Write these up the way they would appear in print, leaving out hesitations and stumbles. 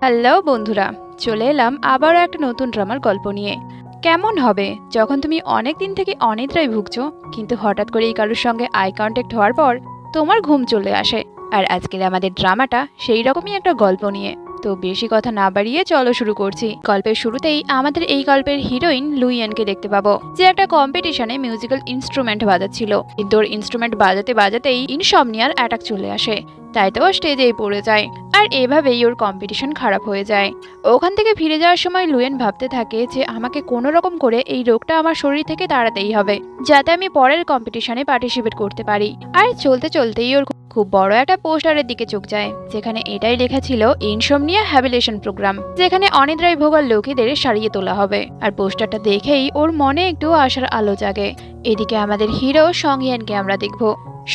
Hello বন্ধুরা, চলে এলাম আবারও একটা নতুন ড্রামার গল্প নিয়ে। কেমন হবে যখন তুমি অনেক দিন থেকে অনিদ্রায় ভুগছো, কিন্তু হঠাৎ করে এই কারোর সঙ্গে আই কন্ট্যাক্ট হওয়ার পর তোমার ঘুম চলে আসে। আর আজকের আমাদের ড্রামাটা সেই রকমই একটা গল্প নিয়ে। তো বেশি কথা না বাড়িয়ে চলো শুরু করছি। গল্পের শুরুতেই আমাদের এই গল্পের হিরোইন লুইয়েনকে দেখতে পাবো, যে একটা কম্পিটিশনে মিউজিক্যাল ইনস্ট্রুমেন্ট বাজাচ্ছিল। কিন্তু ওর ইনস্ট্রুমেন্ট বাজাতে বাজাতেই ইনসমনিয়ার অ্যাটাক চলে আসে, তাই তো স্টেজেই পড়ে যায়। আর এভাবেই ওর কম্পিটিশন খারাপ হয়ে যায়। ওখান থেকে ফিরে যাওয়ার সময় লুয়েন ভাবতে থাকে যে আমাকে কোনো রকম করে এই রোগটা আমার শরীর থেকে তাড়াতেই হবে, যাতে আমি পরের কম্পিটিশনে পার্টিসিপেট করতে পারি। আর চলতে চলতেই ওর খুব বড় একটা পোস্টারের দিকে চোখ যায়, যেখানে এটাই লেখা ছিল ইনসমনিয়া হ্যাবিলেশন প্রোগ্রাম, যেখানে অনিদ্রায় ভোগার লোকেদের সারিয়ে তোলা হবে। আর পোস্টারটা দেখেই ওর মনে একটু আশার আলো জাগে। এদিকে আমাদের হিরো সংয়ানকে আমরা দেখব।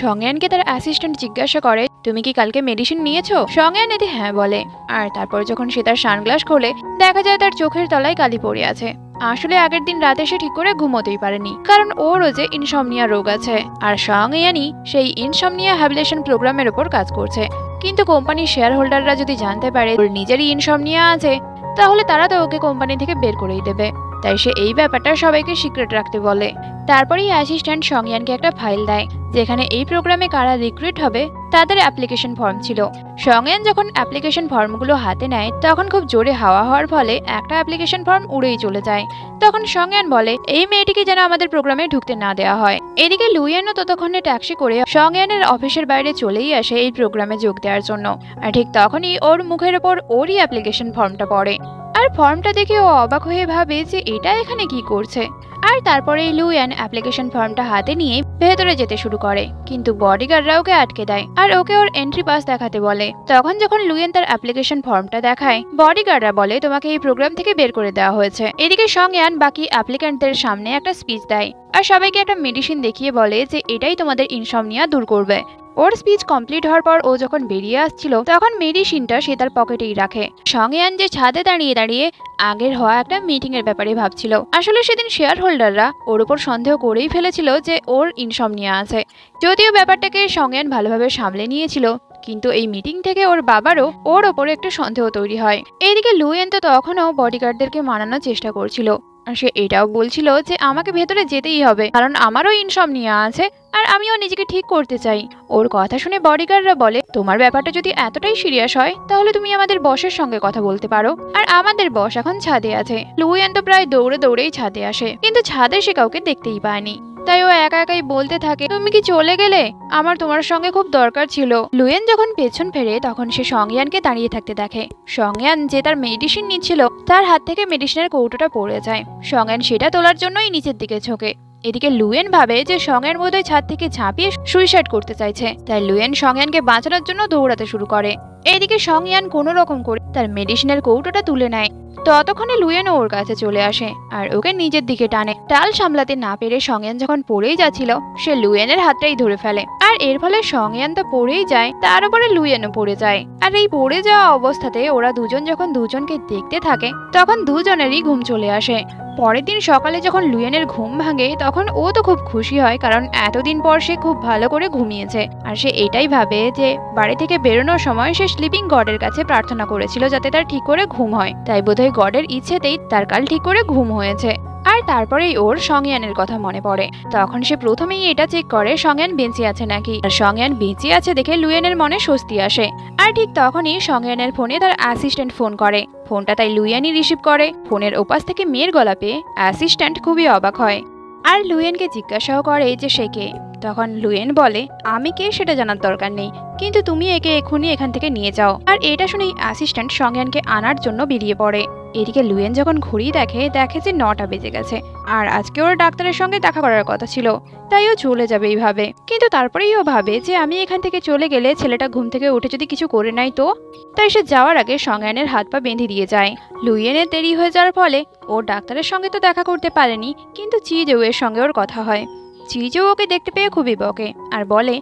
সংয়ানকে তার অ্যাসিস্ট্যান্ট জিজ্ঞাসা করে, তুমি কি কালকে মেডিসিন নিয়েছো? সংয়ান এতে হ্যাঁ বলে। আর তারপর যখন সে তার সানগ্লাস খোলে, দেখা যায় তার চোখের তলায় কালি পড়ে আছে। আসলে আগের দিন রাতে সে ঠিক করে ঘুমোতেই পারেনি, কারণ ওরও যে ইনসমনিয়া রোগ আছে। আর সংয়ানই সেই ইনসমনিয়া হ্যাবিলেশন প্রোগ্রামের উপর কাজ করছে। কিন্তু কোম্পানির শেয়ার হোল্ডাররা যদি জানতে পারে ওর নিজেরই ইনসমনিয়া আছে, তাহলে তারা তো ওকে কোম্পানি থেকে বের করেই দেবে। তাই সে এই ব্যাপারটা সবাইকে সিক্রেট রাখতে বলে। তারপরেই অ্যাসিস্ট্যান্ট সংয়ানকে একটা ফাইল দেয়, যেখানে এই প্রোগ্রামে কারা রিক্রুট হবে তাদের অ্যাপ্লিকেশন ফর্ম ছিল। সংয়ান যখন অ্যাপ্লিকেশন ফর্মগুলো হাতে নেয়, তখন খুব জোরে হাওয়া হওয়ার ফলে একটা অ্যাপ্লিকেশন ফর্ম উড়েই চলে যায়। তখন সংয়ান বলে এই মেয়েটিকে যেন আমাদের প্রোগ্রামে ঢুকতে না দেওয়া হয়। এদিকে লুইয়েনও ততক্ষণে ট্যাক্সি করে সংয়ানের অফিসের বাইরে চলেই আসে এই প্রোগ্রামে যোগ দেওয়ার জন্য। আর ঠিক তখনই ওর মুখের ওপর ওরই অ্যাপ্লিকেশন ফর্মটা পড়ে। আর ফর্মটা দেখে ও অবাক হয়ে ভাবে যে এটা এখানে কি করছে। আর তারপরে লুইয়েন অ্যাপ্লিকেশন ফর্মটা হাতে নিয়ে ভেতরে যেতে শুরু করে, কিন্তু বডিগার্ডরা ওকে আটকে দেয় আর ওকে ওর এন্ট্রি পাস দেখাতে বলে। তখন যখন লুইয়েন তার অ্যাপ্লিকেশন ফর্মটা দেখায়, বডিগার্ডরা বলে তোমাকে এই প্রোগ্রাম থেকে বের করে দেওয়া হয়েছে। এদিকে সংয়ান বাকি অ্যাপ্লিক্যান্টদের সামনে একটা স্পিচ দেয় আর সবাইকে একটা মেডিসিন দেখিয়ে বলে যে এটাই তোমাদের ইনসমনিয়া দূর করবে। ওর স্পিচ কমপ্লিট হওয়ার পর ও যখন বেরিয়ে আসছিল, তখন মেডিসিনটা সে তার পকেটেই রাখে। সংয়ান যে ছাদে দাঁড়িয়ে দাঁড়িয়ে আগের হওয়া একটা মিটিং এর ব্যাপারে ভাবছিল। আসলে সেদিন শেয়ার হোল্ডাররা ওর উপর সন্দেহ করেই ফেলেছিল যে ওর ইনসমনিয়া আছে। যদিও ব্যাপারটাকে সংয়ান ভালোভাবে সামলে নিয়েছিল, কিন্তু এই মিটিং থেকে ওর বাবারও ওর ওপরে একটু সন্দেহ তৈরি হয়। এইদিকে লুইয়েন তো তখনও বডিগার্ডদেরকে মানানোর চেষ্টা করছিল। আর সে এটাও বলছিল যে আমাকে ভেতরে যেতেই হবে, কারণ আমারও ইনসমনিয়া আছে আর আমিও নিজেকে ঠিক করতে চাই। ওর কথা শুনে বডিগার্ডরা বলে তোমার ব্যাপারটা যদি এতটাই সিরিয়াস হয়, তাহলে তুমি আমাদের বসের সঙ্গে কথা বলতে পারো। আর আমাদের বস এখন ছাদে আছে। লুইয়েন তো প্রায় দৌড়ে দৌড়েই ছাদে আসে, কিন্তু ছাদে সে কাউকে দেখতেই পায়নি। তাই ও একা একাই বলতে থাকে, তুমি কি চলে গেলে? আমার তোমার সঙ্গে খুব দরকার ছিল। লুইয়েন যখন পেছন ফেরে, তখন সে সংয়ানকে দাঁড়িয়ে থাকতে দেখে। সংয়ান যে তার মেডিসিন নিচ্ছিল, তার হাত থেকে মেডিসিনের কৌটোটা পড়ে যায়। সংয়ান সেটা তোলার জন্যই নিচের দিকে ঝোঁকে। এদিকে লুইয়েন ভাবে যে সংয়ান বোধহয় ছাদ থেকে ঝাঁপিয়ে সুইসাইড করতে চাইছে, তাই লুইয়েন সংয়ানকে বাঁচানোর জন্য দৌড়াতে শুরু করে। এদিকে সংয়ান কোনো রকম করে তার মেডিসিনের কৌটোটা তুলে নেয়। ততক্ষণে লুইয়েনও ওর কাছে চলে আসে আর ওকে নিজের দিকে টানে। টাল সামলাতে না পেরে সংয়ান যখন পড়েই যাচ্ছিল, সে লুইয়েনের হাতটাই ধরে ফেলে। আর এর ফলে সংয়ান তো পড়েই যায়, তার উপরে লুইয়েনও পড়ে যায়। আর এই পড়ে যাওয়া অবস্থাতে ওরা দুজন যখন দুজনকে দেখতে থাকে, তখন দুজনেরই ঘুম চলে আসে। পরের দিন সকালে যখন লুইয়েনের ঘুম ভাঙে, তখন ও তো খুব খুশি হয়, কারণ এতদিন পর সে খুব ভালো করে ঘুমিয়েছে। আর সে এটাই ভাবে যে বাড়ি থেকে বেরোনোর সময় সে স্লিপিং গডের কাছে প্রার্থনা করেছিল যাতে তার ঠিক করে ঘুম হয়, তাই বোধহয় গডের ইচ্ছেতেই তার কাল ঠিক করে ঘুম হয়েছে। আর তারপরেই ওর সংয়ানের কথা মনে পড়ে। তখন সে প্রথমেই এটা চেক করে সংয়ান বেঁচে আছে নাকি। আর সংয়ান বেঁচে আছে দেখে লুইয়েনের মনে স্বস্তি আসে। আর ঠিক তখনই সংয়ানের ফোনে তার অ্যাসিস্ট্যান্ট ফোন করে। ফোনটা তাই লুইয়েনই রিসিভ করে। ফোনের ওপাশ থেকে মেয়ের গলা পেয়ে অ্যাসিস্ট্যান্ট খুবই অবাক হয় আর লুইয়েনকে জিজ্ঞাসাও করে যে সে কে। তখন লুইয়েন বলে আমি কে সেটা জানার দরকার নেই, কিন্তু তুমি একে এক্ষুনি এখান থেকে নিয়ে যাও। আর এটা শুনেই অ্যাসিস্ট্যান্ট সংয়ানকে আনার জন্য বেরিয়ে পড়ে। এদিকে লুইয়েন যখন ঘড়ি দেখে যে 9টা বেজে গেছে আর আজকে ওর ডাক্তারের সঙ্গে দেখা করার কথা ছিল, তাই ও চলে যাবে এইভাবে। কিন্তু তারপরেই ও ভাবে যে আমি এখান থেকে চলে গেলে ছেলেটা ঘুম থেকে উঠে যদি কিছু করে নেয় তো। তাই সে যাওয়ার আগে সংয়ানের হাত পা বেঁধে দিয়ে যায়। লুইয়েনের দেরি হয়ে যাওয়ার ফলে ও ডাক্তারের সঙ্গে তো দেখা করতে পারেনি, কিন্তু চিজৌ এর সঙ্গে ওর কথা হয়। চিজৌ ওকে দেখতে পেয়ে খুবই বকে আর বলে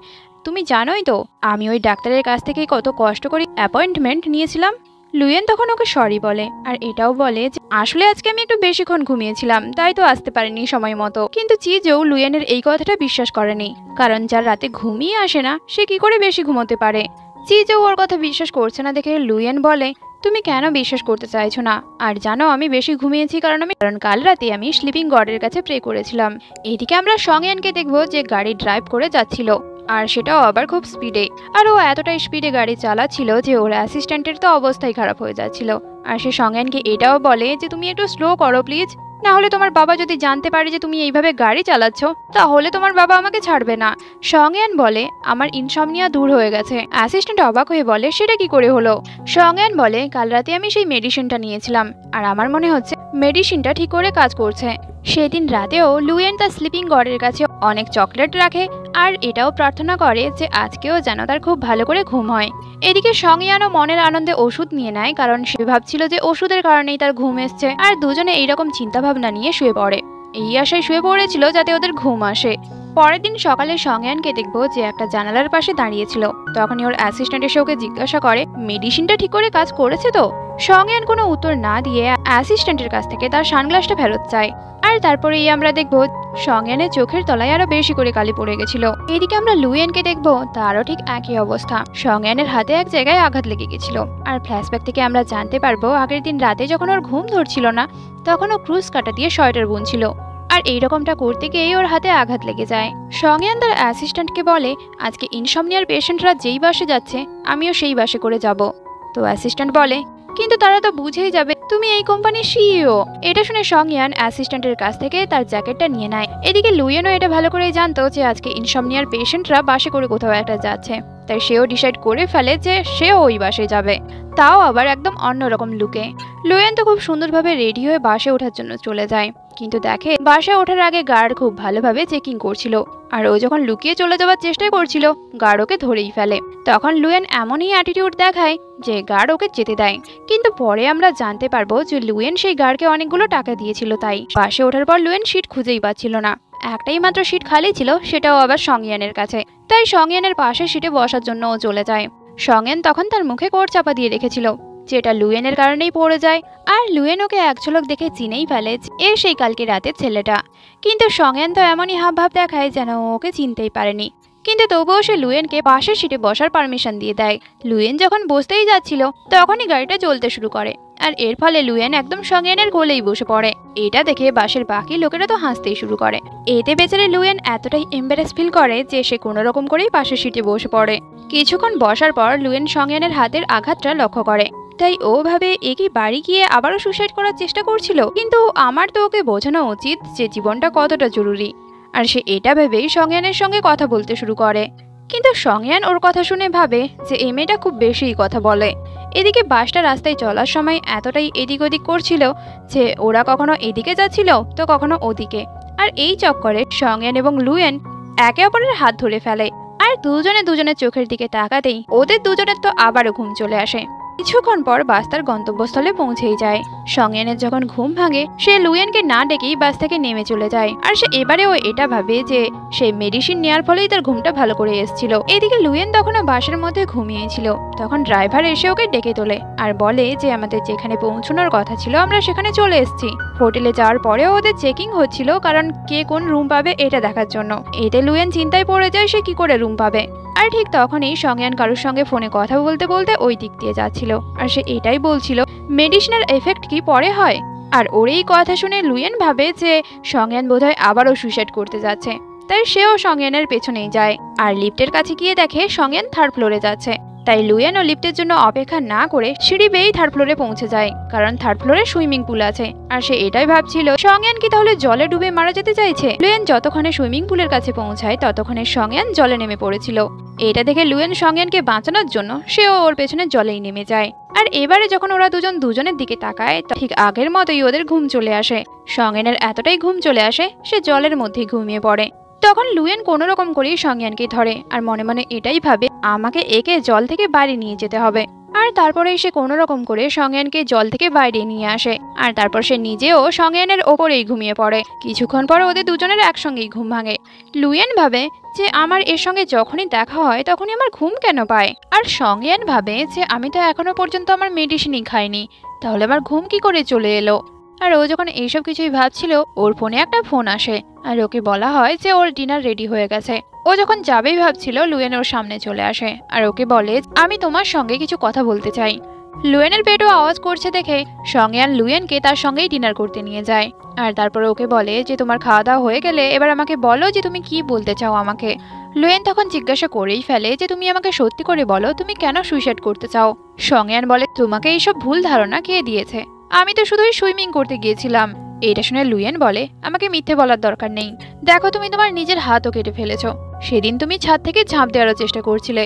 তুমি জানোই তো আমি ওই ডাক্তারের কাছ থেকে কত কষ্ট করে অ্যাপয়েন্টমেন্ট নিয়েছিলাম। লুইয়েন তখন ওকে সরি বলে আর এটাও বলে যে আসলে আজকে আমি একটু বেশিক্ষণ ঘুমিয়েছিলাম, তাই তো আসতে পারিনি সময় মতো। কিন্তু চিজৌ লুইয়েনের এই কথাটা বিশ্বাস করেনি, কারণ যার রাতে ঘুমিয়ে আসে না সে কি করে বেশি ঘুমোতে পারে। চিজৌ ওর কথা বিশ্বাস করছে না দেখে লুইয়েন বলে তুমি কেন বিশ্বাস করতে চাইছো না? আর জানো আমি বেশি ঘুমিয়েছি কারণ কাল রাতে আমি স্লিপিং গডের কাছে প্রে করেছিলাম। এদিকে আমরা সংয়ানকে দেখবো যে গাড়ি ড্রাইভ করে যাচ্ছিল, আর সেটাও আবার খুব স্পিডে। আর ও এতটাই স্পিডে গাড়ি চালাচ্ছিল যে ওর অ্যাসিস্ট্যান্টের তো অবস্থাই খারাপ হয়ে যাচ্ছিল। আর সে সংয়ানকে এটাও বলে যে তুমি একটু স্লো করো প্লিজ, না হলে তোমার বাবা যদি জানতে পারে যে তুমি এইভাবে গাড়ি চালাচ্ছ তাহলে তোমার বাবা আমাকে ছাড়বে না। সংয়ান বলে আমার ইনসমনিয়া দূর হয়ে গেছে। অ্যাসিস্ট্যান্ট অবাক হয়ে বলে সেটা কি করে হলো? সংয়ান বলে কাল রাতে আমি সেই মেডিসিনটা নিয়েছিলাম আর আমার মনে হচ্ছে মেডিসিনটা ঠিক করে কাজ করছে। সেদিন রাতেও লুয়েন তার স্লিপিং গডের কাছে অনেক চকলেট রাখে আর এটাও প্রার্থনা করে যে আজকেও যেন তার খুব ভালো করে ঘুম হয়। এদিকে সংয়ানও মনের আনন্দে ওষুধ নিয়ে নেয়, কারণ সে ভাবছিল যে ওষুধের কারণেই তার ঘুম এসছে। আর দুজনে এইরকম চিন্তাভাবনা নিয়ে শুয়ে পড়ে। এই আশায় শুয়ে পড়েছিল যাতে ওদের ঘুম আসে। পরের দিন সকালে সংয়ানকে দেখবো যে একটা জানালার পাশে দাঁড়িয়েছিল। তখনই ওর অ্যাসিস্ট্যান্ট এসে ওকে জিজ্ঞাসা করে মেডিসিনটা ঠিক করে কাজ করেছে তো? সংয়ান কোনো উত্তর না দিয়ে অ্যাসিস্ট্যান্টের কাছ থেকে তার সানগ্লাসটা ফেরত চায়। আর তারপরেই আমরা দেখবো সংয়ানের চোখের তলায় আরো বেশি করে কালি পড়ে গেছিল। এদিকে আমরা লুয়েনকে দেখবো তারও ঠিক একই অবস্থা। সংয়ানের হাতে এক জায়গায় আঘাত লেগে গেছিল। আর ফ্ল্যাশব্যাক থেকে আমরা জানতে পারবো আগের দিন রাতে যখন ওর ঘুম ধরছিল না তখন ও ক্রুজ কাটা দিয়ে সোয়েটার বুনছিল, আর এইরকমটা করতে গিয়েই ওর হাতে আঘাত লেগে যায়। সংয়ান তার অ্যাসিস্ট্যান্টকে বলে আজকে ইনসমনিয়ার পেশেন্টরা যেই বাসে যাচ্ছে আমিও সেই বাসে করে যাব। তো অ্যাসিস্ট্যান্ট বলে কিন্তু তারা তো বুঝেই যাবে তুমি এই কোম্পানির সিইও। এটা শুনে সংয়ান অ্যাসিস্ট্যান্টের কাছ থেকে তার জ্যাকেটটা নিয়ে নেয়। এদিকে লুয়েনও এটা ভালো করেই জানতো যে আজকে ইনসমনিয়ার পেশেন্টরা বাসে করে কোথাও একটা যাচ্ছে, তাই সেও ডিসাইড করে ফেলে যে সেও ওই বাসে যাবে, তাও আবার একদম অন্যরকম লুকে। লুয়েন তো খুব সুন্দরভাবে রেডি হয়ে বাসে ওঠার জন্য চলে যায়, কিন্তু দেখে বাসে ওঠার আগে গার্ড খুব ভালোভাবে চেকিং করছিল। আর ও যখন লুকিয়ে চলে যাওয়ার চেষ্টা করছিল গার্ড ওকে ধরেই ফেলে। তখন লুয়েন এমনই অ্যাটিটিউড দেখায় যে গার্ড ওকে যেতে দেয়। কিন্তু পরে আমরা জানতে পারবো যে লুয়েন সেই গার্ডকে অনেকগুলো টাকা দিয়েছিল, তাই বাসে ওঠার পর লুয়েন সিট খুঁজেই পাচ্ছিল না। একটাই মাত্র সিট খালি ছিল, সেটাও আবার সংয়ানের কাছে। তাই সংয়ানের পাশে সিটে বসার জন্য ও চলে যায়। সংয়ান তখন তার মুখে কোট চাপা দিয়ে রেখেছিল, যেটা লুয়েনের কারণেই পড়ে যায়। আর লুয়েন ওকে এক ঝলক দেখে চিনেই ফেলে এ সেই কালকে রাতের ছেলেটা। কিন্তু সংয়ান তো এমনই হাবভাব দেখায় যেন ওকে চিনতেই পারেনি। কিন্তু তবুও সে লুয়েনকে পাশের সিটে বসার পারমিশন দিয়ে দেয়। লুয়েন যখন বসতেই যাচ্ছিল তখনই গাড়িটা চলতে শুরু করে, আর এর ফলে লুয়েন একদম সংয়ানের কোলেই বসে পড়ে। এটা দেখে বাসের বাকি লোকেরা তো হাসতেই শুরু করে। এতে বেচারে লুয়েন এতটাই এম্বারেস ফিল করে যে সে কোনো রকম করেই পাশের সিটে বসে পড়ে। কিছুক্ষণ বসার পর লুয়েন সংয়ানের হাতের আঘাতটা লক্ষ্য করে, তাই ও ভাবে এ কি বাড়ি গিয়ে আবারও সুসাইড করার চেষ্টা করছিল। কিন্তু আমার তো ওকে বোঝানো উচিত যে জীবনটা কতটা জরুরি। আর সে এটা ভেবেই সংয়ানের সঙ্গে কথা বলতে শুরু করে। কিন্তু সংয়ান ওর কথা শুনে ভাবে যে এই মেয়েটা খুব বেশিই কথা বলে। এদিকে বাসটা রাস্তায় চলার সময় এতটাই এদিক ওদিক করছিল যে ওরা কখনো এদিকে যাচ্ছিল তো কখনো ওদিকে। আর এই চক্করে সংয়ান এবং লুয়েন একে অপরের হাত ধরে ফেলে। আর দুজনে দুজনের চোখের দিকে তাকাতেই ওদের দুজনের তো আবারও ঘুম চলে আসে। কিছুক্ষণ পর বাস তার গন্তব্যস্থলে পৌঁছেই যায়। সংয়ানের যখন ঘুম ভাঙে সে লুয়েনকে না ডেকেই বাস থেকে নেমে চলে যায়। আর সে এবারেও এটা ভাবে যে সে মেডিসিন নেওয়ার ফলেই তার ঘুমটা ভালো করে এসেছিল। এদিকে লুয়েন তখনও বাসের মধ্যে ঘুমিয়েছিল। তখন ড্রাইভার এসে ওকে ডেকে তোলে আর বলে যে আমাদের যেখানে পৌঁছানোর কথা ছিল আমরা সেখানে চলে এসেছি। হোটেলে যাওয়ার পরেও ওদের চেকিং হচ্ছিল, কারণ কে কোন রুম পাবে এটা দেখার জন্য। এতে লুয়েন চিন্তায় পড়ে যায় সে কি করে রুম পাবে। আর ঠিক তখনই সংয়ান কারোর সঙ্গে ফোনে কথা বলতে বলতে ওই দিক দিয়ে যাচ্ছিল। আর সে এটাই বলছিল মেডিসিনের এফেক্ট কি পরে হয়। আর ওর এই কথা শুনে লুয়েন ভাবে যে সংয়ান বোধহয় আবারও সুইসাইড করতে যাচ্ছে, তাই সেও সংয়ানের পেছনেই যায়। আর লিফটের কাছে গিয়ে দেখে সংয়ান থার্ড ফ্লোরে যাচ্ছে। তাই লুয়েনও লিফটের জন্য অপেক্ষা না করে সিঁড়ি বেয়েই থার্ড ফ্লোরে পৌঁছে যায়, কারণ থার্ড ফ্লোরে সুইমিং পুল আছে। আর সে এটাই ভাবছিল সংয়ান কি তাহলে জলে ডুবে মারা যেতে চাইছে। লুয়েন যতক্ষণে সুইমিং পুলের কাছে পৌঁছায় ততক্ষণে সংয়ান জলে নেমে পড়েছিল। এটা দেখে লুয়েন সংয়ানকে বাঁচানোর জন্য সেও ওর পেছনে জলেই নেমে যায়। আর এবারে যখন ওরা দুজনের দিকে তাকায় ঠিক আগের মতোই ওদের ঘুম চলে আসে। সংয়ানের এতটাই ঘুম চলে আসে সে জলের মধ্যেই ঘুমিয়ে পড়ে। তখন লুয়েন কোনো রকম করেই সংয়ানকে ধরে আর মনে মনে এটাই ভাবে আমাকে একে জল থেকে বাইরে নিয়ে যেতে হবে। আর তারপরে সে কোনো রকম করে সংয়ানকে জল থেকে বাইরে নিয়ে আসে। আর তারপর সে নিজেও সংয়ানের ওপরেই ঘুমিয়ে পড়ে। কিছুক্ষণ পর ওদের দুজনের একসঙ্গেই ঘুম ভাঙে। লুয়েন ভাবে যে আমার এর সঙ্গে যখনই দেখা হয় তখনই আমার ঘুম কেন পায়। আর সংয়ান ভাবে যে আমি তো এখনো পর্যন্ত আমার মেডিসিনই খাইনি, তাহলে আমার ঘুম কি করে চলে এলো। আর ও যখন এইসব কিছুই ভাবছিল ওর ফোনে একটা ফোন আসে আর ওকে বলা হয় যে ওর ডিনার রেডি হয়ে গেছে। ও যখন যাবেই ভাবছিল লুয়েন ওর সামনে চলে আসে আর ওকে বলে আমি তোমার সঙ্গে কিছু কথা বলতে চাই। লুয়েনের পেটও আওয়াজ করছে দেখে সংয়ান লুয়েনকে তার সঙ্গেই ডিনার করতে নিয়ে যায়। আর তারপরে ওকে বলে যে তোমার খাওয়া দাওয়া হয়ে গেলে এবার আমাকে বলো যে তুমি কি বলতে চাও আমাকে। লুয়েন তখন জিজ্ঞাসা করেই ফেলে যে তুমি আমাকে সত্যি করে বলো তুমি কেন সুইসাইড করতে চাও। সংয়ান বলে তোমাকে এইসব ভুল ধারণা কে দিয়েছে, আমি তো শুধুই সুইমিং করতে গিয়েছিলাম। এটা শুনে লুয়েন বলে আমাকে মিথ্যে বলার দরকার নেই, দেখো তুমি তোমার নিজের হাতও কেটে ফেলেছো, সেদিন তুমি ছাদ থেকে ঝাঁপ দেওয়ার চেষ্টা করছিলে।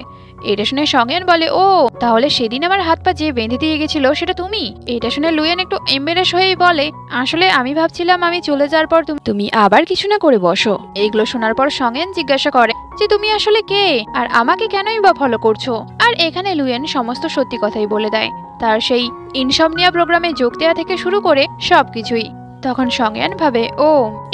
এটা শুনে সংয়ান বলে ও তাহলে সেদিন আমার হাত পা যে বেঁধে দিয়ে গেছিল সেটা তুমি। এটা শুনে লুয়েন একটু এম্বারেস হয়েই বলে আসলে আমি ভাবছিলাম আমি চলে যাওয়ার পর তুমি আবার কিছু না করে বসো। এইগুলো শোনার পর সংয়ান জিজ্ঞাসা করে যে তুমি আসলে কে আর আমাকে কেনই বা ফলো করছো। আর এখানে লুয়েন সমস্ত সত্যি কথাই বলে দেয়, তার সেই ইনসমনিয়া প্রোগ্রামে যোগ দেওয়া থেকে শুরু করে সবকিছুই। তখন সংয়ান ভাবে ও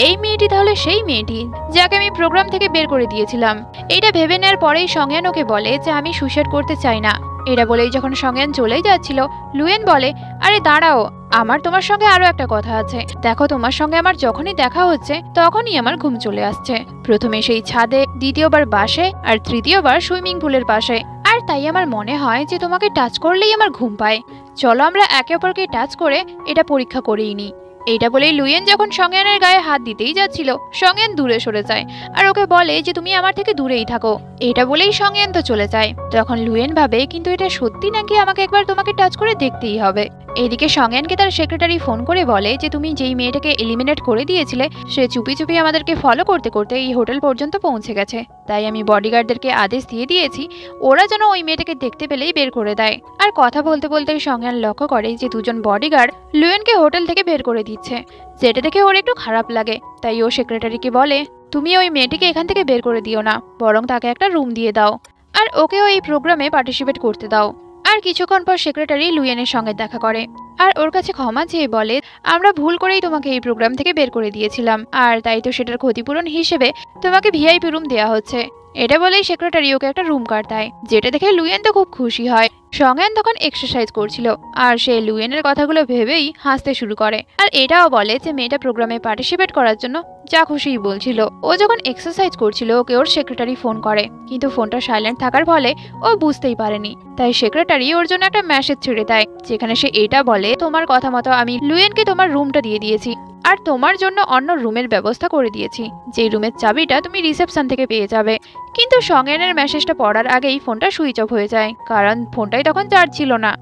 এই মেয়েটি তাহলে সেই মেয়েটি যাকে আমি প্রোগ্রাম থেকে বের করে দিয়েছিলাম। এটা ভেবে নেওয়ার পরেই সংয়ান ওকে বলে যে আমি সুইসাইড করতে চাই না। এটা বলেই যখন সংয়ান চলেই যাচ্ছিল লুয়েন বলে আরে দাঁড়াও, আমার তোমার সঙ্গে আরো একটা কথা আছে। দেখো তোমার সঙ্গে আমার যখনই দেখা হচ্ছে তখনই আমার ঘুম চলে আসছে, প্রথমে সেই ছাদে, দ্বিতীয়বার বাসে আর তৃতীয়বার সুইমিং পুলের পাশে। আর তাই আমার মনে হয় যে তোমাকে টাচ করলেই আমার ঘুম পায়, চলো আমরা একে অপরকে টাচ করে এটা পরীক্ষা করেই নিই। এটা বলেই লুয়েন যখন সংয়ানের গায়ে হাত দিতেই যাচ্ছিল সংয়ান দূরে সরে যায় আর ওকে বলে যে তুমি আমার থেকে দূরেই থাকো। এটা বলেই সংয়ান তো চলে যায়। তখন লুয়েন ভাবে কিন্তু এটা সত্যি নাকি আমাকে একবার তোমাকে টাচ করে দেখতেই হবে। এদিকে সংয়ানকে তার সেক্রেটারি ফোন করে বলে যে তুমি যেই মেয়েটাকে এলিমিনেট করে দিয়েছিলে সে চুপি চুপি আমাদেরকে ফলো করতে করতে এই হোটেল পর্যন্ত পৌঁছে গেছে, তাই আমি বডিগার্ডদেরকে আদেশ দিয়ে দিয়েছি ওরা যেন ওই মেয়েটাকে দেখতে পেলেই বের করে দেয়। আর কথা বলতে বলতেই সংয়ান লক্ষ্য করে যে দুজন বডিগার্ড লুয়েনকে হোটেল থেকে বের করে দিচ্ছে, যেটা দেখে ওর একটু খারাপ লাগে। তাই ও সেক্রেটারিকে বলে তুমি ওই মেয়েটিকে এখান থেকে বের করে দিও না, বরং তাকে একটা রুম দিয়ে দাও আর ওকেও এই প্রোগ্রামে পার্টিসিপেট করতে দাও। আর কিছুক্ষণ পর সেক্রেটারি লুয়েনের সঙ্গে দেখা করে আর ওর কাছে ক্ষমা চেয়ে বলে আমরা ভুল করেই তোমাকে এই প্রোগ্রাম থেকে বের করে দিয়েছিলাম, আর তাই তো সেটার ক্ষতিপূরণ হিসেবে তোমাকে ভিআইপি রুম দেওয়া হচ্ছে। এটা বলেই সেক্রেটারি ওকে একটা রুম কার্ড দেয়, যেটা দেখে লুয়েন তো খুব খুশি হয়। সংয়ান তখন এক্সারসাইজ করছিল আর সে লুয়েনের কথাগুলো ভেবেই হাসতে শুরু করে আর এটাও বলে যে মেয়েটা প্রোগ্রামে পার্টিসিপেট করার জন্য যা খুশিই বলছিল। ও যখন এক্সারসাইজ করছিল ওকে ওর সেক্রেটারি ফোন করে, কিন্তু ফোনটা সাইলেন্ট থাকার ফলে ও বুঝতেই পারেনি। তাই সেক্রেটারি ওর জন্য একটা মেসেজ ছেড়ে দেয়, যেখানে সে এটা বলে তোমার কথা মতো আমি লুয়েনকে তোমার রুমটা দিয়ে দিয়েছি আর তোমার জন্য অন্য রুমের ব্যবস্থা করে দিয়েছি, যে রুমের চাবিটা তুমি রিসেপশন থেকে পেয়ে যাবে। কিন্তু সংয়ানের মেসেজটা পড়ার আগেই ফোনটা সুইচ অফ হয়ে যায়, কারণ ফোনটাই তখন চার্জ ছিল না।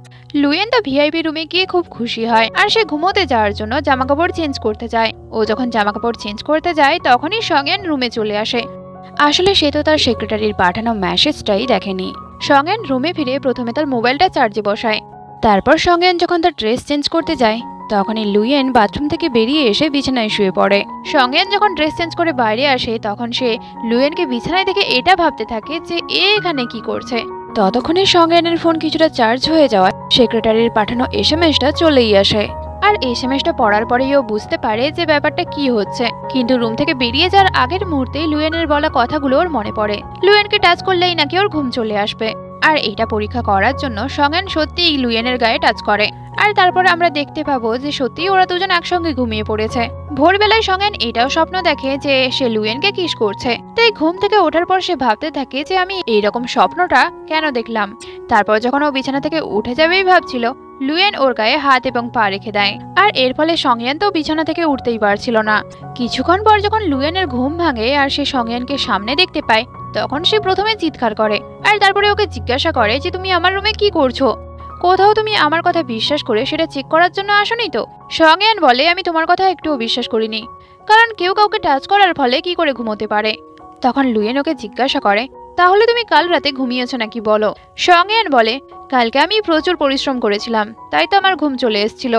লুয়েন তো ভিআইপি রুমে গিয়ে খুব খুশি হয় আর সে ঘুমোতে যাওয়ার জন্য জামাকাপড় চেঞ্জ করতে যায়। ও যখন জামাকাপড় চেঞ্জ করতে যায় তখনই সংয়ান রুমে চলে আসে। আসলে সে তো তার সেক্রেটারির পাঠানো মেসেজটাই দেখেনি। সংয়ান রুমে ফিরে প্রথমে তার মোবাইলটা চার্জে বসায়, তারপর সংয়ান যখন তার ড্রেস চেঞ্জ করতে যায় তখনই লুয়েন বাথরুম থেকে বেরিয়ে এসে বিছানায় শুয়ে পড়ে। সংয়ান যখন ড্রেস চেঞ্জ করে বাইরে আসে তখন সে লুয়েনকে বিছানায় দেখে এটা ভাবতে থাকে যে এ এখানে কি করছে। ততক্ষণে সংয়ানের ফোন কিছুটা চার্জ হয়ে যাওয়ায় সেক্রেটারির পাঠানো এসএমএসটা চলেই আসে আর এসএমএসটা পড়ার পরেই ও বুঝতে পারে যে ব্যাপারটা কি হচ্ছে। কিন্তু রুম থেকে বেরিয়ে যাওয়ার আগের মুহূর্তেই লুয়েনের বলা কথাগুলো ওর মনে পড়ে, লুয়েনকে টাচ করলেই নাকি ওর ঘুম চলে আসবে। আর এটা পরীক্ষা করার জন্য সংয়ান সত্যিই লুয়েনের গায়ে টাচ করে আর তারপরে আমরা দেখতে পাবো যে সত্যিই ওরা দুজন একসঙ্গে ঘুমিয়ে পড়েছে। ভোরবেলায় সংয়ান এটাও স্বপ্ন দেখে যে সে লুয়েনকে কিস করছে, তাই ঘুম থেকে ওঠার পর সে ভাবতে থাকে যে আমি এইরকম স্বপ্নটা কেন দেখলাম। তারপর যখন ও বিছানা থেকে উঠে যাবেই ভাবছিল লুয়েন ওর গায়ে হাত এবং পা রেখে দেয় আর এর ফলে সংয়ান তো বিছানা থেকে উঠতেই পারছিল না। কিছুক্ষণ পর যখন লুয়েনের ঘুম ভাঙে আর সে সংয়ানকে সামনে দেখতে পায় তখন সে প্রথমে চিৎকার করে আর তারপরে ওকে জিজ্ঞাসা করে যে তুমি আমার রুমে কি করছো, কোথাও তুমি আমার কথা বিশ্বাস করে সেটা চেক করার জন্য আসোনি তো। সংয়ান বলে আমি তোমার কথা একটুও বিশ্বাস করিনি, কারণ কেউ কাউকে টাচ করার ফলে কি করে ঘুমোতে পারে। তখন লুয়েন ওকে জিজ্ঞাসা করে তাহলে তুমি কাল রাতে ঘুমিয়েছো নাকি বলো। সংয়ান বলে কালকে আমি প্রচুর পরিশ্রম করেছিলাম তাই তো আমার ঘুম চলে এসেছিল।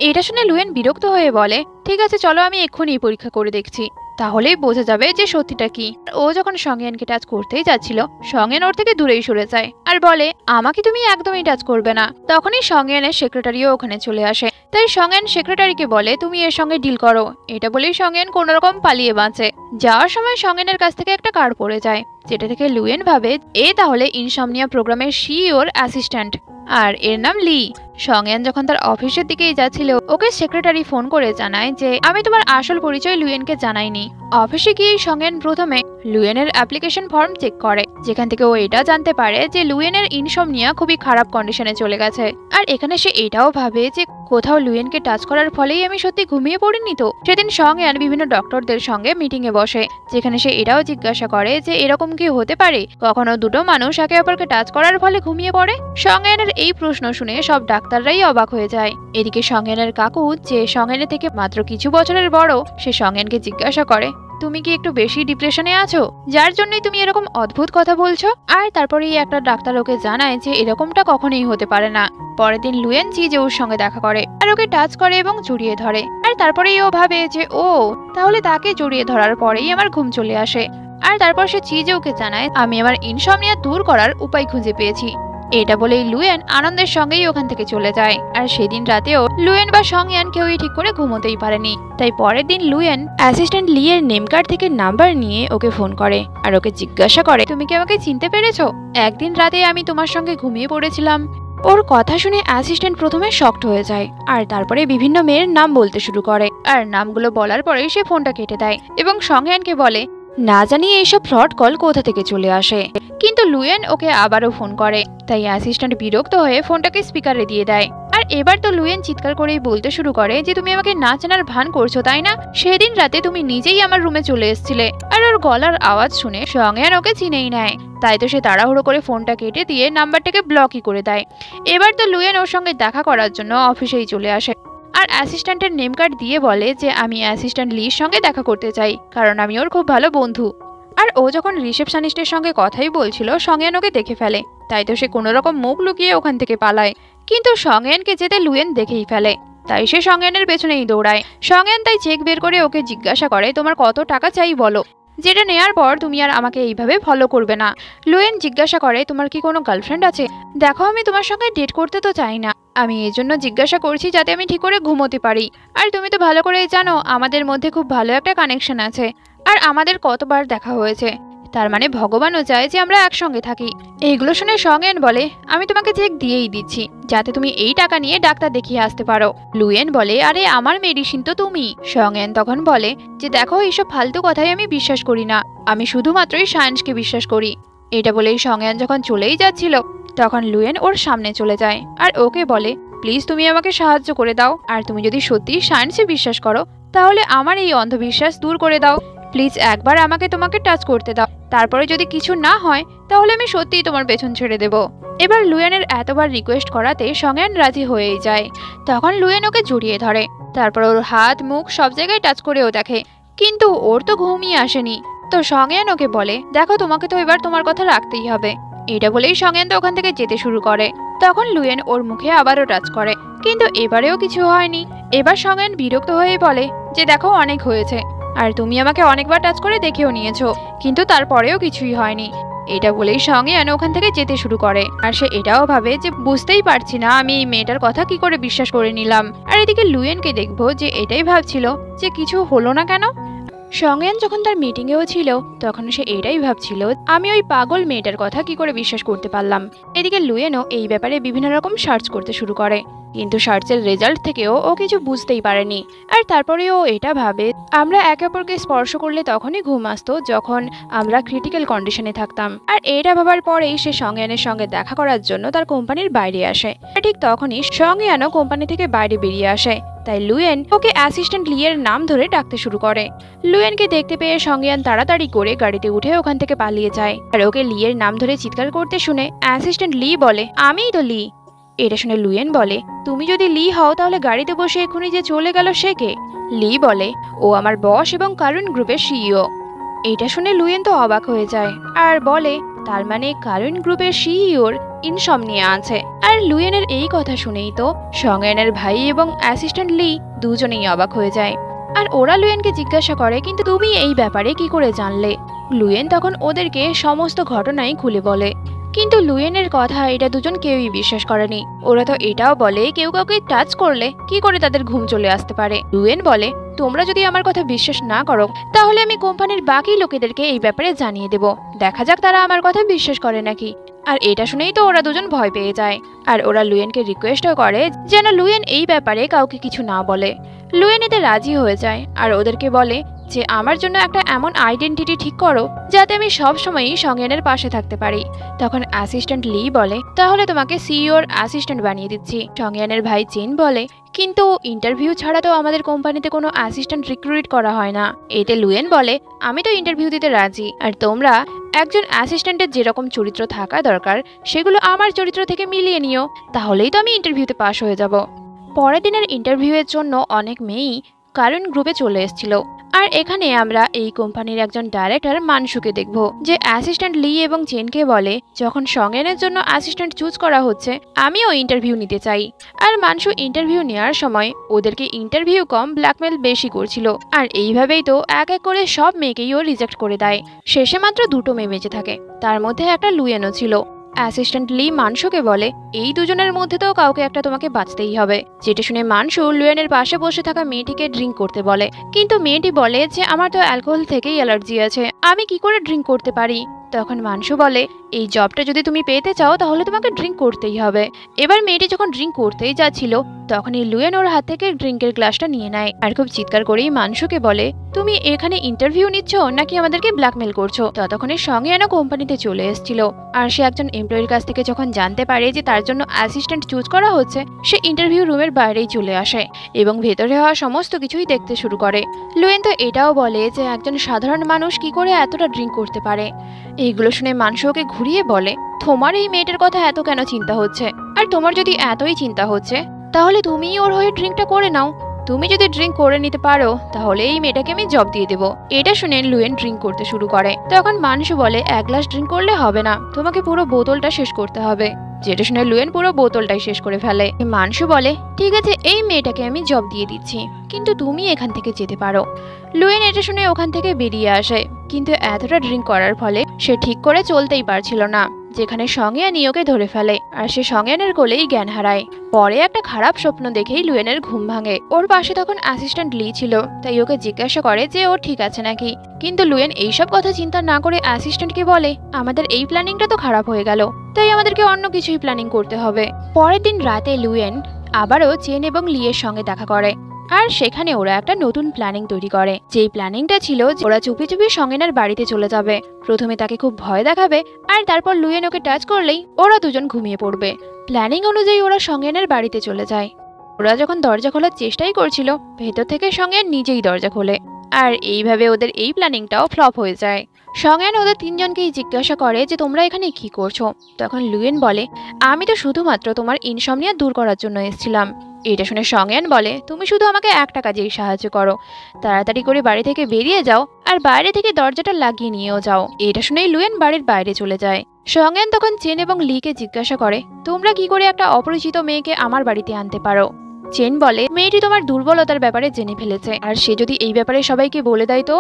এটা শুনে লুয়েন বিরক্ত হয়ে বলে ঠিক আছে চলো আমি এক্ষুনি পরীক্ষা করে দেখছি, তাহলেই বোঝা যাবে যে সত্যিটা কি। ও যখন সংয়ানকে টাচ করতেই যাচ্ছিল সংয়ান ওর থেকে দূরেই সরে যায় আর বলে আমাকে তুমি একদমই টাচ করবে না। তখনই সংয়ানের সেক্রেটারিও ওখানে চলে আসে, তাই সংয়ান সেক্রেটারিকে বলে তুমি এর সঙ্গে ডিল করো। এটা বলেই সংয়ান কোনোরকম পালিয়ে বাঁচে। যাওয়ার সময় সংয়ানের কাছ থেকে একটা কার্ড পড়ে যায়, যেটা থেকে লুয়েন ভাবে এ তাহলে ইনসমনিয়া প্রোগ্রামের সিইওর অ্যাসিস্ট্যান্ট আর এর নাম লি। সংয়ান যখন তার অফিসের দিকেই যাচ্ছিল, ওকে সেক্রেটারি ফোন করে জানায় যে আমি তোমার আসল পরিচয় লুয়েনকে জানাইনি। অফিসে গিয়ে সংয়ান প্রথমে লুয়েনের অ্যাপ্লিকেশন ফর্ম চেক করে, যেখান থেকে ও এটা জানতে পারে যে লুয়েনের ইনসমনিয়া খুবই খারাপ কন্ডিশনে চলে গেছে। আর এখানে সে এটাও ভাবে যে কোথাও লুয়েনকে টাচ করার ফলেই আমি সত্যি ঘুমিয়ে পড়িনি তো। সেদিন সংয়ান বিভিন্ন ডক্টরদের সঙ্গে মিটিং এ বসে, যেখানে সে এটাও জিজ্ঞাসা করে যে এরকম কি হতে পারে কখনো দুটো মানুষ একে অপরকে টাচ করার ফলে ঘুমিয়ে পড়ে। সংয়ানের এই প্রশ্ন শুনে সব ডাক্তাররাই অবাক হয়ে যায়। এদিকে সংয়ানের কাকু, যে সংয়ানের থেকে মাত্র কিছু বছরের বড়, সে সংয়ানকে জিজ্ঞাসা করে তুমি কি একটু বেশি ডিপ্রেশনে আছো, যার জন্যই তুমি এরকম অদ্ভুত কথা বলছো? আর তারপরেই একটা ডাক্তার ওকে জানায় যে এরকমটা কখনোই হতে পারে না। পরের দিন লুয়েন চিজেউর সঙ্গে দেখা করে আর ওকে টাচ করে এবং জড়িয়ে ধরে। আর তারপরেই ও ভাবে যে ও তাহলে তাকে জড়িয়ে ধরার পরেই আমার ঘুম চলে আসে। আর তারপর সে চিজেউকে জানায় আমি আমার ইনসমনিয়া দূর করার উপায় খুঁজে পেয়েছি। এটা বলেই লুয়েন আনন্দের সঙ্গেই ওখান থেকে চলে যায়। আর সেদিন রাতেও লুয়েন বা সংয়ান কেউই ঠিক করে ঘুমোতেই পারেনি। তাই পরের দিন লুয়েন অ্যাসিস্ট্যান্ট লি এর নেম কার্ড থেকে নাম্বার নিয়ে ওকে ফোন করে আর ওকে জিজ্ঞাসা করে তুমি কি আমাকে চিনতে পেরেছো? একদিন রাতে আমি তোমার সঙ্গে ঘুমিয়ে পড়েছিলাম। ওর কথা শুনে অ্যাসিস্ট্যান্ট প্রথমে শকড হয়ে যায় আর তারপরে বিভিন্ন মেয়ের নাম বলতে শুরু করে। আর নামগুলো বলার পরে সে ফোনটা কেটে দেয় এবং সংয়ানকে বলে না জানি এইসব ফ্রড কল কোথা থেকে চলে আসে। কিন্তু লুয়েন ওকে আবারও ফোন করে, তাই অ্যাসিস্ট্যান্ট বিরক্ত হয়ে ফোনটাকে স্পিকারে দিয়ে দেয়। আর এবার তো লুয়েন চিৎকার করেই বলতে শুরু করে যে তুমি আমাকে না চেনার ভান করছো তাই না? সেদিন রাতে তুমি নিজেই আমার রুমে চলে এসেছিলে। আর ওর গলার আওয়াজ শুনে সংয়ান ওকে চিনেই নেয়, তাই তো সে তাড়াহুড়ো করে ফোনটা কেটে দিয়ে নাম্বারটাকে ব্লকই করে দেয়। এবার তো লুয়েন ওর সঙ্গে দেখা করার জন্য অফিসেই চলে আসে আর অ্যাসিস্ট্যান্টের নেম কার্ড দিয়ে বলে যে আমি অ্যাসিস্ট্যান্ট লির সঙ্গে দেখা করতে চাই, কারণ আমি ওর খুব ভালো বন্ধু। আর ও যখন রিসেপশনিস্টের সঙ্গে কথাই বলছিল সংয়ান ওকে দেখে ফেলে, তাই তো সে কোনোরকম মুখ লুকিয়ে ওখান থেকে পালায়। কিন্তু সংয়ানকে যেতে লুয়েন দেখেই ফেলে, তাই সে সংয়ানের পেছনেই দৌড়ায়। সংয়ান তাই চেক বের করে ওকে জিজ্ঞাসা করে তোমার কত টাকা চাই বলো, যেটা নেয়ার পর তুমি আর আমাকে এইভাবে ফলো করবে না। লুয়েন জিজ্ঞাসা করে তোমার কি কোনো গার্লফ্রেন্ড আছে? দেখো আমি তোমার সঙ্গে ডেট করতে তো চাই না, আমি এই জন্য জিজ্ঞাসা করছি যাতে আমি ঠিক করে ঘুমোতে পারি। আর তুমি তো ভালো করেই জানো আমাদের মধ্যে খুব ভালো একটা কানেকশন আছে আর আমাদের কতবার দেখা হয়েছে, তার মানে ভগবানও চায় যে আমরা একসঙ্গে থাকি। এইগুলো শুনে সংয়ান বলে আমি তোমাকে চেক দিয়েই দিচ্ছি যাতে তুমি এই টাকা নিয়ে ডাক্তার দেখিয়ে আসতে পারো। লুয়েন বলে আরে আমার মেডিসিন তো তুমি। সংয়ান তখন বলে যে দেখো এইসব ফালতু কথাই আমি বিশ্বাস করি না, আমি শুধুমাত্রই সায়েন্সকে বিশ্বাস করি। এটা বলেই সংয়ান যখন চলেই যাচ্ছিল তখন লুয়েন ওর সামনে চলে যায় আর ওকে বলে প্লিজ তুমি আমাকে সাহায্য করে দাও, আর তুমি যদি সত্যি সায়েন্সে বিশ্বাস করো তাহলে আমার এই অন্ধবিশ্বাস দূর করে দাও। প্লিজ একবার আমাকে তোমাকে টাচ করতে দাও, তারপরে যদি কিছু না হয় তাহলে আমি সত্যিই তোমার পেছন ছেড়ে দেব। এবার লুয়েনের এতবার রিকোয়েস্ট করাতে সংয়ান রাজি হয়েই যায়। তখন লুয়েন ওকে জড়িয়ে ধরে, তারপর ওর হাত মুখ সব জায়গায় টাচ করেও দেখে, কিন্তু ওর তো ঘুমই আসেনি। তো সংয়ান ওকে বলে দেখো তোমাকে তো এবার তোমার কথা রাখতেই হবে। এটা বলেই সংয়ান তো ওখান থেকে যেতে শুরু করে। তখন লুয়েন ওর মুখে আবারও টাচ করে, কিন্তু এবারেও কিছু হয়নি। এবার সংয়ান বিরক্ত হয়ে বলে যে দেখো অনেক হয়েছে, আর তুমি আমাকে অনেকবার টাচ করে দেখেও নিয়েছো, কিন্তু তারপরেও কিছুই হয়নি। এটা বলেই সংয়ান ওখান থেকে যেতে শুরু করে। আর সে এটাও ভাবে যে বুঝতেই পারছি না আমি এই মেয়েটার কথা কি করে বিশ্বাস করে নিলাম। আর এদিকে লুয়েনকে দেখবো যে এটাই ভাবছিল যে কিছু হলো না কেন। সংয়ান যখন তার মিটিংয়েও ছিল তখন সে এটাই ভাবছিল আমি ওই পাগল মেয়েটার কথা কি করে বিশ্বাস করতে পারলাম। এদিকে লুয়েনও এই ব্যাপারে বিভিন্ন রকম সার্চ করতে শুরু করে, কিন্তু সার্চের রেজাল্ট থেকেও ও কিছু বুঝতেই পারেনি। আর তারপরে ও এটা ভাবে আমরা একে অপরকে স্পর্শ করলে তখনই ঘুম আসতো যখন আমরা ক্রিটিক্যাল কন্ডিশনে থাকতাম। আর এটা ভাবার পরেই সে সংয়ানের সঙ্গে দেখা করার জন্য তার কোম্পানির বাইরে আসে। আর ঠিক তখনই সংয়ানও কোম্পানি থেকে বাইরে বেরিয়ে আসে, তাই লুয়েন ওকে অ্যাসিস্ট্যান্ট লি এর নাম ধরে ডাকতে শুরু করে। লুয়েনকে দেখতে পেয়ে সংয়ান তাড়াতাড়ি করে গাড়িতে উঠে ওখান থেকে পালিয়ে যায়। আর ওকে লি এর নাম ধরে চিৎকার করতে শুনে অ্যাসিস্ট্যান্ট লি বলে আমিই তো লি। এটা শুনে লুয়েন বলে তুমি যদি লি হও তাহলে গাড়িতে বসে এক্ষুনি যে চলে গেল সে কে? লি বলে ও আমার বস এবং কারুন গ্রুপের সিইও। এটা শুনে লুয়েন তো অবাক হয়ে যায় আর বলে তার মানে কারুন গ্রুপের সিইওর ইনসমনিয়া আছে। আর লুয়েনের এই কথা শুনেই তো সংয়ানের ভাই এবং অ্যাসিস্ট্যান্ট লি দুজনেই অবাক হয়ে যায়। আর ওরা লুয়েনকে জিজ্ঞাসা করে কিন্তু তুমি এই ব্যাপারে কি করে জানলে? লুয়েন তখন ওদেরকে সমস্ত ঘটনাই খুলে বলে, কিন্তু লুয়েনের কথা এটা দুজন কেউই বিশ্বাস করেনি। ওরা তো এটাও বলে কেউ কাউকে টাচ করলে কি করে তাদের ঘুম চলে আসতে পারে। লুয়েন বলে তোমরা যদি আমার কথা বিশ্বাস না করো তাহলে আমি কোম্পানির বাকি লোকেদেরকে এই ব্যাপারে জানিয়ে দেব, দেখা যাক তারা আমার কথা বিশ্বাস করে নাকি। আর এটা শুনেই তো ওরা দুজন ভয় পেয়ে যায়। আর ওরা লুয়েনকে রিকোয়েস্টও করে যেন লুয়েন এই ব্যাপারে কাউকে কিছু না বলে। লুয়েন এতে রাজি হয়ে যায় আর ওদেরকে বলে যে আমার জন্য একটা এমন আইডেন্টিটি ঠিক করো যাতে আমি সবসময়ই সংজ্ঞানের পাশে থাকতে পারি। তখন অ্যাসিস্ট্যান্ট লি বলে তাহলে তোমাকে সিইওর অ্যাসিস্ট্যান্ট বানিয়ে দিচ্ছি। সংজ্ঞানের ভাই চেন বলে কিন্তু ইন্টারভিউ ছাড়া তো আমাদের কোম্পানিতে কোনো অ্যাসিস্ট্যান্ট রিক্রুট করা হয় না। এতে লুয়েন বলে আমি তো ইন্টারভিউ দিতে রাজি, আর তোমরা একজন অ্যাসিস্ট্যান্টের যেরকম চরিত্র থাকা দরকার সেগুলো আমার চরিত্র থেকে মিলিয়ে নিও, তাহলেই তো আমি ইন্টারভিউতে পাশ হয়ে যাব। পরের দিনের ইন্টারভিউয়ের জন্য অনেক মেয়েই কারণ গ্রুপে চলে এসেছিল। আর এখানে আমরা এই কোম্পানির একজন ডাইরেক্টর মানসুকে দেখব, যে অ্যাসিস্ট্যান্ট লি এবং চেনকে বলে যখন সংজ্ঞানের জন্য অ্যাসিস্ট্যান্ট চুজ করা হচ্ছে আমিও ইন্টারভিউ নিতে চাই। আর মানসু ইন্টারভিউ নেওয়ার সময় ওদেরকে ইন্টারভিউ কম ব্ল্যাকমেল বেশি করছিল। আর এইভাবেই তো এক এক করে সব মেয়েকেই ও রিজেক্ট করে দেয়। শেষে মাত্র দুটো মেয়ে বেঁচে থাকে, তার মধ্যে একটা লুয়েনও ছিল। অ্যাসিস্ট্যান্ট লি মানসুকে বলে এই দুজনের মধ্যে তো কাউকে একটা তোমাকে বাঁচতেই হবে। যেটা শুনে মানসু লুয়েনের পাশে বসে থাকা মেয়েটিকে ড্রিঙ্ক করতে বলে, কিন্তু মেয়েটি বলে যে আমার তো অ্যালকোহল থেকেই অ্যালার্জি আছে, আমি কি করে ড্রিঙ্ক করতে পারি। তখন মানসু বলে এই জবটা যদি তুমি পেতে চাও তাহলে তোমাকে ড্রিঙ্ক করতেই হবে। এবার মেয়েটি যখন ড্রিঙ্ক করতেই যাচ্ছিল তখনই লুয়েন ওর হাত থেকে ড্রিঙ্কের গ্লাসটা নিয়ে নেয় আর খুব চিৎকার করেই মানসুকে বলে তুমি এখানে ইন্টারভিউ নিচ্ছ নাকি আমাদেরকে ব্ল্যাকমেল করছো। ততক্ষণের সঙ্গে এনো কোম্পানিতে চলে এসেছিল আর সে একজন এমপ্লয়ির কাছ থেকে যখন জানতে পারে যে তার জন্য অ্যাসিস্ট্যান্ট চুজ করা হচ্ছে সে ইন্টারভিউ রুমের বাইরেই চলে আসে এবং ভেতরে হওয়া সমস্ত কিছুই দেখতে শুরু করে। লুয়েন তো এটাও বলে যে একজন সাধারণ মানুষ কি করে এতটা ড্রিঙ্ক করতে পারে। এইগুলো শুনে মানসু ওকে ঘুরিয়ে বলে তোমার এই মেয়েটার কথা এত কেন চিন্তা হচ্ছে, আর তোমার যদি এতই চিন্তা হচ্ছে তাহলে তুমিই ওর হয়ে ড্রিঙ্কটা করে নাও। তুমি যদি ড্রিঙ্ক করে নিতে পারো তাহলে এই মেয়েটাকে আমি জব দিয়ে দেবো। এটা শুনে লুয়েন ড্রিঙ্ক করতে শুরু করে। তখন মানসু বলে এক গ্লাস ড্রিঙ্ক করলে হবে না, তোমাকে পুরো বোতলটা শেষ করতে হবে। যেটা শুনে লুয়েন পুরো বোতলটাই শেষ করে ফেলে। মানসু বলে ঠিক আছে এই মেয়েটাকে আমি জব দিয়ে দিচ্ছি, কিন্তু তুমি এখান থেকে যেতে পারো। লুয়েন এটা শুনে ওখান থেকে বেরিয়ে আসে, কিন্তু এতটা ড্রিঙ্ক করার ফলে সে ঠিক করে চলতেই পারছিল না, যেখানে সংজ্ঞান ওকে ধরে ফেলে আর সে সংজ্ঞানের কোলেই জ্ঞান হারায়। পরে একটা খারাপ স্বপ্ন দেখেই লুয়েনের ঘুম ভাঙে। ওর পাশে তখন অ্যাসিস্ট্যান্ট লি ছিল, তাই ওকে জিজ্ঞাসা করে যে ও ঠিক আছে নাকি। কিন্তু লুয়েন এইসব কথা চিন্তা না করে অ্যাসিস্ট্যান্টকে বলে আমাদের এই প্ল্যানিংটা তো খারাপ হয়ে গেল, তাই আমাদেরকে অন্য কিছুই প্ল্যানিং করতে হবে। পরের দিন রাতে লুয়েন আবারও চেন এবং লিয়ের সঙ্গে দেখা করে আর সেখানে ওরা একটা নতুন প্ল্যানিং তৈরি করে। যেই প্ল্যানিংটা ছিল ওরা চুপি চুপি সংজ্ঞানের বাড়িতে চলে যাবে, প্রথমে তাকে খুব ভয় দেখাবে আর তারপর লুয়েন ওকে টাচ করলেই ওরা দুজন ঘুমিয়ে পড়বে। প্ল্যানিং অনুযায়ী ওরা সংজ্ঞানের বাড়িতে চলে যায়। ওরা যখন দরজা খোলার চেষ্টাই করছিল ভেতর থেকে সংজ্ঞান নিজেই দরজা খোলে আর এইভাবে ওদের এই প্ল্যানিংটাও ফ্লপ হয়ে যায়। সংজ্ঞান ওদের তিনজনকেই জিজ্ঞাসা করে যে তোমরা এখানে কি করছো। তখন লুয়েন বলে আমি তো শুধুমাত্র তোমার ইনসমনিয়া দূর করার জন্য এসেছিলাম। এটা শুনে সংজ্ঞান বলে তুমি শুধু আমাকে একটা কাজেই সাহায্য করো, তাড়াতাড়ি করে বাড়ি থেকে বেরিয়ে যাও আর বাইরে থেকে দরজাটা লাগিয়ে নিয়েও যাও। এটা শুনেই লুয়েন বাড়ির বাইরে চলে যায়। সংজ্ঞান তখন চেন এবং লিকে জিজ্ঞাসা করে তোমরা কি করে একটা অপরিচিত মেয়েকে আমার বাড়িতে আনতে পারো। চেন বলে মেয়েটি তোমার দুর্বলতার ব্যাপারে জেনে ফেলেছে আর সে যদি এই ব্যাপারে সবাইকে বলে দেয় তো,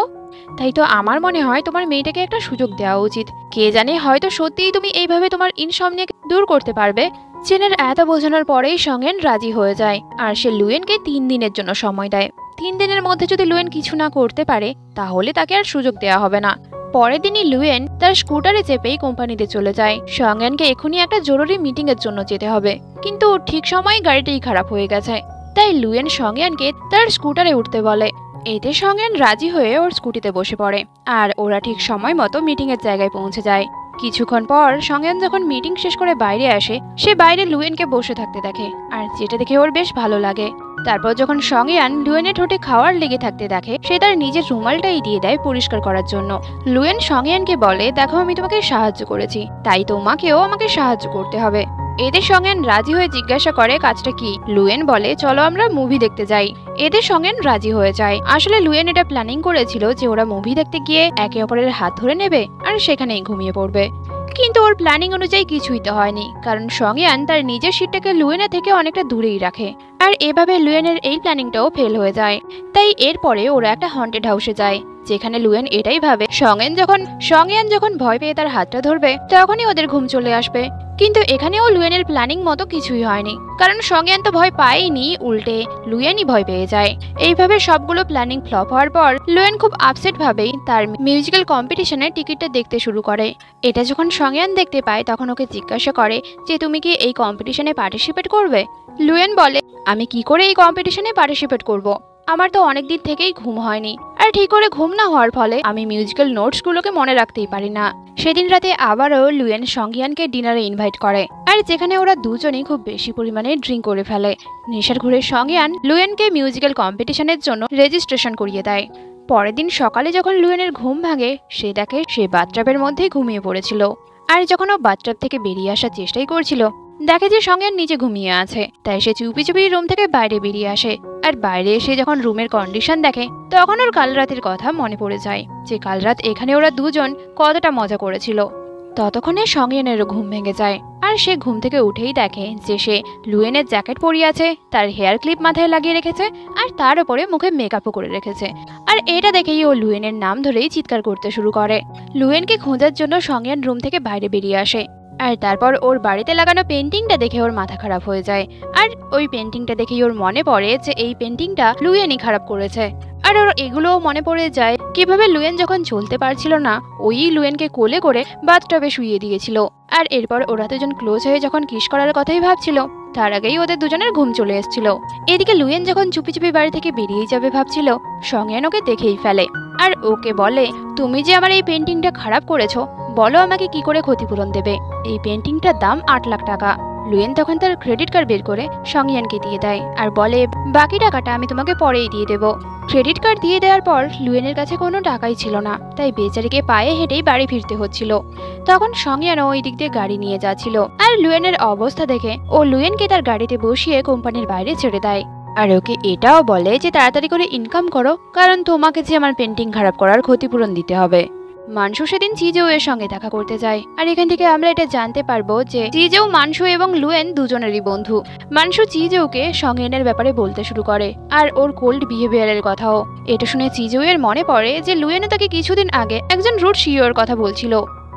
তাই তো আমার মনে হয় তোমার মেয়েটাকে একটা সুযোগ দেওয়া উচিত। কে জানে হয়তো সত্যিই তুমি এইভাবে তোমার ইনসমনিয়াকে দূর করতে পারবে। চেনের এত বোঝানোর পরেই সংজ্ঞান রাজি হয়ে যায় আর সে লুয়েনকে 3 দিনের জন্য সময় দেয়। 3 দিনের মধ্যে যদি লুয়েন কিছু না করতে পারে তাহলে তাকে আর সুযোগ দেওয়া হবে না। পরের দিনই লুয়েন তার স্কুটারে চেপেই কোম্পানিতে চলে যায়। সংজ্ঞানকে এখনই একটা জরুরি মিটিং এর জন্য যেতে হবে, কিন্তু ঠিক সময় গাড়িটাই খারাপ হয়ে গেছে, তাই লুয়েন সংজ্ঞানকে তার স্কুটারে উঠতে বলে। এতে সংজ্ঞান রাজি হয়ে ওর স্কুটিতে বসে পড়ে আর ওরা ঠিক সময় মতো মিটিং এর জায়গায় পৌঁছে যায়। কিছুক্ষণ পর সংজ্ঞান যখন মিটিং শেষ করে বাইরে আসে সে বাইরে লুয়েনকে বসে থাকতে দেখে আর যেটা দেখে ওর বেশ ভালো লাগে। তারপর যখন সংজ্ঞান লুয়েনের ঠোঁটে খাওয়ার লেগে থাকতে দেখে সে তার নিজের রুমালটাই দিয়ে দেয় পরিষ্কার করার জন্য। লুয়েন সংজ্ঞানকে বলে দেখো আমি তোমাকে সাহায্য করেছি, তাই তোমাকেও আমাকে সাহায্য করতে হবে। এদের সংজ্ঞান রাজি হয়ে জিজ্ঞাসা করে কাজটা কি। লুয়েন বলে চলো আমরা মুভি দেখতে যাই। এদের সংজ্ঞান রাজি হয়ে যায়। আসলে লুয়েন এটা প্ল্যানিং করেছিল যে ওরা মুভি দেখতে গিয়ে একে অপরের হাত ধরে নেবে আর সেখানেই ঘুমিয়ে পড়বে, কিন্তু ওর প্ল্যানিং অনুযায়ী কিছুই তো হয়নি, কারণ সংজ্ঞান তার নিজের সিটটাকে লুয়েনের থেকে অনেকটা দূরেই রাখে আর এভাবে লুয়েনের এই প্ল্যানিংটাও ফেল হয়ে যায়। তাই এরপরে ওরা একটা হন্টেড হাউসে যায়, যেখানে লুয়েন এটাই ভাবে সংজ্ঞান যখন ভয় পেয়ে তার হাতটা ধরবে তখনই ওদের ঘুম চলে আসবে। কিন্তু এখানেও লুয়েনের প্ল্যানিং মতো কিছুই হয়নি, কারণ সংজ্ঞান তো ভয় পায়নি, উল্টে লুয়েনই ভয় পেয়ে যায়। এইভাবে সবগুলো প্ল্যানিং ফ্লপ হওয়ার পর লুয়েন খুব আপসেট ভাবেই তার মিউজিক্যাল কম্পিটিশনের টিকিটটা দেখতে শুরু করে। এটা যখন সংজ্ঞান দেখতে পায় তখন ওকে জিজ্ঞাসা করে যে তুমি কি এই কম্পিটিশনে পার্টিসিপেট করবে। লুয়েন বলে, আমি কি করে এই কম্পিটিশনে পার্টিসিপেট করব? আমার তো অনেক দিন থেকেই ঘুম হয়নি, আর ঠিক করে ঘুম না হওয়ার ফলে আমি মিউজিক্যাল নোটসগুলোকে মনে রাখতেই পারি না। সেদিন রাতে আবারও লুয়েন সংজ্ঞানকে ডিনারে ইনভাইট করে, আর যেখানে ওরা দুজনেই খুব বেশি পরিমাণে ড্রিঙ্ক করে ফেলে। নেশার ঘুরে সংজ্ঞান লুয়েনকে মিউজিক্যাল কম্পিটিশনের জন্য রেজিস্ট্রেশন করিয়ে দেয়। পরের দিন সকালে যখন লুয়েনের ঘুম ভাঙে সে দেখে সে বাথটাবের মধ্যেই ঘুমিয়ে পড়েছিল। আর যখন ও বাথটাব থেকে বেরিয়ে আসার চেষ্টাই করছিল দেখে যে সংজ্ঞান নিচে ঘুমিয়ে আছে, তাই সে চুপি চুপি রুম থেকে বাইরে বেরিয়ে আসে। আর বাইরে এসে যখন রুমের কন্ডিশন দেখে তখন ওর কাল রাতের কথা মনে পড়ে যায়, যে কাল রাত এখানে ওরা দুজন কতটা মজা করেছিল। ততক্ষণে সংজ্ঞানেরও ঘুম ভেঙে যায়, আর সে ঘুম থেকে উঠেই দেখে যে সে লুয়েনের জ্যাকেট পরিয়ে আছে, তার হেয়ার ক্লিপ মাথায় লাগিয়ে রেখেছে, আর তার উপরে মুখে মেকআপও করে রেখেছে। আর এটা দেখেই ও লুয়েনের নাম ধরেই চিৎকার করতে শুরু করে। লুয়েনকে খোঁজার জন্য সংজ্ঞান রুম থেকে বাইরে বেরিয়ে আসে, আর তারপর ওর বাড়িতে লাগানো পেন্টিংটা দেখে ওর মাথা খারাপ হয়ে যায়। আর ওই পেন্টিংটা দেখেই ওর মনে পড়ে যে এই পেন্টিংটা লুয়েনই খারাপ করেছে। আর ওর এগুলোও মনে পড়ে যায় কিভাবে লুয়েন যখন চলতে পারছিল না ওই লুয়েনকে কোলে করে বাথটবে শুইয়ে দিয়েছিল। আর এরপর ওরা দুজন ক্লোজ হয়ে যখন কিস করার কথাই ভাবছিল তার আগেই ওদের দুজনের ঘুম চলে এসেছিল। এদিকে লুয়েন যখন চুপি চুপি বাড়ি থেকে বেরিয়ে যাবে ভাবছিল, সংজ্ঞান ওকে দেখেই ফেলে আর ওকে বলে, তুমি যে আমার এই পেন্টিংটা খারাপ করেছো, বলো আমাকে কি করে ক্ষতিপূরণ দেবে? এই পেন্টিংটার দাম 8 লাখ টাকা। লুয়েন তখন তার ক্রেডিট কার্ড বের করে সংজ্ঞানকে দিয়ে দেয় আর বলে, বাকি টাকাটা আমি তোমাকে পরেই দিয়ে দেবো। ক্রেডিট কার্ড দিয়ে দেওয়ার পর লুয়েনের কাছে কোনো টাকাই ছিল না, তাই বেচারিকে পায়ে হেঁটেই বাড়ি ফিরতে হচ্ছিল। তখন সংজ্ঞানও ওই দিক দিয়ে গাড়ি নিয়ে যাচ্ছিল, আর লুয়েনের অবস্থা দেখে ও লুয়েনকে তার গাড়িতে বসিয়ে কোম্পানির বাইরে ছেড়ে দেয়। আর ওকে এটাও বলে যে তাড়াতাড়ি করে ইনকাম করো, কারণ তোমাকে যে আমার পেন্টিং খারাপ করার ক্ষতিপূরণ দিতে হবে। মানসু সেদিন চিজেও এর সঙ্গে দেখা করতে যায়, আর এখান থেকে আমরা এটা জানতে পারবো যে চিজেও মানসু এবং লুয়েন দুজনেরই বন্ধু। মানসু চিজেওকে সংজ্ঞানের ব্যাপারে বলতে শুরু করে, আর ওর কোল্ড বিহেভিয়ারের কথাও। এটা শুনে চিজেও এর মনে পড়ে যে লুয়েনও তাকে কিছুদিন আগে একজন রুট সিইওর কথা বলছিল,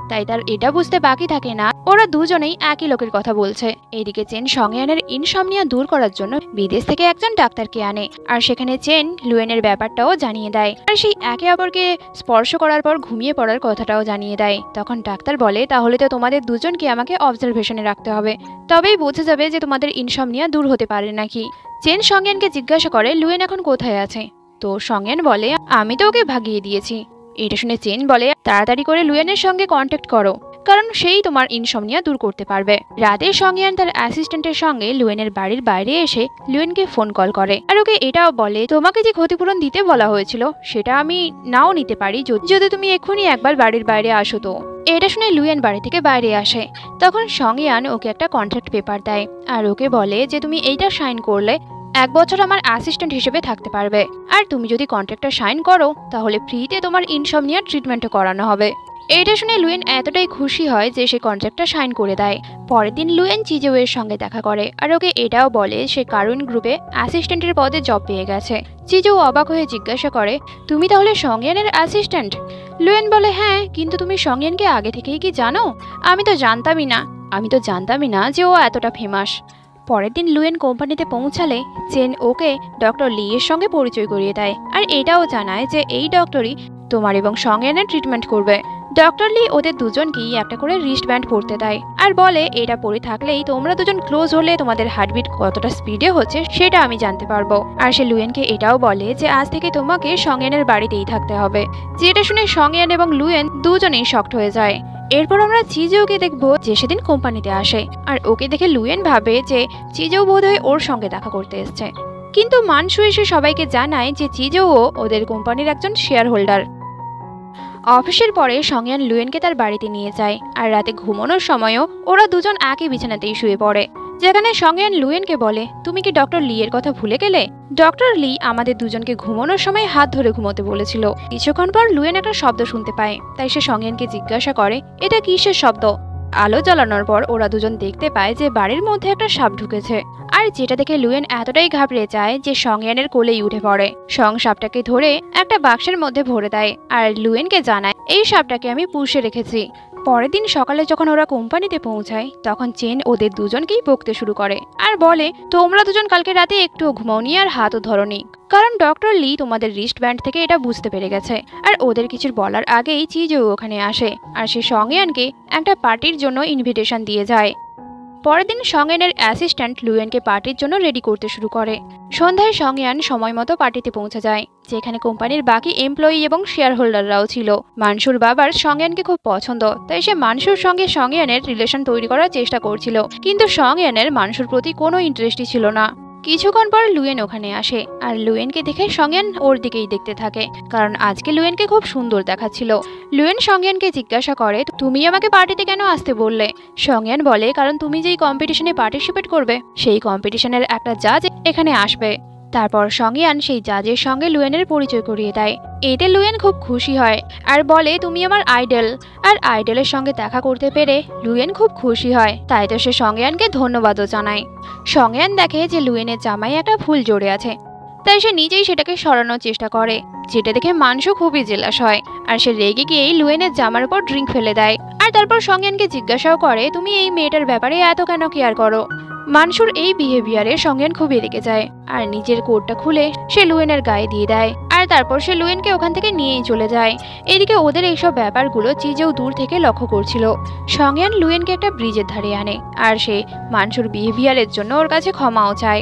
তাই তার এটা বুঝতে বাকি থাকে না ওরা দুজনেই একই লোকের কথা বলছে। এদিকে চেন সংজ্ঞানের ইনসমনিয়া দূর করার জন্য বিদেশ থেকে একজন ডাক্তারকে আনে, আর সেখানে চেন লুয়েনের ব্যাপারটাও জানিয়ে দেয়, আর সেই একে অপরকে স্পর্শ করার পর ঘুমিয়ে পড়ার কথাটাও জানিয়ে দেয়। তখন ডাক্তার বলে, তাহলে তো তোমাদের দুজনকে আমাকে অবজারভেশনে রাখতে হবে, তবেই বোঝা যাবে যে তোমাদের ইনসমনিয়া দূর হতে পারে নাকি। চেন সংজ্ঞানকে জিজ্ঞাসা করে লুয়েন এখন কোথায় আছে, তো সংজ্ঞান বলে, আমি তো ওকে ভাগিয়ে দিয়েছি। এটা শুনে চেন বলে, তাড়াতাড়ি করে লুয়েনের সঙ্গে কন্ট্যাক্ট করো, কারণ সেই তোমার ইনসমনিয়া দূর করতে পারবে। রাতে সংজ্ঞান তার অ্যাসিস্ট্যান্টের সঙ্গে লুয়েনের বাড়ির বাইরে এসে লুয়েনকে ফোন কল করে, আর ওকে এটাও বলে, তোমাকে যে ক্ষতিপূরণ দিতে বলা হয়েছিল সেটা আমি নাও নিতে পারি যদি তুমি এক্ষুনি একবার বাড়ির বাইরে আসো। তো এটা শুনে লুয়েন বাড়ি থেকে বাইরে আসে। তখন সংজ্ঞান ওকে একটা কন্ট্রাক্ট পেপার দেয়, আর ওকে বলে যে তুমি এইটা সাইন করলে 1 বছর আমার অ্যাসিস্ট্যান্ট হিসেবে থাকতে পারবে, আর তুমি যদি কন্ট্রাক্টটা সাইন করো তাহলে ফ্রিতে তোমার ইনসমনিয়ার ট্রিটমেন্টও করানো হবে। এটা শুনে লুয়েন এতটাই খুশি হয় যে সে কন্ট্রাক্টটা সাইন করে দেয়। পরের দিন লুয়েন চিজেওয়ের সঙ্গে দেখা করে, আর ওকে এটাও বলে সে কারুন গ্রুপে অ্যাসিস্ট্যান্টের পদে জব পেয়ে গেছে। চিজেও অবাক হয়ে জিজ্ঞাসা করে, তুমি তাহলে সংজ্ঞানের অ্যাসিস্ট্যান্ট? লুয়েন বলে, হ্যাঁ, কিন্তু তুমি সংজ্ঞানকে আগে থেকেই কি জানো? আমি তো জানতামই না যে ও এতটা ফেমাস। পরের দিন লুয়েন কোম্পানিতে পৌঁছালে চেন ওকে ডক্টর লি এর সঙ্গে পরিচয় করিয়ে দেয়, আর এটাও জানায় যে এই ডক্টরই তোমার এবং সংজ্ঞানের ট্রিটমেন্ট করবে। ডক্টর লি ওদের দুজনকেই একটা করে রিস্ট ব্যান্ড পরতে দেয়, আর বলে, এটা পরে থাকলেই তোমরা দুজন ক্লোজ হলে তোমাদের হার্টবিট কতটা স্পিডে হচ্ছে সেটা আমি জানতে পারবো। আর সে লুয়েনকে এটাও বলে যে আজ থেকে তোমাকে সংজ্ঞানের বাড়িতেই থাকতে হবে। যেটা শুনে সংজ্ঞান এবং লুয়েন দুজনেই শকড হয়ে যায়। এরপর আমরা চিজেওকে দেখবো যে সেদিন কোম্পানিতে আসে, আর ওকে দেখে লুয়েন ভাবে যে চিজেও বোধহয় ওর সঙ্গে দেখা করতে এসছে, কিন্তু মানসু এসে সবাইকে জানায় যে চিজেও ওদের কোম্পানির একজন শেয়ার হোল্ডার। অফিসের পরে সংজ্ঞান লুয়েনকে তার বাড়িতে নিয়ে যায়, আর রাতে ঘুমানোর সময়ও ওরা দুজন একই বিছানাতেই শুয়ে পড়ে, যেখানে সংজ্ঞান লুয়েনকে বলে, তুমি কি ডক্টর লি এর কথা ভুলে গেলে? ডক্টর লি আমাদের দুজনকে ঘুমানোর সময় হাত ধরে ঘুমোতে বলেছিল। কিছুক্ষণ পর লুয়েন একটা শব্দ শুনতে পায়, তাই সে সংজ্ঞানকে জিজ্ঞাসা করে, এটা কিসের শব্দ? আলো জ্বালানোর পর ওরা দুজন দেখতে পায় যে বাড়ির মধ্যে একটা সাপ ঢুকেছে, আর যেটা দেখে লুয়েন এতটাই ঘাবড়ে যায় যে সংজ্ঞানের কোলেই উঠে পড়ে। সাপটাকে ধরে একটা বাক্সের মধ্যে ভরে দেয়, আর লুয়েনকে জানায়, এই সাপটাকে আমি পুষে রেখেছি, পরের দিন সকালে যখন ওরা কোম্পানিতে পৌঁছায় তখন চেন ওদের দুজনকেই বকতে শুরু করে আর বলে, তোমরা দুজন কালকে রাতে একটুও ঘুমাওনি আর হাতও ধরোনি, কারণ ডক্টর লি তোমাদের রিস্ট ব্যান্ড থেকে এটা বুঝতে পেরে গেছে। আর ওদের কিছু বলার আগেই চিজু ওখানে আসে আর সে সংয়ানকে একটা পার্টির জন্য ইনভিটেশন দিয়ে যায়। পরের দিন সংয়ানের অ্যাসিস্ট্যান্ট লুয়েনকে পার্টির জন্য রেডি করতে শুরু করে। সন্ধ্যায় সংয়ান সময় মতো পার্টিতে পৌঁছে যায়, যেখানে কোম্পানির বাকি এমপ্লয়ি এবং শেয়ার হোল্ডাররাও ছিল। মানসুর বাবার সংয়ানকে খুব পছন্দ, তাই সে মানসুর সঙ্গে সংয়ানের রিলেশন তৈরি করার চেষ্টা করছিল, কিন্তু সংয়ানের মানসুর প্রতি কোনো ইন্টারেস্টই ছিল না। কিছুক্ষণ পর লুয়েন ওখানে আসে আর লুয়েনকে দেখে সংয়ান ওর দিকেই দেখতে থাকে, কারণ আজকে লুয়েনকে খুব সুন্দর দেখাচ্ছিল। লুয়েন সংয়ানকে জিজ্ঞাসা করে, তুমি আমাকে পার্টিতে কেন আসতে বললে? সংয়ান বলে, কারণ তুমি যেই কম্পিটিশনে পার্টিসিপেট করবে সেই কম্পিটিশনের একটা জাজ এখানে আসবে। তারপর সংয়ান সেই জাজের সঙ্গে লুয়েনের পরিচয় করিয়ে দেয়। এতে লুয়েন খুব খুশি হয় আর বলে, তুমি আমার আইডল। আর আইডলের সঙ্গে দেখা করতে পেরে লুয়েন খুব খুশি হয়, তাই তো সে সংয়ানকে ধন্যবাদও জানায়। সংয়ান দেখে যে লুয়েনের জামায় একটা ফুল জড়ে আছে, তাই সে নিজেই সেটাকে সরানোর চেষ্টা করে, যেটা দেখে মানসু খুবই জেলাস হয় আর সে রেগে গিয়েই লুয়েনের জামার উপর ড্রিঙ্ক ফেলে দেয়। আর তারপর সংয়ানকে জিজ্ঞাসাও করে, তুমি এই মেয়েটার ব্যাপারে এত কেন কেয়ার করো? মানসুর এই বিহেভিয়ারে সংয়ান খুবই রেগে যায় আর নিজের কোটটা খুলে সে লুয়েনের গায়ে দিয়ে দেয় আর তারপর সে লুয়েনকে ওখান থেকে নিয়েই চলে যায়। এদিকে ওদের এইসব ব্যাপারগুলো চিজেও দূর থেকে লক্ষ্য করছিল। সংয়ান লুয়েনকে একটা ব্রিজের ধারে আনে আর সে মানসুর বিহেভিয়ারের জন্য ওর কাছে ক্ষমাও চায়।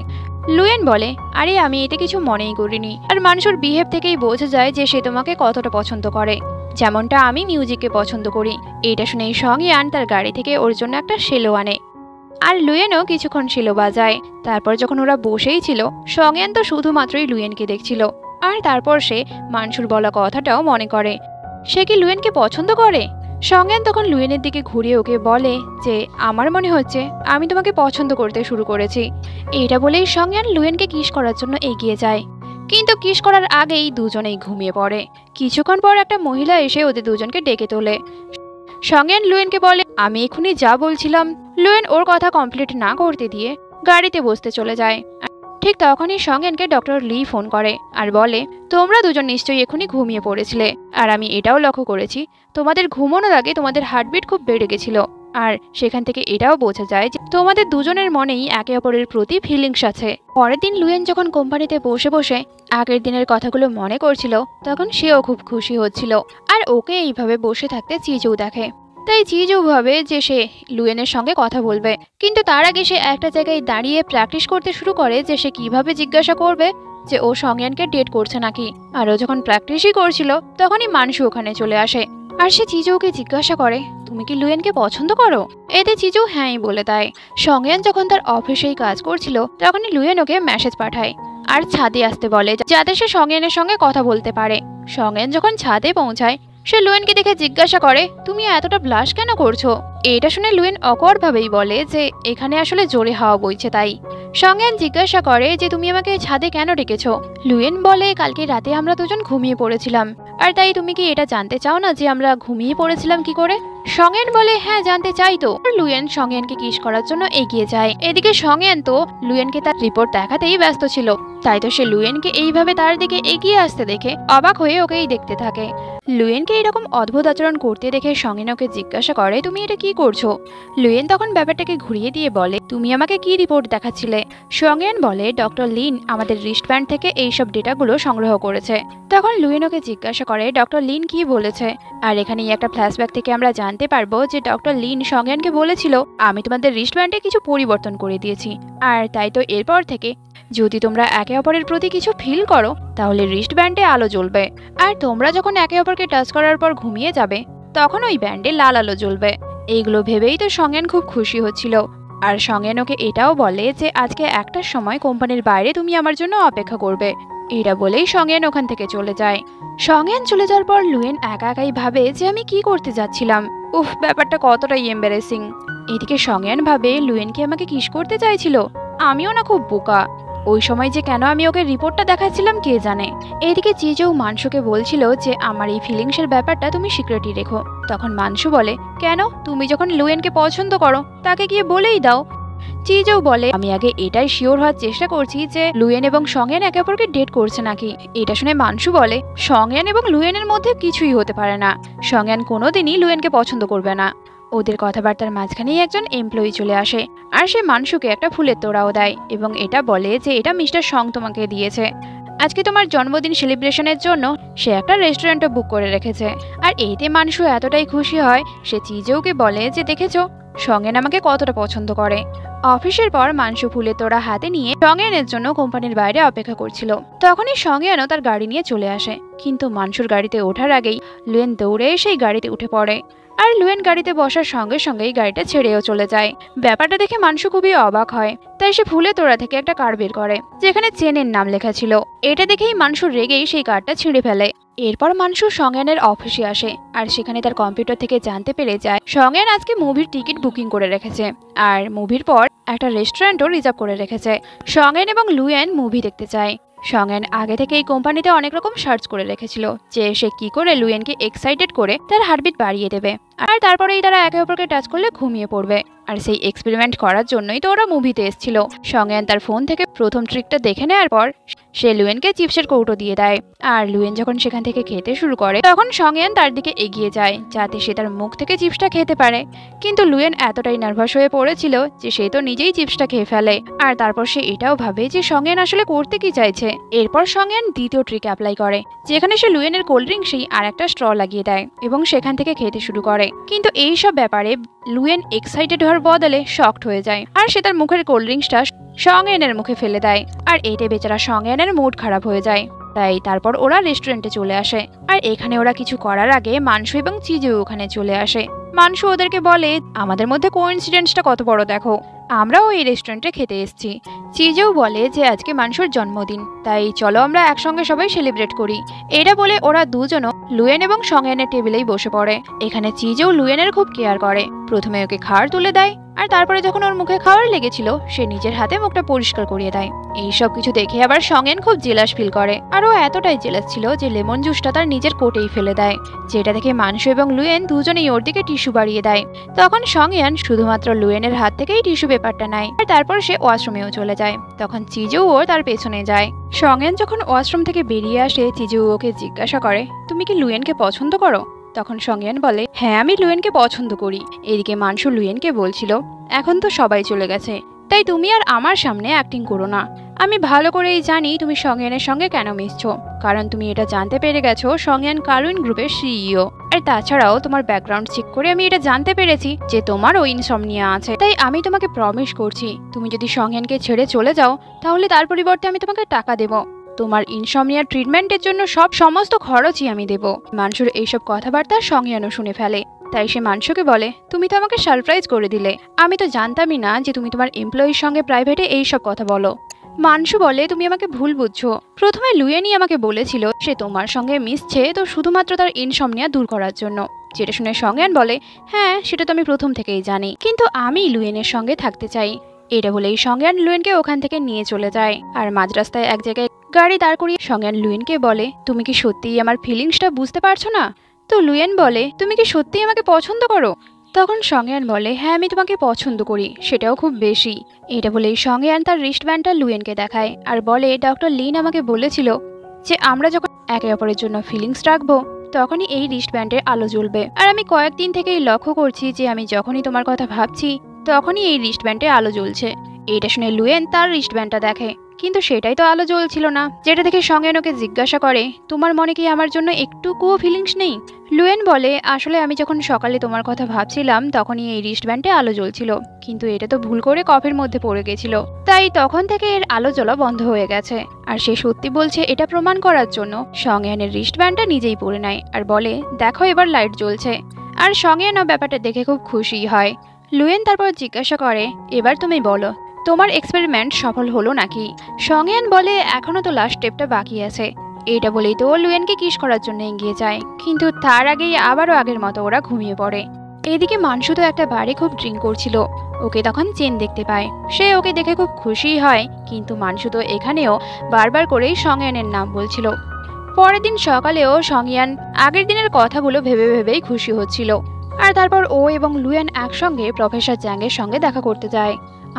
লুয়েন বলে, আরে আমি এতে কিছু মনেই করিনি, আর মানসুর বিহেভ থেকেই বোঝা যায় যে সে তোমাকে কতটা পছন্দ করে, যেমনটা আমি মিউজিককে পছন্দ করি। এইটা শুনেই সংয়ান তার গাড়ি থেকে ওর জন্য একটা সেলো আনে আর লুয়েনও কিছুক্ষণ সেলো বাজায়। তারপর যখন ওরা বসেই ছিল, সংয়ান তো শুধুমাত্রই লুয়েনকে দেখছিল আর তারপর সে মানসুর বলা কথাটাও মনে করে। সে কি লুয়েনকে পছন্দ করে? সংয়ান তখন লুয়েনের দিকে ঘুরিয়ে ওকে বলে যে, আমার মনে হচ্ছে আমি তোমাকে পছন্দ করতে শুরু করেছি। এটা বলেই সংয়ান লুয়েনকে কিস করার জন্য এগিয়ে যায়, কিন্তু কিস করার আগেই দুজনেই ঘুমিয়ে পড়ে। কিছুক্ষণ পর একটা মহিলা এসে ওদের দুজনকে ডেকে তোলে। সংয়ান লুয়েনকে বলে, আমি এখনই যা বলছিলাম। লুয়েন ওর কথা কমপ্লিট না করতে দিয়ে গাড়িতে বসতে চলে যায়। ঠিক তখনই সংয়ানকে ডক্টর লি ফোন করে আর বলে, তোমরা দুজন নিশ্চয়ই এখনই ঘুমিয়ে পড়েছিলে, আর আমি এটাও লক্ষ্য করেছি তোমাদের ঘুমানোর আগে তোমাদের হার্টবিট খুব বেড়ে গেছিল, আর সেখান থেকে এটাও বোঝা যায় যে তোমাদের দুজনের মনেই একে অপরের প্রতি ফিলিংস আছে। পরের দিন লুয়েন যখন কোম্পানিতে বসে বসে আগের দিনের কথাগুলো মনে করছিল, তখন সেও খুব খুশি হচ্ছিল আর ওকে এইভাবে বসে থাকতে চিজও দেখে। তাই চিজও ভাবে যে সে লুয়েনের সঙ্গে কথা বলবে, কিন্তু তার আগে সে একটা জায়গায় দাঁড়িয়ে প্র্যাকটিস করতে শুরু করে যে সে কিভাবে জিজ্ঞাসা করবে যে ও সংয়ানকে ডেট করছে নাকি। আর ও যখন প্র্যাকটিসই করছিল তখনই মানসু ওখানে চলে আসে আর সে চিজৌকে জিজ্ঞাসা করে, তুমি কি লুয়েনকে পছন্দ করো? এতে চিজৌ হ্যাঁই বলে দেয়। সংয়ান যখন তার অফিসেই কাজ করছিল তখনই লুয়েন ওকে মেসেজ পাঠায় আর ছাদে আসতে বলে যাতে সে সংয়ানের সঙ্গে কথা বলতে পারে। সংয়ান যখন ছাদে পৌঁছায় সে লুয়েনকে দেখে জিজ্ঞাসা করে, তুমি এতটা ব্লাশ কেন করছো? এটা শুনে লুয়েন অকওয়ার্ড ভাবেই বলে যে এখানে আসলে জোরে হাওয়া বইছে তাই। সংয়ান জিজ্ঞাসা করে যে তুমি আমাকে ছাদে কেন ডেকেছো? লুয়েন বলে, কালকে রাতে আমরা দুজন ঘুমিয়ে পড়েছিলাম, আর তাই তুমি কি এটা জানতে চাও না যে আমরা ঘুমিয়ে পড়েছিলাম কি করে? সংয়ান বলে, হ্যাঁ জানতে চাই তো। লুয়েন সংয়ানকে কিস করার জন্য এগিয়ে যায়। এদিকে সংয়ান তো লুয়েনকে তার রিপোর্ট দেখাতেই ব্যস্ত ছিল, তাই তো সে লুয়েনকে এইভাবে তার দিকে এগিয়ে আসতে দেখে অবাক হয়ে ওকেই দেখতে থাকে। লুয়েনকে এরকম অদ্ভুত আচরণ করতে দেখে সংয়ান ওকে জিজ্ঞাসা করে, তুমি এটা কি করছো? লুয়েন তখন ব্যাপারটাকে ঘুরিয়ে দিয়ে বলে, তুমি আমাকে কি রিপোর্ট দেখাচ্ছিলে? সংয়ান বলে, ডক্টর লিন আমাদের রিস্ট ব্যান্ড থেকে এইসব ডেটাগুলো সংগ্রহ করেছে। তখন লুয়েন ওকে জিজ্ঞাসা করে, ডক্টর লিন কি বলেছে? আর এখানেই একটা ফ্ল্যাশব্যাক থেকে আমরা জানতে পারবো যে ডক্টর লিন সংয়ানকে বলেছিল, আমি তোমাদের রিস্ট ব্যান্ডে কিছু পরিবর্তন করে দিয়েছি, আর তাই তো এরপর থেকে যদি তোমরা একে অপরের প্রতি কিছু ফিল করো তাহলে রিস্ট ব্যান্ডে আলো জ্বলবে, আর তোমরা যখন একে অপরকে টাচ করার পর ঘুমিয়ে যাবে তখন ওই ব্যান্ডে লাল আলো জ্বলবে। এইগুলো ভেবেই তো সংয়ান খুব খুশি হচ্ছিল। আর সংয়ান ওকে এটাও বলে যে আজকে একটার সময় কোম্পানির বাইরে তুমি আমার জন্য অপেক্ষা করবে। এটা বলেই সংয়ান ওখান থেকে চলে যায়। সংয়ান চলে যাওয়ার পর লুয়েন একা একাই ভাবে যে আমি কি করতে যাচ্ছিলাম, উফ ব্যাপারটা কতটাই এম্বারেসিং। এদিকে সংয়ান ভাবে লুয়েন কি আমাকে কিস করতে চাইছিল? আমিও না খুব বোকা, ওই সময় যে কেন আমি ওকে রিপোর্টটা দেখাচ্ছিলাম কে জানে। এদিকে চিজৌ মানসুকে বলছিল যে আমার এই ফিলিংসের ব্যাপারটা তুমি সিক্রেটই রেখো। তখন মানসু বলে, কেন? তুমি যখন লুয়েনকে পছন্দ করো তাকে গিয়ে বলেই দাও। চিজৌ বলে, আমি আগে এটাই শিওর হওয়ার চেষ্টা করছি যে লুয়েন এবং সংয়ান একে অপরকে ডেট করছে নাকি। এটা শুনে মানসু বলে, সংয়ান এবং লুয়েনের মধ্যে কিছুই হতে পারে না, সংয়ান কোনোদিনই লুয়েনকে পছন্দ করবে না। ওদের কথাবার্তার মাঝখানেই একজন এমপ্লয়ি চলে আসে আর সে মানসুকে একটা ফুলের তোড়াও দেয় এবং এটা বলে যে এটা মিস্টার সং তোমাকে দিয়েছে। আজকে তোমার জন্মদিন সেলিব্রেশনের জন্য সে একটা রেস্টুরেন্টও বুক করে রেখেছে। আর এইতে মানসু এতটাই খুশি হয় সে চিজেওকে বলে যে দেখেছো সঙ্গেন আমাকে কতটা পছন্দ করে। অফিসের পর মানসু ফুলের তোড়া হাতে নিয়ে সঙ্গেনের জন্য কোম্পানির বাইরে অপেক্ষা করছিল। তখনই সঙ্গেনও তার গাড়ি নিয়ে চলে আসে, কিন্তু মানসুর গাড়িতে ওঠার আগেই লুয়েন দৌড়ে সেই গাড়িতে উঠে পড়ে আর লুয়েন গাড়িতে বসার সঙ্গে সঙ্গেই গাড়িটা ছেড়েও চলে যায়। ব্যাপারটা দেখে মানসু খুবই অবাক হয়, তাই সে ফুলের তোড়া থেকে একটা কার্ড বের করে যেখানে চেনের নাম লেখা ছিল। এটা দেখেই মানসুর রেগেই সেই কার্ডটা ছিঁড়ে ফেলে। এরপর মানসু সঙ্গেনের অফিসে আসে আর সেখানে তার কম্পিউটার থেকে জানতে পেরে যায় সঙ্গেন আজকে মুভির টিকিট বুকিং করে রেখেছে আর মুভির পর একটা রেস্টুরেন্টও রিজার্ভ করে রেখেছে। সঙ্গেন এবং লুয়েন মুভি দেখতে চায়। সঙ্গেন আগে থেকে এই কোম্পানিতে অনেক রকম সার্চ করে রেখেছিল যে সে কি করে লুয়েনকে এক্সাইটেড করে তার হার্টবিট বাড়িয়ে দেবে আর তারপরেই তারা একে অপরকে টাচ করলে ঘুমিয়ে পড়বে। আর সেই এক্সপেরিমেন্ট করার জন্যই তো ওরা মুভিতে এসেছিল। সঙ্গেন তার ফোন থেকে প্রথম ট্রিকটা দেখে নেওয়ার পর সে লুয়েনকে চিপসের কৌটো দিয়ে দেয় আর লুয়েন যখন সেখান থেকে খেতে শুরু করে তখন সঙ্গেন তার দিকে এগিয়ে যায় যাতে সে তার মুখ থেকে চিপসটা খেতে পারে। কিন্তু লুয়েন এতটাই নার্ভাস হয়ে পড়েছিল যে সে তো নিজেই চিপসটা খেয়ে ফেলে আর তারপর সে এটাও ভাবে যে সঙ্গেন আসলে করতে কি চাইছে। এরপর সঙ্গেন দ্বিতীয় ট্রিক অ্যাপ্লাই করে যেখানে সে লুয়েনের কোল্ড ড্রিঙ্কসেই আর একটা স্ট্র লাগিয়ে দেয় এবং সেখান থেকে খেতে শুরু করে। কিন্তু এই সব ব্যাপারে লুয়েন এক্সাইটেড হওয়ার বদলে শকড হয়ে যায় আর সে তার মুখের কোল্ড ড্রিঙ্কসটা সঙ্গেনের মুখে ফেলে দেয় আর এতে বেচারা সঙ্গেনের মুড খারাপ হয়ে যায়। তাই তারপর ওরা রেস্টুরেন্টে চলে আসে আর এখানে ওরা কিছু করার আগে মানসু এবং চিজু ওখানে চলে আসে। মানসু ওদেরকে বলে আমাদের মধ্যে কোইন্সিডেন্সটা কত বড় দেখো, আমরাও এই রেস্টুরেন্টে খেতে এসেছি। চিজেও বলে যে আজকে মানসুর জন্মদিন, তাই চলো আমরা একসঙ্গে সবাই সেলিব্রেট করি। এটা বলে ওরা দুজনও লুয়েন এবং সঙ্গেনের টেবিলেই বসে পড়ে। এখানে চিজেও লুয়েনের খুব কেয়ার করে, প্রথমে ওকে খাবার তুলে দেয় আর তারপরে যখন ওর মুখে খাবার লেগেছিল সে নিজের হাতে মুখটা পরিষ্কার করিয়ে দেয়। এইসব কিছু দেখে আবার সঙ্গেন খুব জেলাস ফিল করে আর ও এতটাই জেলাস ছিল যে লেমন জুসটা তার নিজের কোটেই ফেলে দেয়, যেটা দেখে মানসু এবং লুয়েন দুজনেই ওর দিকে টিস্যু বাড়িয়ে দেয়। তখন সঙ্গেন শুধুমাত্র লুয়েনের হাত থেকেই টিস্যু পেপারটা নেয় আর তারপর সে ওয়াশরুমেও চলে যায়। তখন চিজুও তার পেছনে যায়। সঙ্গেন যখন ওয়াশরুম থেকে বেরিয়ে আসে চিজু ওকে জিজ্ঞাসা করে তুমি কি লুয়েনকে পছন্দ করো? তখন সঙ্গেন বলে হ্যাঁ আমি লুয়েনকে পছন্দ করি। এদিকে মানসু লুয়েনকে বলছিল এখন তো সবাই চলে গেছে, তাই তুমি আর আমার সামনে অ্যাক্টিং করো না। আমি ভালো করেই জানি তুমি সঙ্গেনের সঙ্গে কেন মিশছো, কারণ তুমি এটা জানতে পেরে গেছো সঙ্গেন কার্উইন গ্রুপের সিইও। আর তাছাড়াও তোমার ব্যাকগ্রাউন্ড চেক করে আমি এটা জানতে পেরেছি যে তোমারও ইনসমনিয়া আছে। তাই আমি তোমাকে প্রমিস করছি তুমি যদি সঙ্গেনকে ছেড়ে চলে যাও তাহলে তার পরিবর্তে আমি তোমাকে টাকা দেব। তোমার ইনসমনিয়া ট্রিটমেন্টের জন্য সমস্ত খরচই আমি দেব। মানসুর এইসব কথাবার্তা সঙ্গেনও শুনে ফেলে, তাই সে মানসুকে বলে তুমি তো আমাকে সারপ্রাইজ করে দিলে, আমি তো জানতামই না যে তুমি তোমার এমপ্লয়ির সঙ্গে প্রাইভেটে এইসব কথা বলো। মানসু বলে তুমি আমাকে ভুল বুঝছো, প্রথমে লুয়েনই আমাকে বলেছিল সে তোমার সঙ্গে মিশছে তো শুধুমাত্র তার ইনসমনিয়া দূর করার জন্য। যেটা শুনে সঙ্গেন বলে হ্যাঁ সেটা তো আমি প্রথম থেকেই জানি, কিন্তু আমি লুয়েনের সঙ্গে থাকতে চাই। এটা বলেই সঙ্গেন লুয়েনকে ওখান থেকে নিয়ে চলে যায় আর মাঝ রাস্তায় এক জায়গায় গাড়ি দাঁড় করিয়ে সঙ্গেন লুয়েনকে বলে তুমি কি সত্যিই আমার ফিলিংসটা বুঝতে পারছো না? তো লুয়েন বলে তুমি কি সত্যিই আমাকে পছন্দ করো? তখন সঙ্গেন বলে হ্যাঁ আমি তোমাকে পছন্দ করি, সেটাও খুব বেশি। এটা বলেই সঙ্গেন তার রিস্টব্যান্ডটা লুয়েনকে দেখায় আর বলে ডক্টর লিন আমাকে বলেছিল যে আমরা যখন একে অপরের জন্য ফিলিংস রাখবো তখনই এই রিস্টব্যান্ডের আলো জ্বলবে। আর আমি কয়েকদিন থেকেই লক্ষ্য করছি যে আমি যখনই তোমার কথা ভাবছি তখনই এই রিস্টব্যান্ডে আলো জ্বলছে। এটা শুনে লুয়েন তার রিস্টব্যান্ডটা দেখে, কিন্তু সেটাই তো আলো জ্বলছিল না। যেটা দেখে সঙ্গেন ওকে জিজ্ঞাসা করে তোমার মনে কি আমার জন্য একটুকুও ফিলিংস নেই? লুয়েন বলে আসলে আমি যখন সকালে তোমার কথা ভাবছিলাম তখনই এই রিস্টব্যান্ডে আলো জ্বলছিল, কিন্তু এটা তো ভুল করে কফের মধ্যে পড়ে গেছিল, তাই তখন থেকে এর আলো জ্বলা বন্ধ হয়ে গেছে। আর সে সত্যি বলছে এটা প্রমাণ করার জন্য সঙ্গেনের রিস্টব্যান্ডটা নিজেই পরে নেয় আর বলে দেখো এবার লাইট জ্বলছে। আর সঙ্গেনও ব্যাপারটা দেখে খুব খুশি হয়। লুয়েন তারপর জিজ্ঞাসা করে এবার তুমি বলো তোমার এক্সপেরিমেন্ট সফল হলো নাকি? সঙ্গেন বলে এখনো তো লাস্ট স্টেপটা বাকি আছে। এটা বলেই তো লুয়েনকে কিস করার জন্য এগিয়ে যায়, কিন্তু তার আগেই আবারও আগের মতো ওরা ঘুমিয়ে পড়ে। এদিকে মানসু তো একটা বারে খুব ড্রিঙ্ক করছিল, ওকে তখন চেন দেখতে পায়। সে ওকে দেখে খুব খুশি হয়, কিন্তু মানসু তো এখানেও বারবার করেই সঙ্গেনের নাম বলছিল। পরের দিন সকালেও সঙ্গিয়ান আগের দিনের কথাগুলো ভেবে ভেবেই খুশি হচ্ছিল। আর তারপর ও এবং লুয়েন একসঙ্গে প্রফেসর জ্যাংয়ের সঙ্গে দেখা করতে যায়।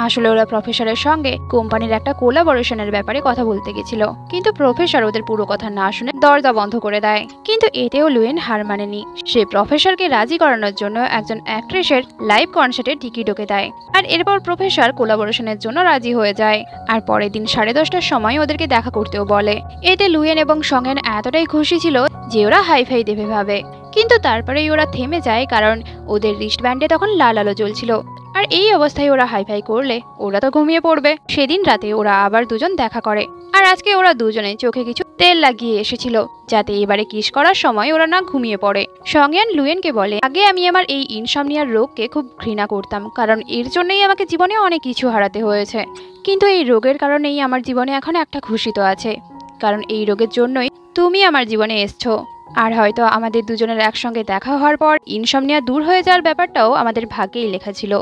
আসলে ওরা প্রফেসরের সঙ্গে কোম্পানির একটা কোলাবোরেশনের ব্যাপারে কথা বলতে গেছিল, কিন্তু প্রফেসর ওদের পুরো কথা না শুনে দরজা বন্ধ করে দেয়। কিন্তু এতেও লুয়েন হার মানেনি। সে প্রফেসরকে রাজি করানোর জন্য একজন অ্যাক্ট্রেসের লাইভ কনসার্টের টিকিট ওকে দেয়, আর এরপর প্রফেসর কোলাবোরেশনের জন্য রাজি হয়ে যায়। আর পরের দিন 10:30টার সময় ওদেরকে দেখা করতেও বলে। এতে লুয়েন এবং সঙ্গেন এতটাই খুশি ছিল যে ওরা হাইফাই দেবে ভাবে, কিন্তু তারপরেই ওরা থেমে যায়, কারণ ওদের রিস্ট ব্যান্ডে তখন লাল আলো জ্বলছিল। আর এই অবস্থায় ওরা হাইফাই করলে ওরা তো ঘুমিয়ে পড়বে। সেদিন রাতে ওরা আবার দুজন দেখা করে, আর আজকে ওরা দুজনে চোখে কিছু তেল লাগিয়ে এসেছিল, যাতে এবারে কিস করার সময় ওরা না ঘুমিয়ে পড়ে। সংয়ান লুয়েনকে বলে, আগে আমি আমার এই ইনসমনিয়ার রোগকে খুব ঘৃণা করতাম, কারণ এর জন্যই আমাকে জীবনে অনেক কিছু হারাতে হয়েছে। কিন্তু এই রোগের কারণেই আমার জীবনে এখন একটা খুশি তো আছে, কারণ এই রোগের জন্যই তুমি আমার জীবনে এসছো। আর হয়তো আমাদের দুজনের একসঙ্গে দেখা হওয়ার পর ইনসমনিয়া দূর হয়ে যাওয়ার ব্যাপারটাও আমাদের ভাগ্যেই লেখা ছিল।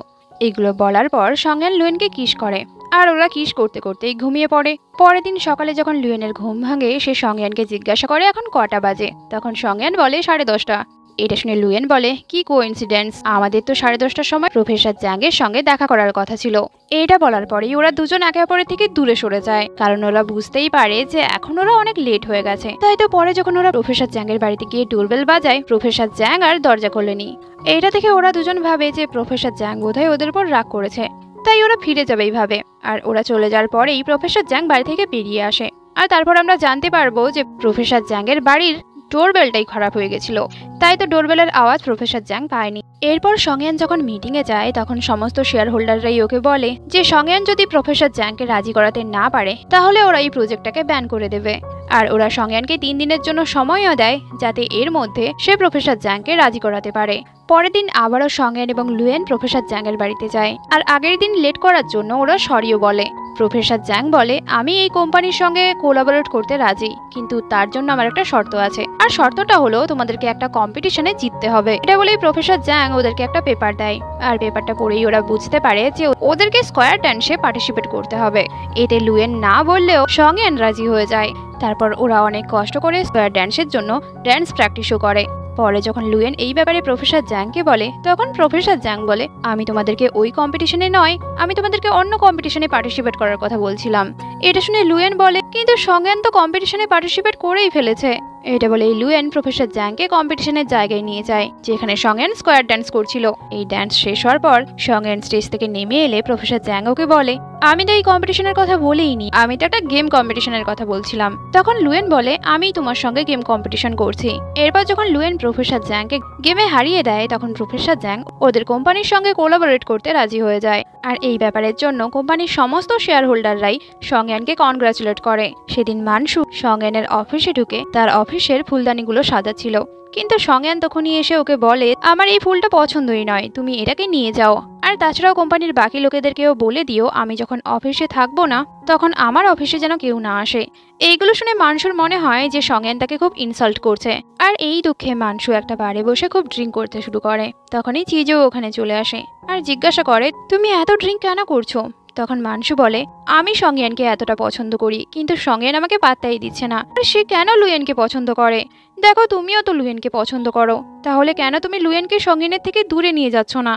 এগুলো বলার পর সংয়ান লুয়েনকে কিস করে, আর ওরা কিস করতে করতেই ঘুমিয়ে পড়ে। পরের দিন সকালে যখন লুয়েনের ঘুম ভাঙে, সে সংয়ানকে জিজ্ঞাসা করে এখন কটা বাজে। তখন সংয়ান বলে 10:30। এটা শুনে লুয়েন বলে, কি কোইন্সিডেন্স, আমাদের তো 10:30টার সময় প্রফেসর জ্যাংয়ের সঙ্গে দেখা করার কথা ছিল। এটা বলার পরেই ওরা দুজন একে অপরের থেকে দূরে সরে যায়, কারণ ওরা বুঝতেই পারে যে এখন ওরা অনেক লেট হয়ে গেছে। তাই তো পরে যখন ওরা প্রফেসর জ্যাংয়ের বাড়িতে গিয়ে ডোরবেল বাজায়, প্রফেসর জ্যাং আর দরজা খোলেনি। এটা দেখে ওরা দুজন ভাবে যে প্রফেসর জ্যাং বোধহয় ওদের উপর রাগ করেছে, তাই ওরা ফিরে যাবে এইভাবে। আর ওরা চলে যাওয়ার পরেই প্রফেসর জ্যাং বাড়ি থেকে বেরিয়ে আসে, আর তারপর আমরা জানতে পারবো যে প্রফেসর জ্যাংয়ের বাড়ির ডোরবেলটাই খারাপ হয়ে গেছিল, তাই তো ডোরবেলের আওয়াজ প্রফেসর জ্যাং পায়নি। এরপর সংয়ান যখন মিটিংয়ে যায়, তখন সমস্ত শেয়ার হোল্ডাররাই ওকে বলে যে সংয়ান যদি প্রফেসর জ্যাংকে রাজি করাতে না পারে, তাহলে ওরা এই প্রজেক্টটাকে ব্যান করে দেবে। আর ওরা সংয়ানকে 3 দিনের জন্য সময়ও দেয়, যাতে এর মধ্যে সে প্রফেসর জ্যাংকে রাজি করাতে পারে। পরের দিন আবারও সংয়ান এবং লুয়েন প্রফেসর জ্যাংয়ের বাড়িতে যায়, আর আগের দিন লেট করার জন্য ওরা সরিও বলে। প্রফেসর জ্যাং বলে, আমি এই কোম্পানির সঙ্গে কোলাবোরেট করতে রাজি, কিন্তু তার জন্য আমার একটা শর্ত আছে, আর শর্তটা হলো তোমাদেরকে একটা কম্পিটিশনে জিততে হবে। এটা বলেই প্রফেসর জ্যাং ওদেরকে একটা পেপার দেয়, আর পেপারটা পড়েই ওরা বুঝতে পারে যে ওদেরকে স্কোয়ার ড্যান্সে পার্টিসিপেট করতে হবে। এতে লুয়েন না বললেও সংয়ান রাজি হয়ে যায়। তারপর ওরা অনেক কষ্ট করে স্কোয়ার ড্যান্সের জন্য ড্যান্স প্র্যাকটিসও করে। পরে যখন লুয়েন এই ব্যাপারে প্রফেসর জ্যাংকে বলে, তখন প্রফেসর জ্যাং বলে, আমি তোমাদেরকে ওই কম্পিটিশনে নয়, আমি তোমাদেরকে অন্য কম্পিটিশনে পার্টিসিপেট করার কথা বলছিলাম। এটা শুনে লুয়েন বলে, কিন্তু সংয়ান তো কম্পিটিশনে পার্টিসিপেট করেই ফেলেছে। এটা বলে লুয়েন প্রফেসর জ্যাংকে কম্পিটিশনের জায়গায় নিয়ে যায়, যেখানে সংয়ান স্কোয়ার ড্যান্স করছিল। এই ড্যান্স শেষ হওয়ার পর সংয়ান স্টেজ থেকে নেমে এলে প্রফেসর জ্যাং ওকে বলে, আমি তো এই কম্পিটিশনের কথা বলিনি, আমি তো একটা গেম কম্পিটিশনের কথা বলছিলাম। তখন লুয়েন বলে, আমি তোমার সঙ্গে গেম কম্পিটিশন করছি। এরপর যখন লুয়েন প্রফেসর জ্যাংকে গেমে হারিয়ে দেয়, তখন প্রফেসর জ্যাং ওদের কোম্পানির সঙ্গে কোলাবোরেট করতে রাজি হয়ে যায়। আর এই ব্যাপারের জন্য কোম্পানির সমস্ত শেয়ার হোল্ডাররাই সংয়ানকে কনগ্রাচুলেট করে। সেদিন মানসু সংয়ানের অফিসে ঢুকে তার অফিসের ফুলদানিগুলো সাজাচ্ছিল, কিন্তু সংয়ান তখনই এসে ওকে বলে, আমার এই ফুলটা পছন্দই নয়, তুমি এটাকে নিয়ে যাও। আর তাছাড়াও কোম্পানির বাকি লোকেদেরকেও বলে দিও আমি যখন অফিসে থাকবো না, তখন আমার অফিসে যেন কেউ না আসে। এইগুলো শুনে মানসুর মনে হয় যে সংয়ান তাকে খুব ইনসাল্ট করছে, আর এই দুঃখে মানসু একটা বারে বসে খুব ড্রিঙ্ক করতে শুরু করে। তখনই চিজও ওখানে চলে আসে আর জিজ্ঞাসা করে, তুমি এত ড্রিঙ্ক কেন করছো? তখন মানসু বলে, আমি সংয়ানকে এতটা পছন্দ করি, কিন্তু সংয়ান আমাকে পাত্তাই দিচ্ছে না। আর সে কেন লুয়েনকে পছন্দ করে? দেখো তুমিও তো লুয়েনকে পছন্দ করো, তাহলে কেন তুমি লুয়েনকে সংয়ানের থেকে দূরে নিয়ে যাচ্ছ না?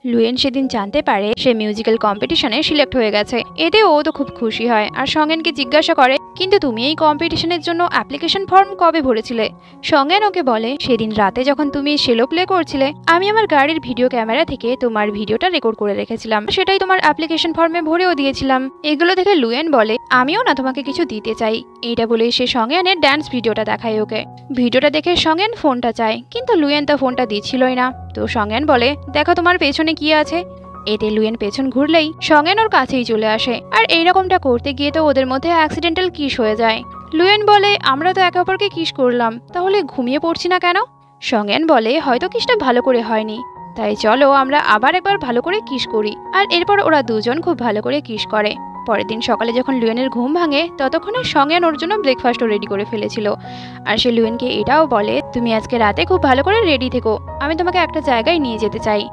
লুয়েন সেদিন জানতে পারে সে মিউজিক্যাল কম্পিটিশনে সিলেক্ট হয়ে গেছে। এতে ও তো খুব খুশি হয়, আর সংয়ানকে জিজ্ঞাসা করে, কিন্তু তুমি এই কম্পিটিশনের জন্য অ্যাপ্লিকেশন ফর্ম কবে ভরেছিলে? সংয়ান ওকে বলে, সেদিন রাতে যখন তুমি সেলো প্লে করছিলে, আমি আমার গাড়ির ভিডিও ক্যামেরা থেকে তোমার ভিডিওটা রেকর্ড করে রেখেছিলাম, সেটাই তোমার অ্যাপ্লিকেশন ফর্মে ভরেও দিয়েছিলাম। এগুলো দেখে লুয়েন বলে, আমিও না তোমাকে কিছু দিতে চাই। এইটা বলে সে সংয়ানের ডান্স ভিডিওটা দেখায় ওকে। ভিডিওটা দেখে সংয়ান ফোনটা চায়, কিন্তু লুয়েন তো ফোনটা দিচ্ছিলই না। তো সংয়ান বলে, দেখো তোমার পেছনে কি আছে। এতে লুয়েন পেছন ঘুরলেই সংয়ান ওর কাছেই চলে আসে, আর এইরকমটা করতে গিয়ে তো ওদের মধ্যে অ্যাক্সিডেন্টাল কিস হয়ে যায়। লুয়েন বলে, আমরা তো একে অপরকে কিস করলাম, তাহলে ঘুমিয়ে পড়ছি না কেন? সংয়ান বলে, হয়তো কিসটা ভালো করে হয়নি, তাই চলো আমরা আবার একবার ভালো করে কিস করি। আর এরপর ওরা দুজন খুব ভালো করে কিস করে। পরের দিন সকালে যখন লুয়েনের ঘুম ভাঙে, ততক্ষণে সংয়ান ওর জন্য ব্রেকফাস্টও রেডি করে ফেলেছিল। আর সে লুয়েনকে এটাও বলে, তুমি আজকে রাতে খুব ভালো করে রেডি থেকো, আমি তোমাকে একটা জায়গায় নিয়ে যেতে চাই।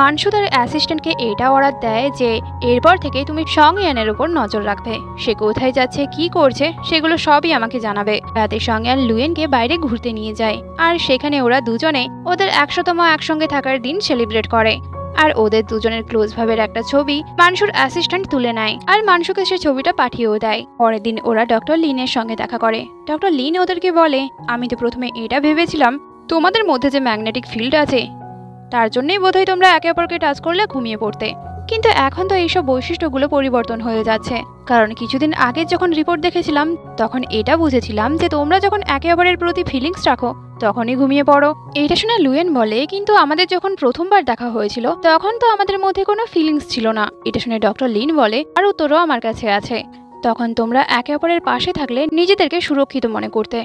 মানসু তার অ্যাসিস্ট্যান্টকে এটা অর্ডার দেয় যে এরপর থেকে তুমি সংয়ানের উপর নজর রাখবে, সে কোথায় যাচ্ছে কি করছে সেগুলো সবই আমাকে জানাবে। রাতে সংয়ান লুয়েনকে বাইরে ঘুরতে নিয়ে যায়, আর সেখানে ওরা দুজনে ওদের 100তম একসঙ্গে থাকার দিন সেলিব্রেট করে। আর ওদের দুজনের ক্লোজ ভাবের একটা ছবি মানসুর অ্যাসিস্ট্যান্ট তুলে নেয় আর মানসুকে সে ছবিটা পাঠিয়েও দেয়। পরের দিন ওরা ডক্টর লিনের সঙ্গে দেখা করে। ডক্টর লিন ওদেরকে বলে, আমি তো প্রথমে এটা ভেবেছিলাম তোমাদের মধ্যে যে ম্যাগনেটিক ফিল্ড আছে তার জন্যই বোধহয় তোমরা একে অপরকে টাচ করলে ঘুমিয়ে পড়তে, কিন্তু এখন তো এইসব বৈশিষ্ট্যগুলো পরিবর্তন হয়ে যাচ্ছে। কারণ কিছুদিন আগে যখন রিপোর্ট দেখেছিলাম তখন এটা বুঝেছিলাম যে তোমরা যখন একে অপরের প্রতি ফিলিংস রাখো তখনই ঘুমিয়ে পড়ো। এটা শুনে লুয়েন বলে, কিন্তু আমাদের যখন প্রথমবার দেখা হয়েছিল তখন তো আমাদের মধ্যে কোনো ফিলিংস ছিল না। এটা শুনে ডক্টর লিন বলে, আর উত্তরও আমার কাছে আছে, তখন তোমরা একে অপরের পাশে থাকলে নিজেদেরকে সুরক্ষিত মনে করতে।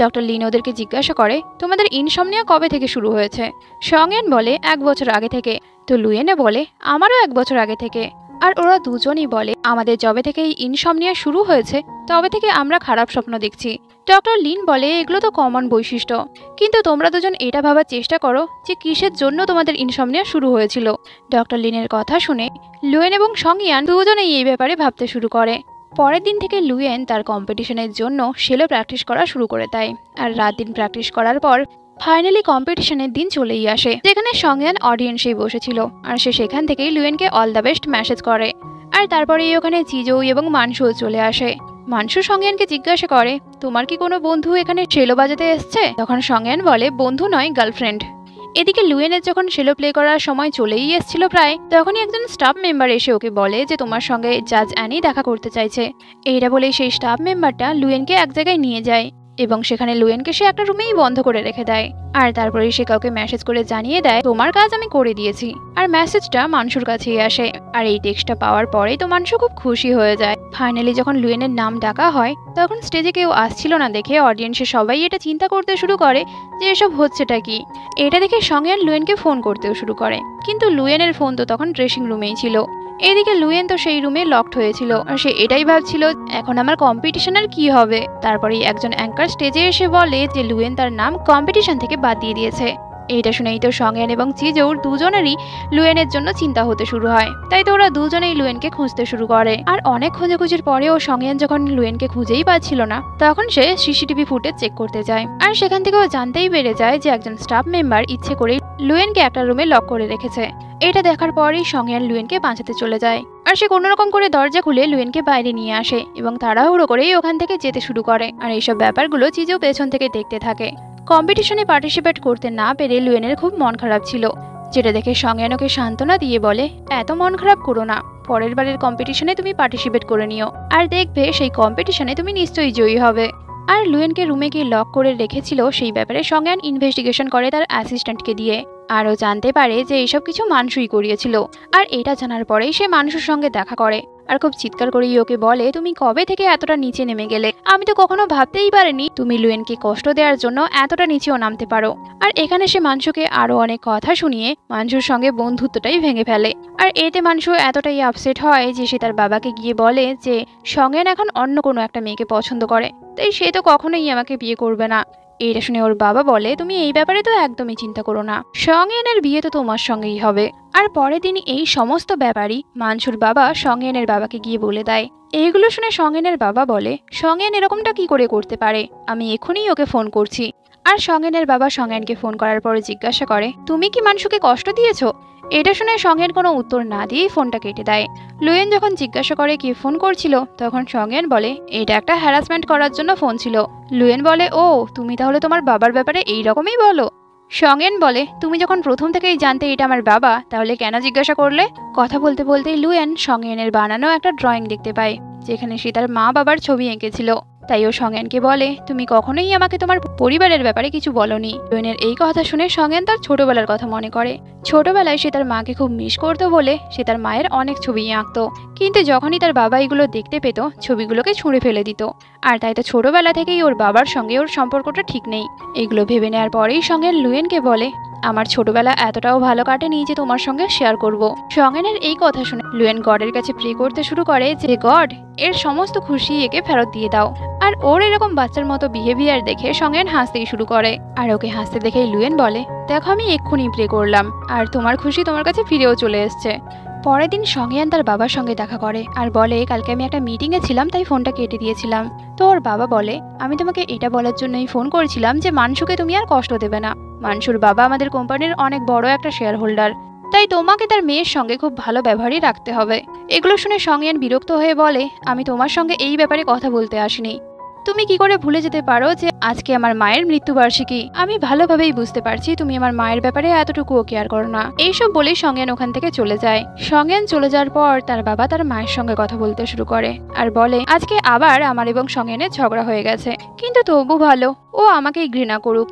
ডক্টর লিন ওদেরকে জিজ্ঞাসা করে, তোমাদের ইনসমনিয়া কবে থেকে শুরু হয়েছে? সংয়েন বলে, 1 বছর আগে থেকে। তো লুয়েনে বলে, আমারও 1 বছর আগে থেকে। আর ওরা দুজনই বলে, আমাদের যবে থেকে এই ইনসমনিয়া শুরু হয়েছে তবে থেকে আমরা খারাপ স্বপ্ন দেখছি। ডক্টর লিন বলে, এগুলো তো কমন বৈশিষ্ট্য, কিন্তু তোমরা দুজন এটা ভাবার চেষ্টা করো যে কিসের জন্য তোমাদের ইনসমনিয়া শুরু হয়েছিল। ডক্টর লিনের কথা শুনে লুয়েন এবং সংয়ান দুজনেই এই ব্যাপারে ভাবতে শুরু করে। পরের দিন থেকে লুয়েন তার কম্পিটিশনের জন্য সেলো প্র্যাকটিস করা শুরু করে দেয়। আর রাত দিন প্র্যাকটিস করার পর ফাইনালি কম্পিটিশনের দিন চলেই আসে, যেখানে সংয়ান অডিয়েন্সেই বসেছিল। আর সে সেখান থেকেই লুয়েনকে অল দ্য বেস্ট মেসেজ করে। আর তারপরেই ওখানে জিজৌ এবং মানসুও চলে আসে। মানসু সংয়ানকে জিজ্ঞাসা করে, তোমার কি কোনো বন্ধু এখানে সেলো বাজাতে এসছে? তখন সংয়ান বলে, বন্ধু নয়, গার্লফ্রেন্ড। এদিকে লুয়েনের যখন সেলো প্লে করার সময় চলেই এসেছিল প্রায়, তখনই একজন স্টাফ মেম্বার এসে ওকে বলে যে তোমার সঙ্গে জাজ অ্যানি দেখা করতে চাইছে। এইটা বলেই সেই স্টাফ মেম্বারটা লুয়েনকে এক জায়গায় নিয়ে যায় এবং সেখানে লুয়েনকে সে একটা রুমেই বন্ধ করে রেখে দেয়। আর তারপরেই সে কাউকে মেসেজ করে জানিয়ে দেয়, তোমার কাজ আমি করে দিয়েছি। আর মেসেজটা মানসুর কাছেই আসে। আর এই টেক্সটটা পাওয়ার পরেই তো মানসু খুব খুশি হয়ে যায়। ফাইনালি যখন লুয়েনের নাম ডাকা হয় তখন স্টেজে কেউ আসছিল না দেখে অডিয়েন্সে সবাই এটা চিন্তা করতে শুরু করে যে এসব হচ্ছেটা কি। এটা দেখে সংয়ান লুয়েনকে ফোন করতেও শুরু করে, কিন্তু লুয়েনের ফোন তো তখন ড্রেসিং রুমেই ছিল। এদিকে লুয়েন তো সেই রুমে লকড হয়েছিল আর সে এটাই ভাবছিল, এখন আমার কম্পিটিশনের কি হবে। তারপরেই একজন অ্যাঙ্কার স্টেজে এসে বলে যে লুয়েন তার নাম কম্পিটিশন থেকে বাদ দিয়ে দিয়েছে। এইটা শুনেই তো সংয়ান এবং চিজৌর দুজনেরই লুয়েনের জন্য চিন্তা হতে শুরু হয়। তাই তো ওরা দুজনেই লুয়েনকে খুঁজতে শুরু করে। আর অনেক খোঁজাখুঁজির পরেও সংয়ান যখন লুয়েনকে খুঁজেই পাচ্ছিল না তখন সে সিসিটিভি ফুটেজ চেক করতে যায়। আর সেখান থেকেও জানতেই পেরে যায় যে একজন স্টাফ মেম্বার ইচ্ছে করেই লুয়েনকে একটা রুমে লক করে রেখেছে। এটা দেখার পরেই সংয়ান লুয়েনকে বাঁচাতে চলে যায়। আর সে কোনোরকম করে দরজা খুলে লুয়েনকে বাইরে নিয়ে আসে এবং তাড়াহুড়ো করেই ওখান থেকে যেতে শুরু করে। আর এইসব ব্যাপারগুলো চিজৌ পেছন থেকে দেখতে থাকে। কম্পিটিশনে পার্টিসিপেট করতে না পেরে লুয়েনের খুব মন খারাপ ছিল, যেটা দেখে সংয়ান ওকে সান্ত্বনা দিয়ে বলে, এত মন খারাপ করো না, পরের বারের কম্পিটিশনে তুমি পার্টিসিপেট করে নিও, আর দেখবে সেই কম্পিটিশনে তুমি নিশ্চয়ই জয়ী হবে। আর লুয়েনকে রুমে গিয়ে লক করে রেখেছিল সেই ব্যাপারে সংয়ান ইনভেস্টিগেশন করে তার অ্যাসিস্ট্যান্টকে দিয়ে। আরও জানতে পারে যে এইসব কিছু মানসুই করিয়েছিল। আর এটা জানার পরেই সে মানসুর সঙ্গে দেখা করে আর খুব চিৎকার করেই ওকে বলে, তুমি কবে থেকে এতটা নিচে নেমে গেলে? আমি তো কখনো ভাবতেই পারিনি তুমি লুয়েনকে কষ্ট দেওয়ার জন্য এতটা নিচেও নামতে পারো। আর এখানে সে মানসুকে আরো অনেক কথা শুনিয়ে মানসুর সঙ্গে বন্ধুত্বটাই ভেঙে ফেলে। আর এতে মানসু এতটাই আপসেট হয় যে সে তার বাবাকে গিয়ে বলে যে সংয়ান এখন অন্য কোনো একটা মেয়েকে পছন্দ করে, তাই সে তো কখনোই আমাকে বিয়ে করবে না। এটা শুনে ওর বাবা বলে, তুমি এই ব্যাপারে তো একদমই চিন্তা করো না, সংয়ানের বিয়ে তো তোমার সঙ্গেই হবে। আর পরের দিনই এই সমস্ত ব্যাপারই মানসুর বাবা সংয়ানের বাবাকে গিয়ে বলে দেয়। এইগুলো শুনে সংয়ানের বাবা বলে, সংয়ান এরকমটা কি করে করতে পারে, আমি এখনই ওকে ফোন করছি। আর সংয়ানের বাবা সংয়ানকে ফোন করার পরে জিজ্ঞাসা করে, তুমি কি মানসুকে কষ্ট দিয়েছো? এটা শুনে সংয়ান কোনো উত্তর না দিয়েই ফোনটা কেটে দেয়। লুয়েন যখন জিজ্ঞাসা করে কি ফোন করছিল তখন সংয়ান বলে, এটা একটা হ্যারাসমেন্ট করার জন্য ফোন ছিল। লুয়েন বলে, ও তুমি তাহলে তোমার বাবার ব্যাপারে এই রকমই বলো? সংয়ান বলে, তুমি যখন প্রথম থেকেই জানতে এটা আমার বাবা তাহলে কেন জিজ্ঞাসা করলে? কথা বলতে বলতেই লুয়েন সংয়ানের বানানো একটা ড্রয়িং দেখতে পায় যেখানে সে তার মা বাবার ছবি এঁকেছিল। তাই ও সংয়ানকে বলে, তুমি কখনোই আমাকে তোমার পরিবারের ব্যাপারে কিছু বলনি। লুয়েনের এই কথা শুনে সংয়ান তার ছোটবেলার কথা মনে করে। ছোটবেলায় সে তার মাকে খুব মিস করতো বলে সে তার মায়ের অনেক ছবি আঁকতো, কিন্তু যখনই তার বাবা এগুলো দেখতে পেত ছবিগুলোকে ছুঁড়ে ফেলে দিত। আর তাই তো ছোটবেলা থেকেই ওর বাবার সঙ্গে ওর সম্পর্কটা ঠিক নেই। এগুলো ভেবে নেওয়ার পরেই সংয়ান লুয়েনকে বলে, আমার ছোটবেলা এতটাও ভালো কাটেনি যে তোমার সঙ্গে শেয়ার করব। সংয়ানের এই কথা শুনে লুয়েন গডের কাছে প্রে করতে শুরু করে যে গড, এর সমস্ত খুশি একে ফেরত দিয়ে দাও। আর ওর এরকম বাচ্চার মতো বিহেভিয়ার দেখে সংয়ান হাসতেই শুরু করে। আর ওকে হাসতে দেখেই লুয়েন বলে, দেখো আমি এক্ষুনি প্রে করলাম আর তোমার খুশি তোমার কাছে ফিরেও চলে এসছে। পরের দিন সংয়ান তার বাবার সঙ্গে দেখা করে আর বলে, কালকে আমি একটা মিটিংয়ে ছিলাম তাই ফোনটা কেটে দিয়েছিলাম। তো ওর বাবা বলে, আমি তোমাকে এটা বলার জন্যই ফোন করেছিলাম যে মানসুকে তুমি আর কষ্ট দেবে না। মানসুর বাবা আমাদের কোম্পানির অনেক বড় একটা শেয়ার হোল্ডার, তাই তোমাকে তার মেয়ের সঙ্গে খুব ভালো ব্যবহারই রাখতে হবে। এগুলো শুনে সংয়ান বিরক্ত হয়ে বলে, আমি তোমার সঙ্গে এই ব্যাপারে কথা বলতে আসিনি। তুমি কি করে ভুলে যেতে পারো যে আজকে আমার মায়ের মৃত্যুবার্ষিকী? আমি ভালোভাবেই বুঝতে পারছি তুমি আমার মায়ের ব্যাপারে এতটুকুও কেয়ার করো না। এইসব বলেই সংয়ান ওখান থেকে চলে যায়। সংয়ান চলে যাওয়ার পর তার বাবা তার মায়ের সঙ্গে কথা বলতে শুরু করে আর বলে, আজকে আবার আমার এবং সংয়ানের ঝগড়া হয়ে গেছে, কিন্তু তবু ভালো ও আমাকেই ঘৃণা করুক,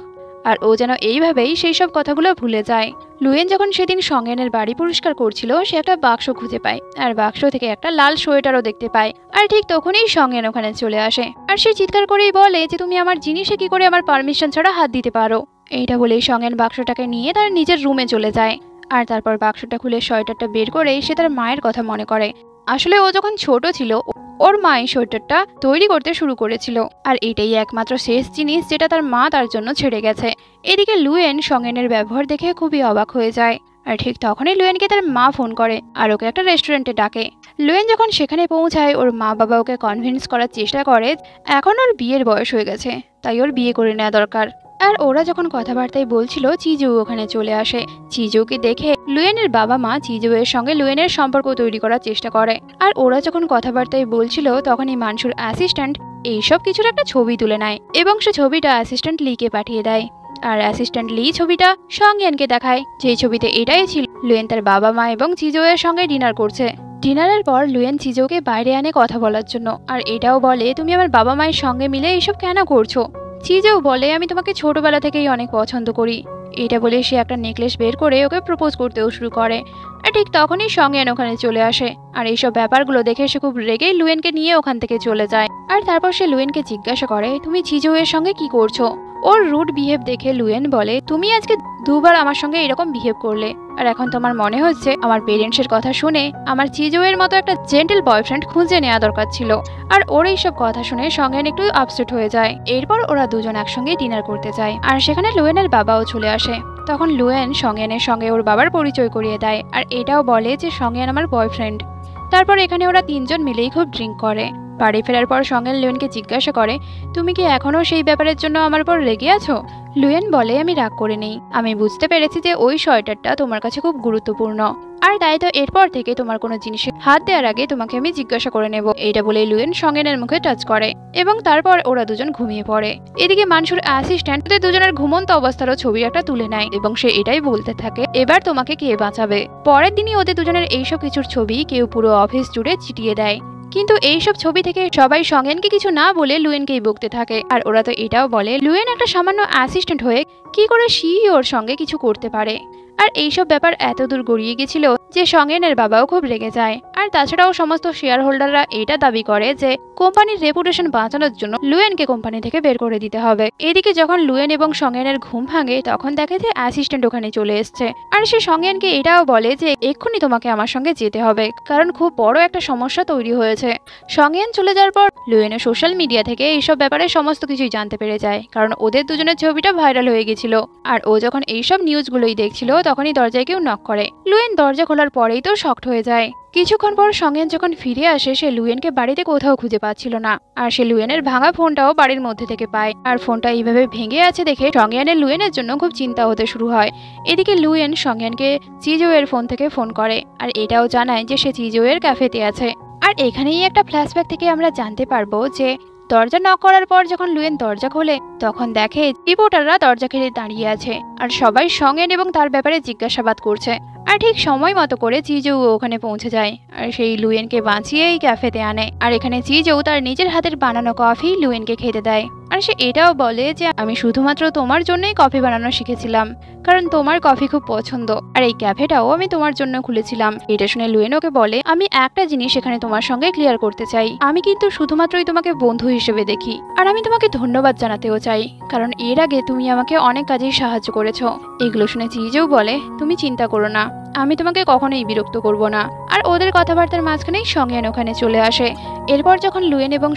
আর ও যেন এইভাবেই সেই সব কথাগুলো ভুলে যায়। লুয়েন যখন সেদিন সংয়ানের বাড়ি পরিষ্কার করছিল, সে একটা বাক্স খুঁজে পায় আর বাক্স থেকে একটা লাল সোয়েটারও দেখতে পায়। আর ঠিক তখনই সংয়ান ওখানে চলে আসে আর সে চিৎকার করেই বলে যে তুমি আমার জিনিসে কি করে আমার পারমিশন ছাড়া হাত দিতে পারো। এইটা বলেই সংয়ান বাক্সটাকে নিয়ে তার নিজের রুমে চলে যায় আর তারপর বাক্সটা খুলে সোয়েটারটা বের করে সে তার মায়ের কথা মনে করে। আসলে ও যখন ছোট ছিল ওর মা এই সোয়েটারটা তৈরি করতে শুরু করেছিল আর এটাই একমাত্র শেষ জিনিস যেটা তার মা তার জন্য ছেড়ে গেছে। এদিকে লুয়েন সংয়ানের ব্যবহার দেখে খুবই অবাক হয়ে যায় আর ঠিক তখনই লুয়েনকে তার মা ফোন করে আর ওকে একটা রেস্টুরেন্টে ডাকে। লুয়েন যখন সেখানে পৌঁছায় ওর মা বাবা ওকে কনভিন্স করার চেষ্টা করে এখন ওর বিয়ের বয়স হয়ে গেছে, তাই ওর বিয়ে করে নেওয়া দরকার। আর ওরা যখন কথাবার্তায় বলছিল চিজু ওখানে চলে আসে। চিজুকে দেখে লুয়েনের বাবা মা চিজুয়ের সঙ্গে লুয়েনের সম্পর্ক তৈরি করার চেষ্টা করে। আর ওরা যখন কথাবার্তায় বলছিল তখনই মানসুর অ্যাসিস্ট্যান্ট এইসব কিছুর একটা ছবি তুলে নেয় এবং সে ছবিটা অ্যাসিস্ট্যান্ট লিকে পাঠিয়ে দেয়। আর অ্যাসিস্ট্যান্ট লি ছবিটা সংয়ানকে দেখায়, যে ছবিতে এটাই ছিল লুয়েন তার বাবা মা এবং চিজুয়ের সঙ্গে ডিনার করছে। ডিনারের পর লুয়েন চিজুকে বাইরে আনে কথা বলার জন্য আর এটাও বলে, তুমি আমার বাবা মায়ের সঙ্গে মিলে এইসব কেন করছো? চিজেও বলে, আমি তোমাকে ছোটবেলা থেকেই অনেক পছন্দ করি। এটা বলে সে একটা নেকলেস বের করে ওকে প্রপোজ করতেও শুরু করে। আর ঠিক তখনই সংয়ান ওখানে চলে আসে আর এইসব ব্যাপারগুলো দেখে সে খুব রেগে লুয়েনকে নিয়ে ওখান থেকে চলে যায়। আর তারপর সে লুয়েনকে জিজ্ঞাসা করে, তুমি চিজুয়ের সঙ্গে কি করছো? ওর রুড বিহেভ দেখে লুয়েন বলে, তুমি আজকে দুবার আমার সঙ্গে এরকম বিহেভ করলে আর এখন তোমার মনে হচ্ছে আমার পেরেন্টসের কথা শুনে আমার চিজুয়ের মতো একটা জেন্টেল বয়ফ্রেন্ড খুঁজে নেওয়া দরকার ছিল। আর ওর এইসব কথা শুনে সংয়ান একটু আপসেট হয়ে যায়। এরপর ওরা দুজন একসঙ্গে ডিনার করতে যায় আর সেখানে লুয়েনের বাবাও চলে আসে। তখন লুয়েন সংয়ানের সঙ্গে ওর বাবার পরিচয় করিয়ে দেয় আর এটাও বলে যে সংয়ান আমার বয়ফ্রেন্ড। তারপর এখানে ওরা তিনজন মিলেই খুব ড্রিঙ্ক করে। বাড়ি ফেরার পর সংয়ান লুয়েনকে জিজ্ঞাসা করে, তুমি কি এখনো সেই ব্যাপারের জন্য আমার উপর রেগে আছো? লুয়েন বলে, আমি রাগ করে নেই, আমি বুঝতে পেরেছি যে ওই সোয়েটারটা তোমার কাছে খুব গুরুত্বপূর্ণ আর তাই তো এরপর থেকে তোমার কোনো জিনিসে হাত দেওয়ার আগে তোমাকে আমি জিজ্ঞাসা করে নেব। এইটা বলে লুয়েন সংয়ানের মুখে টাচ করে এবং তারপর ওরা দুজন ঘুমিয়ে পড়ে। এদিকে মানসুর অ্যাসিস্ট্যান্ট ওদের দুজনের ঘুমন্ত অবস্থারও ছবি একটা তুলে নেয় এবং সে এটাই বলতে থাকে, এবার তোমাকে কে বাঁচাবে? পরের দিনই ওদের দুজনের এইসব কিছুর ছবি কেউ পুরো অফিস জুড়ে ছিটিয়ে দেয়। কিন্তু এইসব ছবি থেকে সবাই সংয়ানকে কিছু না বলে লুয়েনকেই বকতে থাকে আর ওরা তো এটাও বলে লুয়েন একটা সামান্য অ্যাসিস্ট্যান্ট হয়ে কি করে সিইওর সঙ্গে কিছু করতে পারে। আর এইসব ব্যাপার এত দূর গড়িয়ে গেছিল যে সংয়ানের বাবাও খুব রেগে যায়। আর তাছাড়াও সমস্ত শেয়ার হোল্ডাররা এটা দাবি করে যে কোম্পানির রেপুটেশন বাঁচানোর জন্য লুয়েনকে কোম্পানি থেকে বের করে দিতে হবে। এদিকে যখন লুয়েন এবং সংয়ানের ঘুম ভাঙে তখন দেখে যে অ্যাসিস্ট্যান্ট ওখানে চলে এসছে আর সে সংয়ানকে এটাও বলে যে এক্ষুনি তোমাকে আমার সঙ্গে যেতে হবে, কারণ খুব বড় একটা সমস্যা তৈরি হয়েছে। সংয়ান চলে যাওয়ার পর লুয়েনের সোশ্যাল মিডিয়া থেকে এইসব ব্যাপারে সমস্ত কিছুই জানতে পেরে যায়, কারণ ওদের দুজনের ছবিটা ভাইরাল হয়ে গেছিল। আর ও যখন এইসব নিউজগুলোই দেখছিল তখনই দরজায় কেউ নক করে। লুয়েন দরজা খোলার পরেই তো শকড হয়ে যায়। কিছুক্ষণ পর সংয়ান যখন ফিরে আসে সে লুয়েনকে বাড়িতে কোথাও খুঁজে পাচ্ছিল না আর সে লুয়েনের ভাঙা ফোনটাও বাড়ির মধ্যে থেকে পায়। আর ফোনটা এইভাবে ভেঙে আছে দেখে সংয়ানের লুয়েনের জন্য খুব চিন্তা হতে শুরু হয়। এদিকে লুয়েন সংয়ানকে চিজুয়ের ফোন থেকে ফোন করে আর এটাও জানায় যে সে চিজুয়ের ক্যাফেতে আছে। আর এখানেই একটা ফ্ল্যাশব্যাক থেকে আমরা জানতে পারবো যে দরজা নক করার পর যখন লুয়েন দরজা খোলে তখন দেখে রিপোর্টাররা দরজা ঘিরে দাঁড়িয়ে আছে আর সবাই সংয়ান এবং তার ব্যাপারে জিজ্ঞাসাবাদ করছে। আর ঠিক সময় মতো করে চিজু ওখানে পৌঁছে যায় আর সেই লুয়েনকে বাঁচিয়ে এই ক্যাফেতে আনে। আর এখানে চিজু তার নিজের হাতের বানানো কফি লুয়েনকে খেতে দেয় আর সে এটাও বলে যে আমি শুধুমাত্র তোমার জন্যই কফি বানানো শিখেছিলাম, কারণ তোমার কফি খুব পছন্দ আর এই ক্যাফেটাও আমি তোমার জন্য খুলেছিলাম। এটা শুনে লুয়েন ওকে বলে, আমি একটা জিনিস এখানে তোমার সঙ্গে ক্লিয়ার করতে চাই, আমি কিন্তু শুধুমাত্রই তোমাকে বন্ধু হিসেবে দেখি আর আমি তোমাকে ধন্যবাদ জানাতেও চাই, কারণ এর আগে তুমি আমাকে অনেক কাজেই সাহায্য করেছো। এগুলো শুনে চিজেও বলে, তুমি চিন্তা করো না, আমি তোমাকে কখনোই বিরক্ত করব না। আর ওদের কথাবার্তার মাঝখানেই সংয়ান ওখানে চলে আসে। এরপর যখন লুয়েন এবং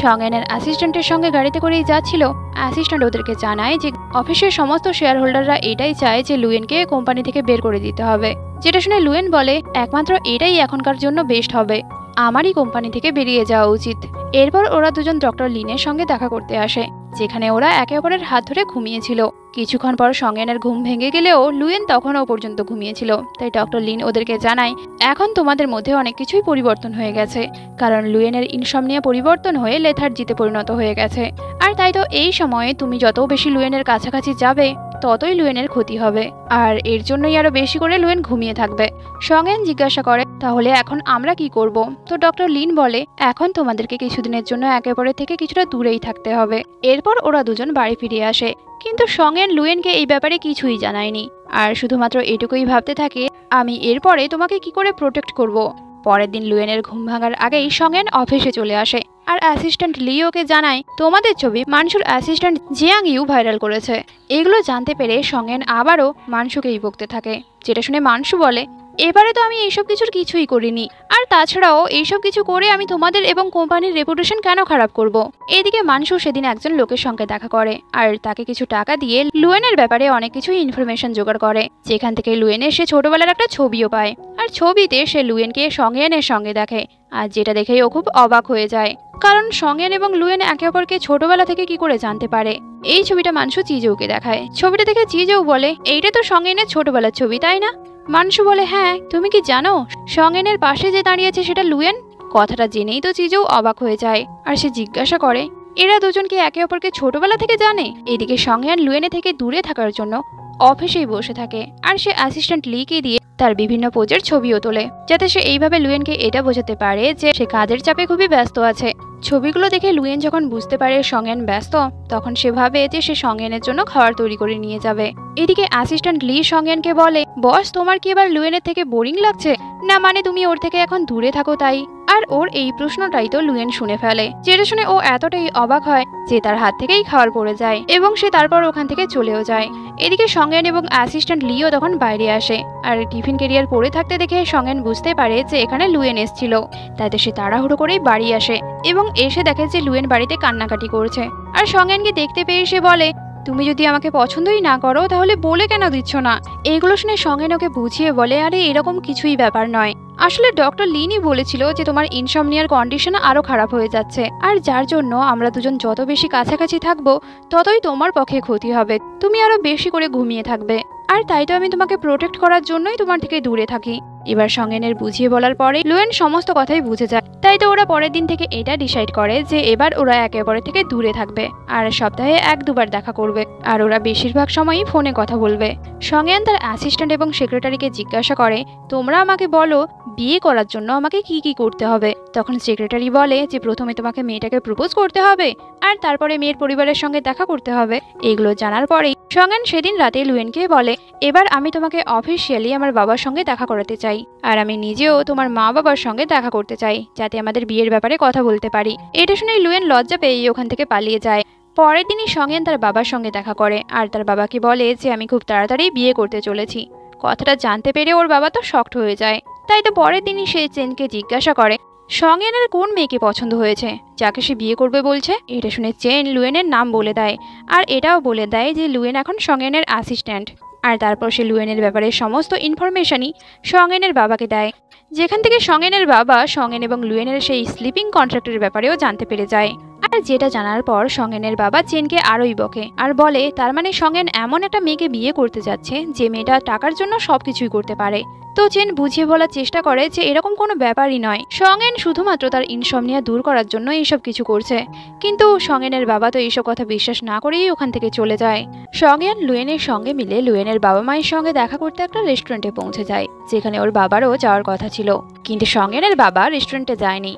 সংয়ানের অ্যাসিস্ট্যান্টের সঙ্গে গাড়িতে করেই যাচ্ছিল, অ্যাসিস্ট্যান্ট ওদেরকে জানায় যে অফিসের সমস্ত শেয়ার হোল্ডাররা এটাই চায় যে লুয়েনকে কোম্পানি থেকে বের করে দিতে হবে। যেটা শুনে লুয়েন বলে, একমাত্র এটাই এখনকার জন্য বেস্ট হবে, আমারই কোম্পানি থেকে বেরিয়ে যাওয়া উচিত। এরপর ওরা দুজন ডক্টর লিনের সঙ্গে দেখা করতে আসে। যেখানে ওরা একে অপরের হাত ধরে ঘুমিয়েছিল। কিছুক্ষণ পর সঙ্গেনের ঘুম ভেঙে গেলেও লুয়েন তখনও পর্যন্ত ঘুমিয়েছিল। তাই ডক্টর লিন ওদেরকে জানায়, এখন তোমাদের মধ্যে অনেক কিছুই পরিবর্তন হয়ে গেছে, কারণ লুয়েনের ইনসমনিয়া পরিবর্তন হয়ে লেথার্জিতে পরিণত হয়ে গেছে। আর তাই তো এই সময়ে তুমি যত বেশি লুয়েনের কাছাকাছি যাবে ততই লুয়েনের ক্ষতি হবে, আর এর জন্যই আরো বেশি করে লুয়েন ঘুমিয়ে থাকবে। সঙ্গেন জিজ্ঞাসা করে, তাহলে এখন আমরা কি করব? তো ডক্টর লিন বলে, এখন তোমাদেরকে কিছুদিনের জন্য একে অপরের থেকে কিছুটা দূরেই থাকতে হবে। এরপর ওরা দুজন বাড়ি ফিরে আসে, কিন্তু সঙ্গেন লুয়েনকে এই ব্যাপারে কিছুই জানায়নি, আর শুধুমাত্র এটুকুই ভাবতে থাকে, আমি এরপরে তোমাকে কি করে প্রোটেক্ট করব। পরের দিন লুয়েনের ঘুম ভাঙার আগেই সঙ্গেন অফিসে চলে আসে, আর অ্যাসিস্ট্যান্ট লিওকে জানায়, তোমাদের ছবি Mansour assistant Jiang Yu viral করেছে। এগুলো জানতে পেরে সঙ্গেন আবারও মানসুকেই বকতে থাকে, যেটা শুনে মানসু বলে, এবারে তো আমি এইসব কিছুই করিনি, আর তাছাড়াও এইসব কিছু করে আমি তোমাদের এবং কোম্পানির রেপুটেশন কেন খারাপ করব। এদিকে মানসু সেদিন একজন লোকের সঙ্গে দেখা করে, আর তাকে কিছু টাকা দিয়ে লুয়েনের ব্যাপারে অনেক কিছু ইনফরমেশন জোগাড় করে, যেখান থেকে লুয়েনের সে ছোটবেলার একটা ছবিও পায়। আর ছবিতে সে লুয়েনকে সঙ্গেনের সঙ্গে দেখে, আর যেটা দেখেই ও খুব অবাক হয়ে যায়, কারণ সঙ্গেন এবং লুয়েন একে অপরকে ছোটবেলা থেকে কি করে জানতে পারে। এই ছবিটা মানসু চিজৌকে দেখায়। ছবিটা দেখে চিজৌ বলে, এইটা তো সঙ্গেনের ছোটবেলার ছবি, তাই না? মানসু বলে, হ্যাঁ, তুমি কি জানো সঙ্গেনের পাশে যে দাঁড়িয়ে আছে সেটা লুয়েন? কথাটা জেনেই তো চিজৌ অবাক হয়ে যায়, আর সে জিজ্ঞাসা করে, এরা দুজন কি একে অপরকে ছোটবেলা থেকে জানে? এদিকে সঙ্গেন লুয়েনে থেকে দূরে থাকার জন্য অফিসেই বসে থাকে, আর সে অ্যাসিস্ট্যান্ট লিকে দিয়ে তার বিভিন্ন পোজের ছবিও তোলে, যাতে সে এইভাবে লুয়েনকে এটা বোঝাতে পারে যে সে কাজের চাপে খুবই ব্যস্ত আছে। ছবিগুলো দেখে লুয়েন যখন বুঝতে পারে সঙ্গেন ব্যস্ত, তখন সে ভাবে যে সে সঙ্গেনের জন্য খাবার তৈরি করে নিয়ে যাবে। এদিকে অ্যাসিস্ট্যান্ট লি সঙ্গেনকে বলে, বস, তোমার কি এবার লুয়েনের থেকে বোরিং লাগছে? না মানে তুমি ওর থেকে এখন দূরে থাকো তাই? আর ওর এই প্রশ্নটাই তো লুয়েন শুনে ফেলে, যেটা শুনে ও এতটাই অবাক হয় যে তার হাত থেকেই খাবার পড়ে যায়, এবং সে তারপর ওখান থেকে চলেও যায়। এদিকে সঙ্গেন এবং অ্যাসিস্ট্যান্ট লিও তখন বাইরে আসে, আর টিফিন ক্যারিয়ার পড়ে থাকতে দেখে সঙ্গেন বুঝতে পারে যে এখানে লুয়েন এসেছিল। তাই তো সে তাড়াহুড়ো করেই বাড়ি আসে, এবং এসে দেখে যে লুয়েন বাড়িতে কান্নাকাটি করছে। আর সঙ্গেনকে দেখতে পেয়ে সে বলে, তুমি যদি আমাকে পছন্দই না করো তাহলে বলে কেন দিচ্ছ না? এইগুলো শুনে সঙ্গেন ওকে বুঝিয়ে বলে, আরে এরকম কিছুই ব্যাপার নয়, আসলে ডক্টর লিনই বলেছিল যে তোমার ইনসমনিয়ার কন্ডিশন আরো খারাপ হয়ে যাচ্ছে, আর যার জন্য আমরা দুজন যত বেশি কাছাকাছি থাকবো ততই তোমার পক্ষে ক্ষতি হবে, তুমি আরো বেশি করে ঘুমিয়ে থাকবে, আর তাই তো আমি তোমাকে প্রোটেক্ট করার জন্যই তোমার থেকে দূরে থাকি। এবার সঙ্গেনের বুঝিয়ে বলার পরে লুয়েন সমস্ত কথাই বুঝে যায়। তাই তো ওরা পরের দিন থেকে এটা ডিসাইড করে যে এবার ওরা একে অপরের থেকে দূরে থাকবে, আর সপ্তাহে 1-2বার দেখা করবে, আর ওরা বেশিরভাগ সময়ই ফোনে কথা বলবে। সঙ্গেন তার অ্যাসিস্ট্যান্ট এবং সেক্রেটারিকে জিজ্ঞাসা করে, তোমরা আমাকে বলো বিয়ে করার জন্য আমাকে কি কি করতে হবে? তখন সেক্রেটারি বলে যে প্রথমে তোমাকে মেয়েটাকে প্রপোজ করতে হবে, আর তারপরে মেয়ের পরিবারের সঙ্গে দেখা করতে হবে। এগুলো জানার পরেই সঙ্গেন সেদিন রাতে লুয়েনকে বলে, এবার আমি তোমাকে অফিসিয়ালি আমার বাবার সঙ্গে দেখা করাতে চাই, আর আমি নিজেও তোমার মা বাবার সঙ্গে দেখা করতে চাই, যাতে আমাদের বিয়ের ব্যাপারে কথা বলতে পারি। এটা শুনে লুয়েন লজ্জা পেয়ে ওখান থেকে পালিয়ে যায়। পরের দিনই সঙ্গেন তার বাবার সঙ্গে দেখা করে, আর তার বাবাকে বলে যে আমি খুব তাড়াতাড়ি বিয়ে করতে চলেছি। কথাটা জানতে পেরে ওর বাবা তো শকড হয়ে যায়। তাই তো পরের দিনই সে চেনকে জিজ্ঞাসা করে, সঙ্গেনের কোন মেয়েকে পছন্দ হয়েছে যাকে সে বিয়ে করবে বলছে? এটা শুনে চেন লুয়েনের নাম বলে দেয়, আর এটাও বলে দেয় যে লুয়েন এখন সঙ্গেনের অ্যাসিস্ট্যান্ট। আর তারপর সে লুয়েনের ব্যাপারে সমস্ত ইনফরমেশনই সঙ্গেনের বাবাকে দেয়, যেখান থেকে সঙ্গেনের বাবা সঙ্গেন এবং লুয়েনের সেই স্লিপিং কন্ট্রাক্টের ব্যাপারেও জানতে পেরে যায়। আর যেটা জানার পর সঙ্গেনের বাবা চেনকে আরোই বকে, আর বলে তার মানে সঙ্গেন এমন একটা মেয়েকে বিয়ে করতে যাচ্ছে যে মেয়েটা টাকার জন্য সবকিছুই করতে পারে। তো চেন বুঝিয়ে বলার চেষ্টা করে যে এরকম কোনো ব্যাপারই নয়, সঙ্গেন শুধুমাত্র তার ইনসমনিয়া দূর করার জন্য এইসব কিছু করছে। কিন্তু সঙ্গেনের বাবা তো এইসব কথা বিশ্বাস না করেই ওখান থেকে চলে যায়। সঙ্গেন লুয়েনের সঙ্গে মিলে লুয়েনের বাবা মায়ের সঙ্গে দেখা করতে একটা রেস্টুরেন্টে পৌঁছে যায়, যেখানে ওর বাবারও যাওয়ার কথা ছিল, কিন্তু সঙ্গেনের বাবা রেস্টুরেন্টে যায়নি।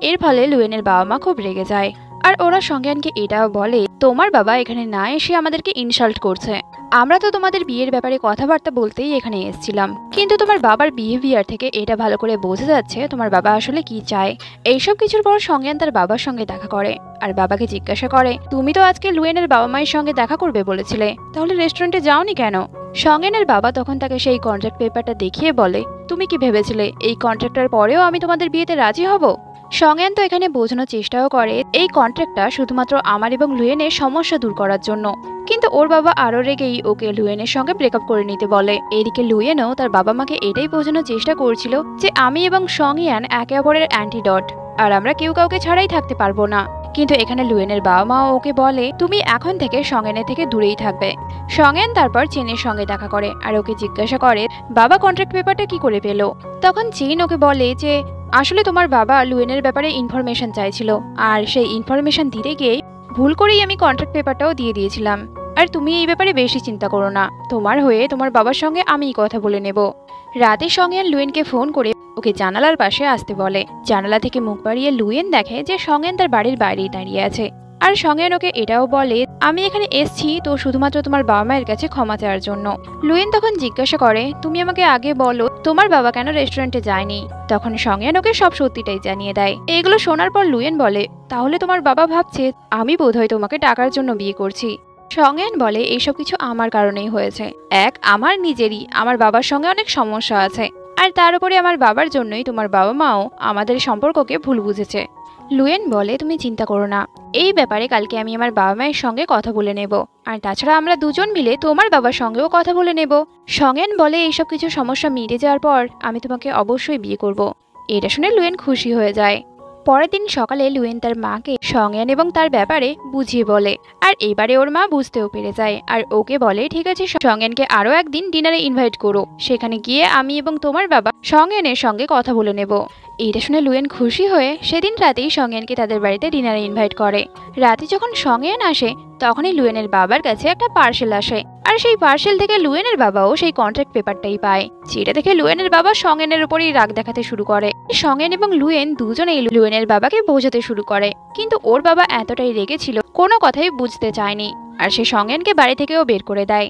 এর ফলে লুয়েনের বাবা মা খুব রেগে যায়, আর ওরা সঙ্গেনকে এটাও বলে, তোমার বাবা এখানে না এসে আমাদেরকে ইনসাল্ট করছে, আমরা তো তোমাদের বিয়ের ব্যাপারে কথাবার্তা বলতেই এখানে এসেছিলাম, কিন্তু তোমার বাবার বিহেভিয়ার থেকে এটা ভালো করে বোঝা যাচ্ছে তোমার বাবা আসলে কি চায়। এইসব কিছুর পর সঙ্গেন তার বাবার সঙ্গে দেখা করে, আর বাবাকে জিজ্ঞাসা করে, তুমি তো আজকে লুয়েনের বাবা মায়ের সঙ্গে দেখা করবে বলেছিলে, তাহলে রেস্টুরেন্টে যাওনি কেন? সঙ্গেনের বাবা তখন তাকে সেই কন্ট্রাক্ট পেপারটা দেখিয়ে বলে, তুমি কি ভেবেছিলে এই কন্ট্রাক্টের পরেও আমি তোমাদের বিয়েতে রাজি হব? সঙ্গেন তো এখানে বোঝানোর চেষ্টাও করে এই কন্ট্রাক্টটা শুধুমাত্র আমার এবং লুয়েনের সমস্যা দূর করার জন্য, কিন্তু ওর বাবা আরো রেগেই ওকে লুয়েনের সঙ্গে ব্রেকআপ করে নিতে বলে। এদিকে লুয়েনও তার বাবা মাকে এটাই বোঝানোর চেষ্টা করছিল যে আমি এবং সঙ্গিয়ান একে অপরের অ্যান্টিডট, আর আমরা কেউ কাউকে ছাড়াই থাকতে পারবো না। কিন্তু এখানে লুয়েনের বাবা মা ওকে বলে তুমি এখন থেকে সঙ্গেনের থেকে দূরেই থাকবে। সঙ্গেন তারপর চেনের সঙ্গে দেখা করে আর ওকে জিজ্ঞাসা করে বাবা কন্ট্রাক্ট পেপারটা কি করে পেলো। তখন চেন ওকে বলে যে আসলে তোমার বাবা লুয়েনের ব্যাপারে ইনফরমেশন চাইছিল, আর সেই ইনফরমেশন দিতে গিয়ে ভুল করেই আমি কন্ট্রাক্ট পেপারটাও দিয়ে দিয়েছিলাম। আর তুমি এই ব্যাপারে বেশি চিন্তা করো না, তোমার হয়ে তোমার বাবার সঙ্গে আমিই কথা বলে নেব। রাতে সঙ্গেন লুয়েনকে ফোন করে ওকে জানালার পাশে আসতে বলে। জানালা থেকে মুখ বাড়িয়ে লুয়েন দেখে যে সঙ্গেন তার বাড়ির বাইরেই দাঁড়িয়ে আছে। আর সঙ্গেন ওকে এটাও বলে আমি এখানে এসছি তো শুধুমাত্র তোমার বাবা মায়ের কাছে ক্ষমা চাওয়ার জন্য। লুয়েন তখন জিজ্ঞাসা করে তুমি আমাকে আগে বলো তোমার বাবা কেন রেস্টুরেন্টে যায়নি। তখন সঙ্গেন ওকে সব সত্যিটাই জানিয়ে দেয়। এগুলো শোনার পর লুয়েন বলে তাহলে তোমার বাবা ভাবছে আমি বোধহয় তোমাকে টাকার জন্য বিয়ে করছি। সঙ্গেন বলে এইসব কিছু আমার কারণেই হয়েছে। আমার নিজেরই আমার বাবার সঙ্গে অনেক সমস্যা আছে, আর তার উপরে আমার বাবার জন্যই তোমার বাবা মাও আমাদের সম্পর্ককে ভুল বুঝেছে। লুয়েন বলে তুমি চিন্তা করো না, এই ব্যাপারে কালকে আমি আমার বাবা মায়ের সঙ্গে কথা বলে নেব, আর তাছাড়া আমরা দুজন মিলে তোমার বাবার সঙ্গেও কথা বলে নেব। সঙ্গেন বলে এইসব কিছু সমস্যা মিটে যাওয়ার পর আমি তোমাকে অবশ্যই বিয়ে করব। এটা শুনে লুয়েন খুশি হয়ে যায়। পরের দিন সকালে লুয়েন তার মাকে সঙ্গেন এবং তার ব্যাপারে বুঝিয়ে বলে, আর এবারে ওর মা বুঝতেও পেরে যায় আর ওকে বলে ঠিক আছে সঙ্গেনকে আরো একদিন ডিনারে ইনভাইট করো, সেখানে গিয়ে আমি এবং তোমার বাবা সঙ্গেনের সঙ্গে কথা বলে নেব। এটা শুনে লুয়েন খুশি হয়ে সেদিন রাতেই সঙ্গেনকে তাদের বাড়িতে ডিনারে ইনভাইট করে। রাতে যখন সঙ্গেন আসে তখনই লুয়েনের বাবার কাছে একটা পার্সেল আসে, আর সেই পার্সেল থেকে লুয়েনের বাবাও সেই কন্ট্রাক্ট পেপারটাই পায়, যেটা দেখে লুয়েনের বাবা সঙ্গেনের উপরই রাগ দেখাতে শুরু করে। সঙ্গেন এবং লুয়েন দুজনেই লুয়েনের বাবাকে বোঝাতে শুরু করে, কিন্তু ওর বাবা এতটাই রেগেছিল কোনো কথাই বুঝতে চায়নি, আর সে সঙ্গেনকে বাড়ি থেকেও বের করে দেয়।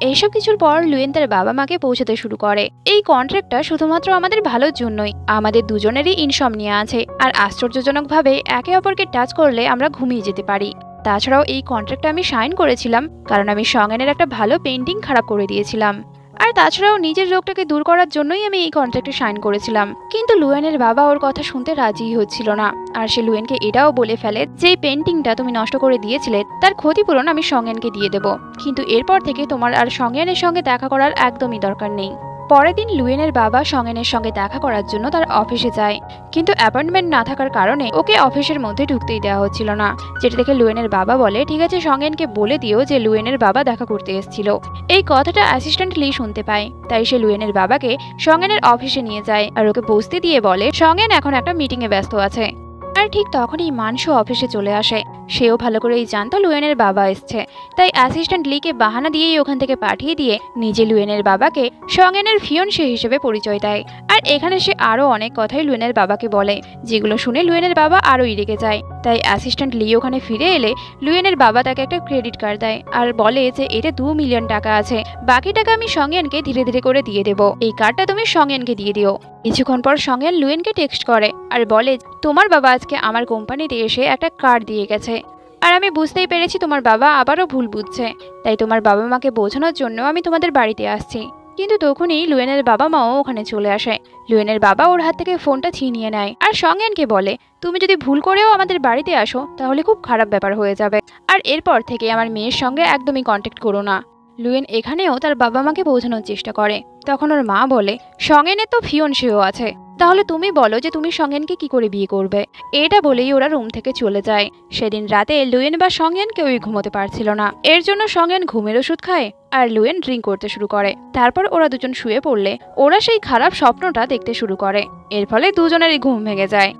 এইসব কিছুর পর লুয়েন তার বাবা মাকে পৌঁছাতে শুরু করে এই কন্ট্রাক্টটা শুধুমাত্র আমাদের ভালোর জন্যই, আমাদের দুজনেরই ইনসমনিয়া আছে, আর আশ্চর্যজনকভাবে একে অপরকে টাচ করলে আমরা ঘুমিয়ে যেতে পারি। তাছাড়াও এই কন্ট্রাক্টটা আমি সাইন করেছিলাম কারণ আমি সঙ্গেনের একটা ভালো পেন্টিং খারাপ করে দিয়েছিলাম, আর তাছাড়াও নিজের রোগটাকে দূর করার জন্যই আমি এই কন্ট্রাক্টে সাইন করেছিলাম। কিন্তু লুয়েনের বাবা ওর কথা শুনতে রাজিই হচ্ছিল না, আর সে লুয়েনকে এটাও বলে ফেলে যে এই পেন্টিংটা তুমি নষ্ট করে দিয়েছিলে তার ক্ষতিপূরণ আমি সঙ্গেনকে দিয়ে দেব, কিন্তু এরপর থেকে তোমার আর সঙ্গেনের সঙ্গে দেখা করার একদমই দরকার নেই। পরের দিন লুয়েনের বাবা সঙ্গেনের সঙ্গে দেখা করার জন্য তার অফিসে যায়, কিন্তু অ্যাপয়েন্টমেন্ট না থাকার কারণে ওকে অফিসের মধ্যে ঢুকতেই দেওয়া হচ্ছিল না, যেটা দেখে লুয়েনের বাবা বলে ঠিক আছে সঙ্গেনকে বলে দিও যে লুয়েনের বাবা দেখা করতে এসেছিল। এই কথাটা অ্যাসিস্ট্যান্ট লি শুনতে পায়, তাই সে লুয়েনের বাবাকে সঙ্গেনের অফিসে নিয়ে যায় আর ওকে বসতে দিয়ে বলে সঙ্গেন এখন একটা মিটিংয়ে ব্যস্ত আছে। আর ঠিক তখনই মানসু অফিসে চলে আসে, সেও ভালো করেই জানতো লুয়েনের বাবা এসছে, তাই অ্যাসিস্ট্যান্ট লিকে বাহানা দিয়েই ওখান থেকে পাঠিয়ে দিয়ে নিজে লুয়েনের বাবাকে সঙ্গেনের ফিয়ন্সে হিসেবে পরিচয় দেয়। আর এখানে সে আরো অনেক কথাই লুয়েনের বাবাকে বলে, যেগুলো শুনে লুয়েনের বাবা আরোই রেগে যায়। তাই অ্যাসিস্ট্যান্ট লি ওখানে ফিরে এলে লুয়েনের বাবা তাকে একটা ক্রেডিট কার্ড দেয় আর বলে যে এতে 2 মিলিয়ন টাকা আছে, বাকি টাকা আমি সঙ্গেনকে ধীরে ধীরে করে দিয়ে দেবো, এই কার্ডটা তুমি সঙ্গেনকে দিয়ে দিও। কিছুক্ষণ পর সঙ্গেন লুয়েনকে টেক্সট করে আর বলে তোমার বাবা আজকে আমার কোম্পানিতে এসে একটা কার্ড দিয়ে গেছে, আর আমি বুঝতেই পেরেছি তোমার বাবা আবারও ভুল বুঝছে, তাই তোমার বাবা মাকে বোঝানোর জন্য আমি তোমাদের বাড়িতে আসছি। কিন্তু তখনই লুয়েনের বাবা মাও ওখানে চলে আসে। লুয়েনের বাবা ওর হাত থেকে ফোনটা ছিনিয়ে নেয় আর সঙ্গেনকে বলে তুমি যদি ভুল করেও আমাদের বাড়িতে আসো তাহলে খুব খারাপ ব্যাপার হয়ে যাবে, আর এরপর থেকে আমার মেয়ের সঙ্গে একদমই কন্ট্যাক্ট করো না। লুয়েন এখানেও তার বাবা মাকে বোঝানোর চেষ্টা করে, তখন ওর মা বলে সঙ্গেনের তো ফিয়ন্সেও আছে, তাহলে তুমি বলো যে তুমি সঙ্গেনকে কি করে বিয়ে করবে। এটা বলেই ওরা রুম থেকে চলে যায়। সেদিন রাতে লুয়েন বা সঙ্গেন কেউই ঘুমোতে পারছিল না, এর জন্য সঙ্গেন ঘুমের ওষুধ খায় আর লুয়েন ড্রিঙ্ক করতে শুরু করে। তারপর ওরা দুজন শুয়ে পড়লে ওরা সেই খারাপ স্বপ্নটা দেখতে শুরু করে, এর ফলে দুজনেরই ঘুম ভেঙে যায়।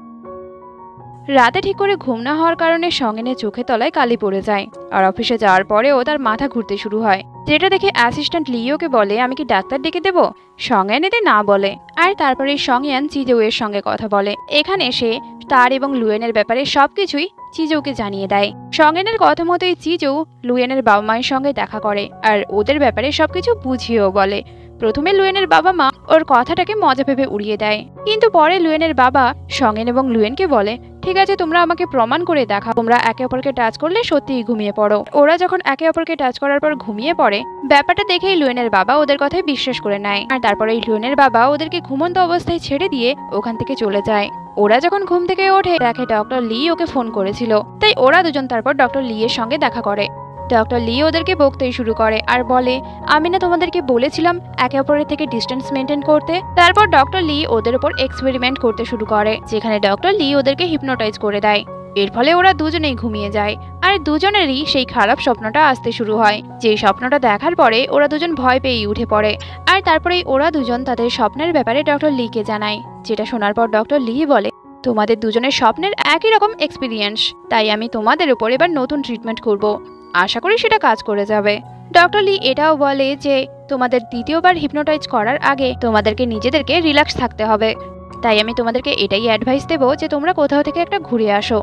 রাতে ঠিক করে ঘুম না হওয়ার কারণে সঙ্গেনের চোখে তলায় কালি পড়ে যায়, আর অফিসে যাওয়ার পরেও তার মাথা ঘুরতে শুরু হয়, যেটা দেখে অ্যাসিস্ট্যান্ট লিওকে বলে আমি কি ডাক্তার ডেকে দেবো। সঙ্গেন এতে না বলে, আর তারপরে সঙ্গেন চিজৌয়ের সঙ্গে কথা বলে। এখানে সে তার এবং লুয়েনের ব্যাপারে সবকিছুই চিজৌকে জানিয়ে দেয়। সঙ্গেনের কথা মতোই চিজৌ লুয়েনের বাবা মায়ের সঙ্গে দেখা করে আর ওদের ব্যাপারে সবকিছু বুঝিয়েও বলে। প্রথমে লুয়েনের বাবা মা ওর কথাটাকে মজা ভেবে উড়িয়ে দেয়, কিন্তু পরে লুয়েনের বাবা সঙ্গেন এবং লুয়েনকে বলে ঠিক আছে তোমরা আমাকে প্রমাণ করে দেখা, তোমরা একে অপরকে টাচ করলে সত্যিই ঘুমিয়ে পড়ো। ওরা যখন একে অপরকে টাচ করার পর ঘুমিয়ে পড়ে, ব্যাপারটা দেখেই লুয়েনের বাবা ওদের কথায় বিশ্বাস করে নেয়, আর তারপরে লুয়েনের বাবা ওদেরকে ঘুমন্ত অবস্থায় ছেড়ে দিয়ে ওখান থেকে চলে যায়। ওরা যখন ঘুম থেকে ওঠে দেখে ডক্টর লি ওকে ফোন করেছিল, তাই ওরা দুজন তারপর ডক্টর লি এর সঙ্গে দেখা করে। ডক্টর লি ওদেরকে বকতেই শুরু করে আর বলে আমি না তোমাদেরকে বলেছিলাম একে অপরের থেকে ডিস্টেন্স মেনটেন করতে। তারপর ডক্টর লি ওদের উপর এক্সপেরিমেন্ট করতে শুরু করে, যেখানে ডক্টর লি ওদেরকে হিপনোটাইজ করে দেয়। এর ফলে ওরা দুজনেই ঘুমিয়ে যায় আর দুজনেরই সেই খারাপ স্বপ্নটা আসতে শুরু হয়। যেই স্বপ্নটা দেখার পরে ওরা দুজন ভয় পেয়ে উঠে পড়ে আর তারপরেই ওরা দুজন তাদের স্বপ্নের ব্যাপারে ডক্টর লিকে জানায়, যেটা শোনার পর ডক্টর লি বলে, তোমাদের দুজনের স্বপ্নের একই রকম এক্সপিরিয়েন্স, তাই আমি তোমাদের উপর এবার নতুন ট্রিটমেন্ট করব, আশা করি সেটা কাজ করে যাবে। ডক্টর লি এটাও বলে যে তোমাদের দ্বিতীয়বার হিপনোটাইজ করার আগে তোমাদেরকে নিজেদেরকে রিল্যাক্স থাকতে হবে, তাই আমি তোমাদেরকে এটাই অ্যাডভাইস দেবো যে তোমরা কোথাও থেকে একটা ঘুরে আসো।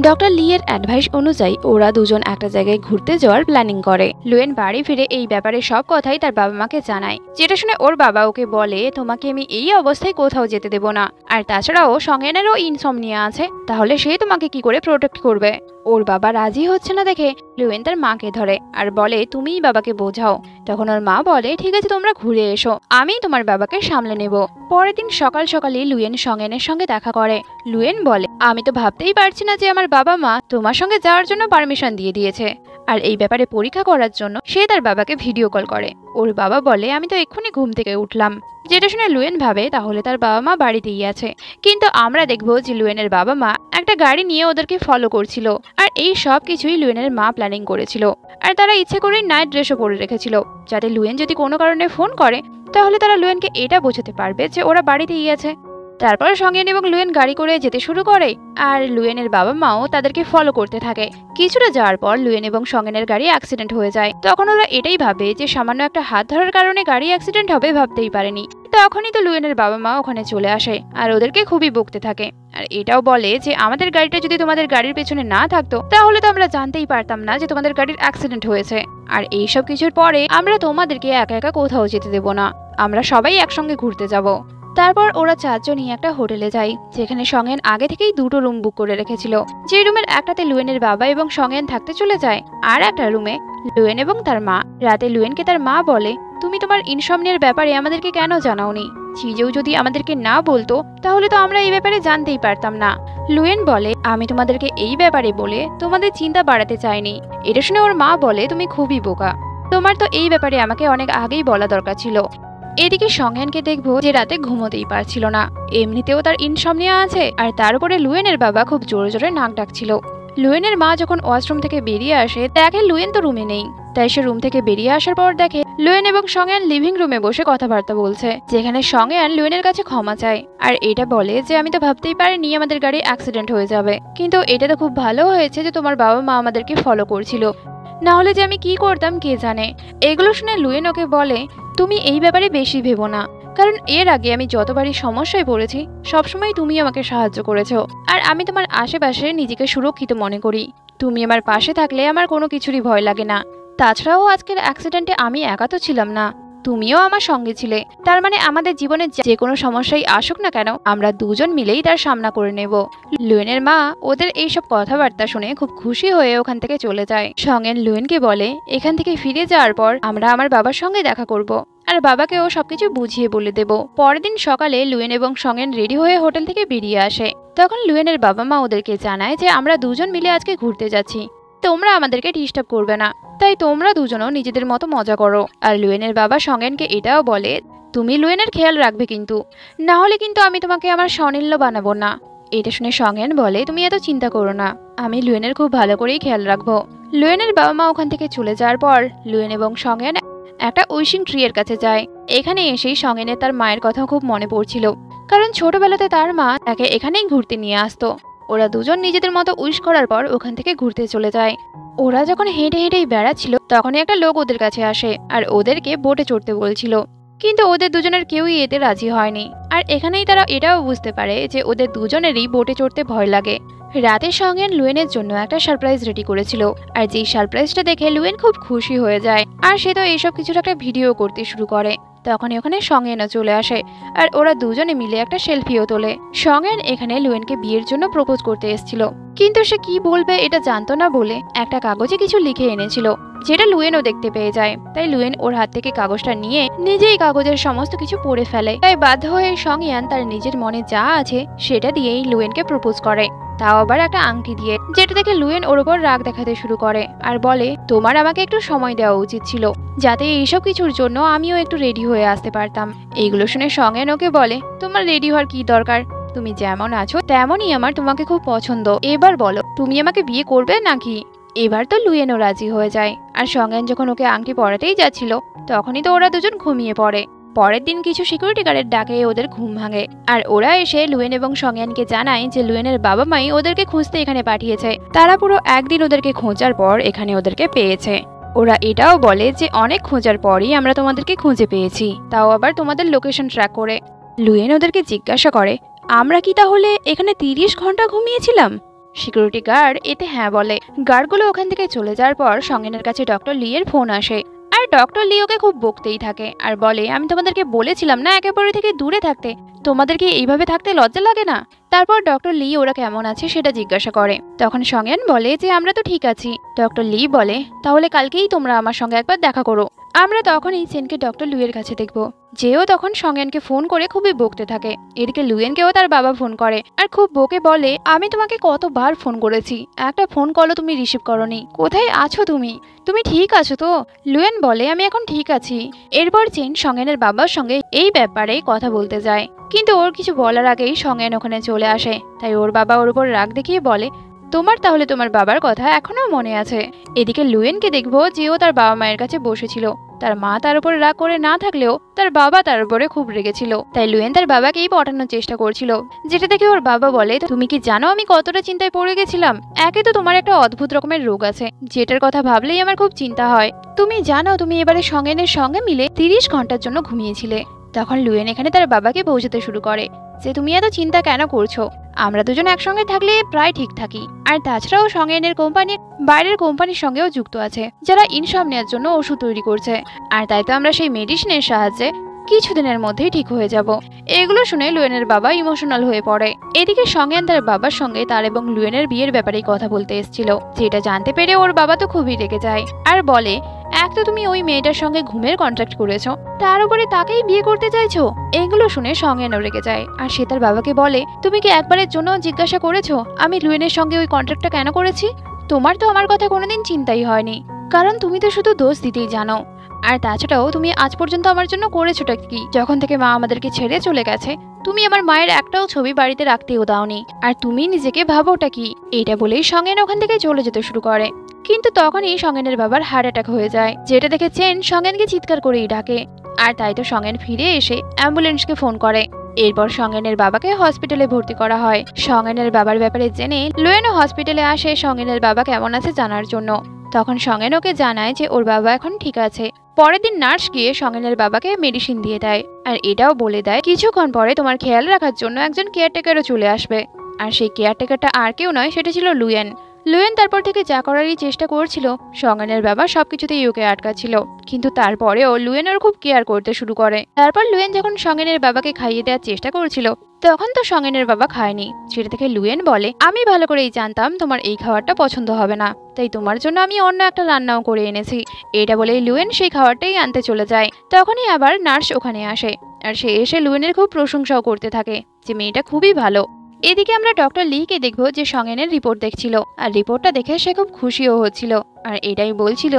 ডক্টর লি এর অ্যাডভাইস অনুযায়ী ওরা দুজন একটা জায়গায় ঘুরতে যাওয়ার প্ল্যানিং করে। লুয়েন বাড়ি ফিরে এই ব্যাপারে সব কথাই তার বাবা মাকে জানায়, যেটা শুনে ওর বাবা ওকে বলে, তোমাকে আমি এই অবস্থায় কোথাও যেতে দেব না, আর তাছাড়াও সঙ্গেনেরও ইনসমনিয়া আছে, তাহলে সে তোমাকে কি করে প্রোটেক্ট করবে। ওর বাবা রাজি হচ্ছে না দেখে লুয়েন তার মাকে ধরে আর বলে, তুমিই বাবাকে বোঝাও। তখন ওর মা বলে, ঠিক আছে তোমরা ঘুরে এসো, আমি তোমার বাবাকে সামলে নেব। পরের দিন সকাল সকালই লুয়েন সঙ্গেনের সঙ্গে দেখা করে। লুয়েন বলে, আমি তো ভাবতেই পারছি না যে আমার বাবা মা তোমার সঙ্গে যাওয়ার জন্য পারমিশন দিয়ে দিয়েছে। আর এই ব্যাপারে পরীক্ষা করার জন্য সে তার বাবাকে ভিডিও কল করে। ওর বাবা বলে, আমি তো এক্ষুনি ঘুম থেকে উঠলাম। যেটা শুনে লুয়েন ভাবে তাহলে তার বাবা মা বাড়িতেই আছে, কিন্তু আমরা দেখবো যে লুয়েনের বাবা মা একটা গাড়ি নিয়ে ওদেরকে ফলো করছিল, আর এই সব কিছুই লুয়েনের মা প্ল্যানিং করেছিল। আর তারা ইচ্ছে করেই নাইট ড্রেসও পরে রেখেছিল, যাতে লুয়েন যদি কোনো কারণে ফোন করে তাহলে তারা লুয়েনকে এটা বোঝাতে পারবে যে ওরা বাড়িতেই আছে। তারপর সঙ্গেন এবং লুয়েন গাড়ি করে যেতে শুরু করে আর লুয়েনের বাবা মাও তাদেরকে ফলো করতে থাকে। কিছুটা যাওয়ার পর লুয়েন এবং সঙ্গেনের গাড়ি অ্যাক্সিডেন্ট হয়ে যায়। তখন ওরা এটাই ভাবে যে সামান্য একটা হাত ধরার কারণে গাড়ি অ্যাক্সিডেন্ট হবে, ভাবতেই পারেনি। তখনই তো লুয়েনের বাবা মা ওখানে চলে আসে আর ওদেরকে খুবই বকতে থাকে, আর এটাও বলে যে আমাদের গাড়িটা যদি তোমাদের গাড়ির পেছনে না থাকতো তাহলে তো আমরা জানতেই পারতাম না যে তোমাদের গাড়ির অ্যাক্সিডেন্ট হয়েছে। আর এইসব কিছুর পরে আমরা তোমাদেরকে একা একা কোথাও যেতে দেব না, আমরা সবাই একসঙ্গে ঘুরতে যাব। তারপর ওরা চারজনই একটা হোটেলে যায়, যেখানে সঙ্গেন আগে থেকেই দুটো রুম বুক করে রেখেছিল। যে রুমের একটাতে লুয়েনের বাবা এবং সঙ্গেন থাকতে চলে যায়, আর একটা রুমে লুয়েন এবং তার মা। রাতে লুয়েনকে তার মা বলে, তুমি তোমার ইনসমনিয়ার ব্যাপারে আমাদেরকে কেন জানাওনি? চিজেও যদি আমাদেরকে না বলতো তাহলে তো আমরা এই ব্যাপারে জানতেই পারতাম না। লুয়েন বলে, আমি তোমাদেরকে এই ব্যাপারে বলে তোমাদের চিন্তা বাড়াতে চাইনি। এটা শুনে ওর মা বলে, তুমি খুবই বোকা, তোমার তো এই ব্যাপারে আমাকে অনেক আগেই বলা দরকার ছিল। এদিকে সঙ্গেনকে দেখবো যে রাতে ঘুমোতেই পারছিল না, এমনিতেও তার ইনসমনিয়া আছে, আর তার উপরে লুয়েনের বাবা খুব জোরে জোরে নাক ডাকছিল। লুয়েনের মা যখন ওয়াশরুম থেকে বেরিয়ে আসে দেখে লুয়েন তো রুমে নেই, তাই সে রুম থেকে বেরিয়ে আসার পর দেখে লুয়েন এবং সঙ্গেন লিভিং রুমে বসে কথাবার্তা বলছে, যেখানে সঙ্গেন লুয়েনের কাছে ক্ষমা চায় আর এটা বলে যে আমি তো ভাবতেই পারিনি আমাদের গাড়ি অ্যাক্সিডেন্ট হয়ে যাবে, কিন্তু এটা তো খুব ভালো হয়েছে যে তোমার বাবা মা আমাদেরকে ফলো করছিল, না হলে যে আমি কি করতাম কে জানে। এগুলো শুনে লুয়েন ওকে বলে, তুমি এই ব্যাপারে বেশি ভেবো না, কারণ এর আগে আমি যতবারই সমস্যায় পড়েছি সবসময় তুমি আমাকে সাহায্য করেছো, আর আমি তোমার আশেপাশে নিজেকে সুরক্ষিত মনে করি। তুমি আমার পাশে থাকলে আমার কোনো কিছুরই ভয় লাগে না। তাছাড়াও আজকের অ্যাক্সিডেন্টে আমি একা তো ছিলাম না, তুমিও আমার সঙ্গে ছিলে, তার মানে আমাদের জীবনে যে কোনো সমস্যাই আসুক না কেন আমরা দুজন মিলেই তার সামনা করে নেব। লুয়েনের মা ওদের এইসব কথাবার্তা শুনে খুব খুশি হয়ে ওখান থেকে চলে যায়। সঙ্গেন লুয়েনকে বলে, এখান থেকে ফিরে যাওয়ার পর আমরা আমার বাবার সঙ্গে দেখা করব, আর বাবাকেও সবকিছু বুঝিয়ে বলে দেব। পরের দিন সকালে লুয়েন এবং সঙ্গেন রেডি হয়ে হোটেল থেকে বেরিয়ে আসে। তখন লুয়েনের বাবা মা ওদেরকে জানায় যে আমরা দুজন মিলে আজকে ঘুরতে যাচ্ছি, তোমরা আমাদেরকে ডিস্টার্ব করবে না, তাই তোমরা দুজনও নিজেদের মতো মজা করো। আর লুয়েনের বাবা সঙ্গেনকে এটাও বলে, তুমি লুয়েনের খেয়াল রাখবে কিন্তু, না হলে কিন্তু আমি তোমাকে আমার স্বনিল্য বানাবো না। এটা শুনে সঙ্গেন বলে, তুমি এত চিন্তা করো না, আমি লুয়েনের খুব ভালো করেই খেয়াল রাখবো। লুয়েনের বাবা মা ওখান থেকে চলে যাওয়ার পর লুয়েন এবং সঙ্গেন একটা উইশিং ট্রি এর কাছে যায়। এখানে এসেই সঙ্গেনের তার মায়ের কথা খুব মনে পড়ছিল, কারণ ছোটবেলাতে তার মা তাকে এখানেই ঘুরতে নিয়ে আসতো। ওরা দুজন নিজেদের মতো উইশ করার পর ওখান থেকে ঘুরতে চলে যায়। ওরা যখন হেঁটে হেঁটেই বেড়াচ্ছিল তখনই একটা লোক ওদের কাছে আসে আর ওদেরকে বোটে চড়তে বলছিল, কিন্তু ওদের দুজনের কেউই এতে রাজি হয়নি। আর এখানেই তারা এটাও বুঝতে পারে যে ওদের দুজনেরই বোটে চড়তে ভয় লাগে। রাতে সঙ্গেন লুয়েনের জন্য একটা সারপ্রাইজ রেডি করেছিল, আর যেই সারপ্রাইজটা দেখে লুয়েন খুব খুশি হয়ে যায়, আর সে তো এইসব কিছুর একটা ভিডিও করতে শুরু করে। তখনই ওখানে সঙ্গেনও চলে আসে আর ওরা দুজনে মিলে একটা সেলফিও তোলে। সঙ্গেন এখানে লুয়েনকে বিয়ের জন্য প্রপোজ করতে এসেছিল, কিন্তু সে কি বলবে এটা জানতো না বলে একটা কাগজে কিছু লিখে এনেছিল, যেটা লুয়েনও দেখতে পেয়ে যায়। তাই লুয়েন ওর হাত থেকে কাগজটা নিয়ে নিজেই কাগজের সমস্ত কিছু পড়ে ফেলে। তাই বাধ্য হয়ে সঙ্গেন তার নিজের মনে যা আছে সেটা দিয়েই লুয়েনকে প্রপোজ করে, তাও আবার একটা আংটি দিয়ে, যেটা দেখে লুয়েন ওর উপর রাগ দেখাতে শুরু করে আর বলে, তোমার আমাকে একটু সময় দেওয়া উচিত ছিল, যাতে এইসব কিছুর জন্য আমিও একটু রেডি হয়ে আসতে পারতাম। এইগুলো শুনে সঙ্গেন ওকে বলে, তোমার রেডি হওয়ার কি দরকার, তুমি যেমন আছো তেমনই আমার তোমাকে খুব পছন্দ। এবার বলো তুমি আমাকে বিয়ে করবে নাকি? এবার তো লুয়েনও রাজি হয়ে যায়। আর সঙ্গেন যখন ওকে আংটি পরাতেই যাচ্ছিল তখনই তো ওরা দুজন ঘুমিয়ে পড়ে। পরের দিন কিছু সিকিউরিটি গার্ডের ডাকে ওদের ঘুম ভাঙে আর ওরা এসে লুয়েন এবং সঙ্গেনকে জানায় যে লুয়েনের বাবা মাই ওদেরকে খুঁজতে এখানে পাঠিয়েছে। তারা পুরো একদিন ওদেরকে খোঁজার পর এখানে ওদেরকে পেয়েছে। ওরা এটাও বলে যে অনেক খোঁজার পরই আমরা তোমাদেরকে খুঁজে পেয়েছি, তাও আবার তোমাদের লোকেশন ট্র্যাক করে। লুয়েন ওদেরকে জিজ্ঞাসা করে আমরা কি তাহলে এখানে 30 ঘন্টা ঘুমিয়েছিলাম? সিকিউরিটি গার্ড এতে হ্যাঁ বলে। গার্ডগুলো ওখান থেকে চলে যাওয়ার পর সঙ্গেনের কাছে ডক্টর লি এর ফোন আসে আর ডক্টর লি ওকে খুব বকতেই থাকে আর বলে আমি তোমাদেরকে বলেছিলাম না একেবারে থেকে দূরে থাকতে, তোমাদের কি এইভাবে থাকতে লজ্জা লাগে না? তারপর ডক্টর লি ওরা কেমন আছে সেটা জিজ্ঞাসা করে। তখন সঙ্গেন বলে যে আমরা তো ঠিক আছি। ডক্টর লি বলে তাহলে কালকেই তোমরা আমার সঙ্গে একবার দেখা করো। আমরা তখনই চেনকে ডক্টর লুইয়ের কাছে দেখবো। যেও তখন সঙ্গেনকে ফোন করে খুবই বকতে থাকে। এদিকে লুয়েনকেও তার বাবা ফোন করে আর খুব বকে বলে আমি তোমাকে কতবার ফোন করেছি, একটা ফোন কলও তুমি রিসিভ করোনি, কোথায় আছো তুমি? তুমি ঠিক আছো তো? লুয়েন বলে আমি এখন ঠিক আছি। এরপর চেন সঙ্গেনের বাবার সঙ্গে এই ব্যাপারে কথা বলতে যায়, কিন্তু ওর কিছু বলার আগেই সঙ্গেন ওখানে চলে আসে। তাই ওর বাবা ওর উপর রাগ দেখিয়ে বলে তোমার তাহলে তোমার বাবার কথা এখনো মনে আছে? এদিকে লুয়েনকে দেখবো যে ও তার বাবা মায়ের কাছে বসেছিল। তার মা তার উপর রাগ করে না থাকলেও তার বাবা তার উপরে খুব রেগেছিল। তাই লুয়েন তার বাবাকেই পটানোর চেষ্টা করছিল, যেটা দেখে ওর বাবা বলে তুমি কি জানো আমি কতটা চিন্তায় পড়ে গেছিলাম? একে তো তোমার একটা অদ্ভুত রকমের রোগ আছে যেটার কথা ভাবলেই আমার খুব চিন্তা হয়। তুমি জানো তুমি এবারে সঙ্গেনের সঙ্গে মিলে 30 ঘন্টার জন্য ঘুমিয়েছিলে। তখন লুয়েন এখানে তার বাবাকে বোঝাতে শুরু করে যে তুমি এত চিন্তা কেন করছো, আমরা দুজন একসঙ্গে থাকলে প্রায় ঠিক থাকি। আর তাছাড়াও সঙ্গেনের কোম্পানির বাইরের কোম্পানির সঙ্গেও যুক্ত আছে যারা ইনসমনিয়ার জন্য ওষুধ তৈরি করছে, আর তাই তো আমরা সেই মেডিসিনের সাহায্যে কিছুদিনের মধ্যেই ঠিক হয়ে যাব। এগুলো শুনে লুয়েনের বাবা ইমোশনাল হয়ে পড়ে। এদিকে সঙ্গেন তার বাবার সঙ্গে তার এবং লুয়েনের বিয়ের ব্যাপারে কথা বলতে এসেছিল, যেটা জানতে পেরে ওর বাবা তো খুবই রেগে যায় আর বলে এক তো তুমি ওই মেয়েটার সঙ্গে ঘুমের কন্ট্রাক্ট করেছো, তার উপরে তাকেই বিয়ে করতে চাইছো। এগুলো শুনে সঙ্গেনও রেগে যায় আর সে তার বাবাকে বলে তুমি কি একবারের জন্য জিজ্ঞাসা করেছো আমি লুয়েনের সঙ্গে ওই কন্ট্রাক্টটা কেন করেছি? তোমার তো আমার কথা কোনোদিন চিন্তাই হয়নি, কারণ তুমি তো শুধু দোষ দিতেই জানো। আর তাছাড়াও তুমি আজ পর্যন্ত আমার জন্য করেছোটা কি? যখন থেকে মা আমাদেরকে ছেড়ে চলে গেছে তুমি আমার মায়ের একটাও ছবি বাড়িতে রাখতেও দাওনি, আর তুমি নিজেকে ভাবোটা কি? এটা বলেই সঙ্গেন ওখান থেকে চলে যেতে শুরু করে। কিন্তু তখনই সঙ্গেনের বাবার হার্ট অ্যাটাক হয়ে যায়, যেটা দেখে চেন সঙ্গেনকে চিৎকার করেই ডাকে। আর তাই তো সঙ্গেন ফিরে এসে অ্যাম্বুলেন্সকে ফোন করে। এরপর সঙ্গেনের বাবাকে হসপিটালে ভর্তি করা হয়। সঙ্গেনের বাবার ব্যাপারে জেনে লুয়েনও হসপিটালে আসে সঙ্গেনের বাবা কেমন আছে জানার জন্য। তখন সঙ্গেন ওকে জানায় যে ওর বাবা এখন ঠিক আছে। পরের দিন নার্স গিয়ে সঙ্গেনের বাবাকে মেডিসিন দিয়ে দেয় আর এটাও বলে দেয় কিছুক্ষণ পরে তোমার খেয়াল রাখার জন্য একজন কেয়ারটেকারও চলে আসবে। আর সেই কেয়ারটেকারটা আর কেউ নয়, সেটা ছিল লুয়েন। লুয়েন তারপর থেকে যা করারই চেষ্টা করছিল সঙ্গেনের বাবা সবকিছুতেই ওকে আটকাচ্ছিল, কিন্তু তারপরেও লুয়েন ওর খুব কেয়ার করতে শুরু করে। তারপর লুয়েন যখন সঙ্গেনের বাবাকে খাইয়ে দেওয়ার চেষ্টা করছিল তখন তো সঙ্গেনের বাবা খায়নি, সেটা থেকে লুয়েন বলে আমি ভালো করেই জানতাম তোমার এই খাবারটা পছন্দ হবে না, তাই তোমার জন্য আমি অন্য একটা রান্নাও করে এনেছি। এটা বলেই লুয়েন সেই খাবারটাই আনতে চলে যায়। তখনই আবার নার্স ওখানে আসে আর সে এসে লুয়েনের খুব প্রশংসাও করতে থাকে যে মেয়েটা খুবই ভালো। এদিকে আমরা ডক্টর লিকে দেখবো যে সঙ্গেনের রিপোর্ট দেখছিল আর রিপোর্টটা দেখে সে খুব খুশিও হচ্ছিল আর এটাই বলছিল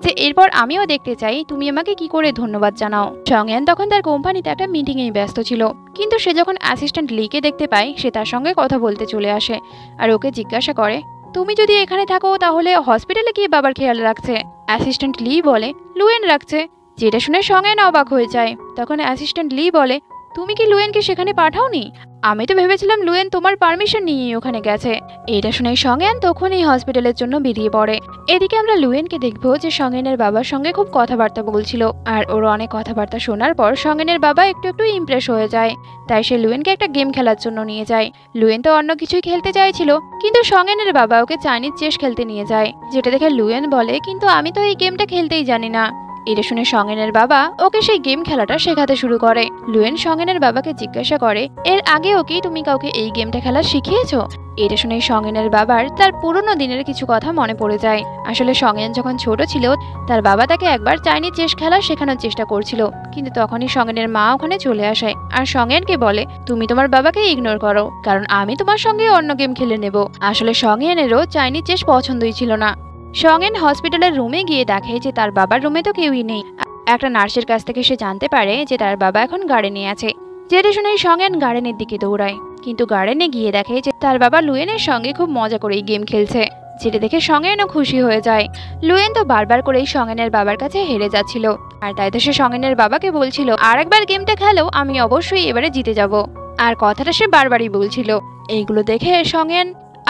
যে এরপর আমিও দেখতে চাই তুমি আমাকে কি করে ধন্যবাদ জানাও। সঙ্গেন তখন তার কোম্পানিতে একটা মিটিংয়েই ব্যস্ত ছিল, কিন্তু সে যখন অ্যাসিস্ট্যান্ট লিকে দেখতে পায় সে তার সঙ্গে কথা বলতে চলে আসে আর ওকে জিজ্ঞাসা করে তুমি যদি এখানে থাকো তাহলে হসপিটালে কি বাবার খেয়াল রাখছে? অ্যাসিস্ট্যান্ট লি বলে লুয়েন রাখছে, যেটা শুনে সঙ্গেন অবাক হয়ে যায়। তখন অ্যাসিস্ট্যান্ট লি বলে তুমি কি লুয়েনকে সেখানে পাঠাওনি? আমি তো ভেবেছিলাম লুয়েন তোমার পারমিশন নিয়ে ওখানে গেছে। এটা শুনে সঙ্গেন তখনই হসপিটালের জন্য বেরিয়ে পড়ে। এদিকে আমরা লুয়েনকে দেখবো যে সঙ্গেনের বাবার সঙ্গে খুব কথাবার্তা বলছিল আর ওর অনেক কথাবার্তা শোনার পর সঙ্গেনের বাবা একটু একটু ইমপ্রেস হয়ে যায়। তাই সে লুয়েনকে একটা গেম খেলার জন্য নিয়ে যায়। লুয়েন তো অন্য কিছুই খেলতে চাইছিল, কিন্তু সঙ্গেনের বাবা ওকে চাইনিজ চেস খেলতে নিয়ে যায়, যেটা দেখে লুয়েন বলে কিন্তু আমি তো এই গেমটা খেলতেই জানি না। এটা শুনে সঙ্গেনের বাবা ওকে সেই গেম খেলাটা শেখাতে শুরু করে। লুয়েন সঙ্গেনের বাবাকে জিজ্ঞাসা করে এর আগেও কি তুমি কাউকে এই গেমটা খেলা শিখিয়েছো? এটা শুনে সঙ্গেনের বাবার তার পুরনো দিনের কিছু কথা মনে পড়ে যায়। আসলে সঙ্গেন যখন ছোট ছিল তার বাবা তাকে একবার চাইনিজ চেস খেলা শেখানোর চেষ্টা করছিল, কিন্তু তখনই সঙ্গেনের মা ওখানে চলে আসে আর সঙ্গেনকে বলে তুমি তোমার বাবাকে ইগনোর করো, কারণ আমি তোমার সঙ্গে অন্য গেম খেলে নেব। আসলে সঙ্গেনেরও চাইনিজ চেস পছন্দই ছিল না। সঙ্গেন হসপিটালের রুমে গিয়ে দেখে যে তার বাবার রুমে তো কেউই নেই। একটা নার্সের কাছ থেকে সে জানতে পারে যে তার বাবা এখন গার্ডেনে আছে, যেটা শুনে সঙ্গেন গার্ডেনের দিকে দৌড়ায়। কিন্তু গার্ডেনে গিয়ে দেখে যে তার বাবা লুয়েনের সঙ্গে খুব মজা করেই গেম খেলছে, যেটা দেখে সঙ্গেনও খুশি হয়ে যায়। লুয়েন তো বারবার করেই সঙ্গেনের বাবার কাছে হেরে যাচ্ছিল, আর তাই তো সে সঙ্গেনের বাবাকে বলছিল আরেকবার গেমটা খেলো, আমি অবশ্যই এবারে জিতে যাব। আর কথাটা সে বারবারই বলছিল। এইগুলো দেখে সঙ্গেন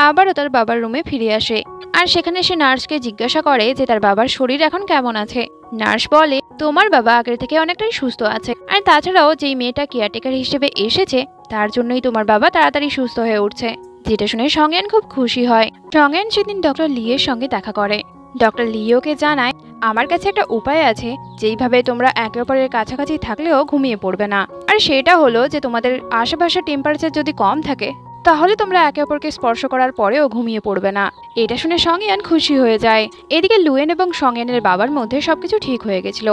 আবারও তার বাবার রুমে ফিরে আসে, আর সেখানে সে নার্সকে জিজ্ঞাসা করে যে তার বাবার শরীর এখন কেমন আছে। নার্স বলে তোমার বাবা আগের থেকে অনেকটাই সুস্থ আছে, আর তাছাড়াও যেই মেয়েটা কেয়ারটেকার হিসেবে এসেছে তার জন্যই তোমার বাবা তাড়াতাড়ি সুস্থ হয়ে উঠছে। যেটা শুনে সঙ্গেন খুব খুশি হয়। সঙ্গেন সেদিন ডক্টর লিয়ের সঙ্গে দেখা করে। ডক্টর লিওকে জানায় আমার কাছে একটা উপায় আছে যেইভাবে তোমরা একে অপরের কাছাকাছি থাকলেও ঘুমিয়ে পড়বে না, আর সেটা হলো যে তোমাদের আশেপাশে টেম্পারেচার যদি কম থাকে তাহলে তোমরা একে অপরকে স্পর্শ করার পরেও ঘুমিয়ে পড়বে না। এটা শুনে সঙ্গেন খুশি হয়ে যায়। এদিকে লুয়েন এবং সঙ্গেনের বাবার মধ্যে সবকিছু ঠিক হয়ে গেছিল,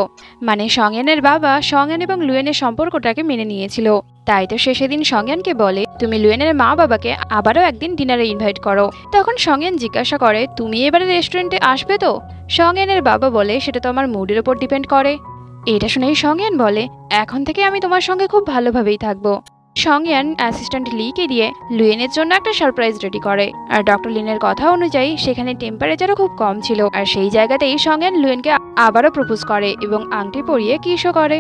মানে সঙ্গেনের বাবা সঙ্গেন এবং লুয়েনের সম্পর্কটাকে মেনে নিয়েছিল। তাই তো সে সেদিন সঙ্গেনকে বলে তুমি লুয়েনের মা বাবাকে আবারও একদিন ডিনারে ইনভাইট করো। তখন সঙ্গেন জিজ্ঞাসা করে তুমি এবারে রেস্টুরেন্টে আসবে তো? সঙ্গেনের বাবা বলে সেটা তো আমার মুডের উপর ডিপেন্ড করে। এটা শুনেই সঙ্গেন বলে এখন থেকে আমি তোমার সঙ্গে খুব ভালোভাবেই থাকবো। সঙ্গেন অ্যাসিস্ট্যান্ট লিকে দিয়ে লুয়েনের জন্য একটা সারপ্রাইজ রেডি করে, আর ডক্টর লিনের কথা অনুযায়ী সেখানে টেম্পারেচারও খুব কম ছিল, আর সেই জায়গাতেই সঙ্গেন লুয়েনকে আবারও প্রপোজ করে এবং আংটি পরিয়ে কিসও করে।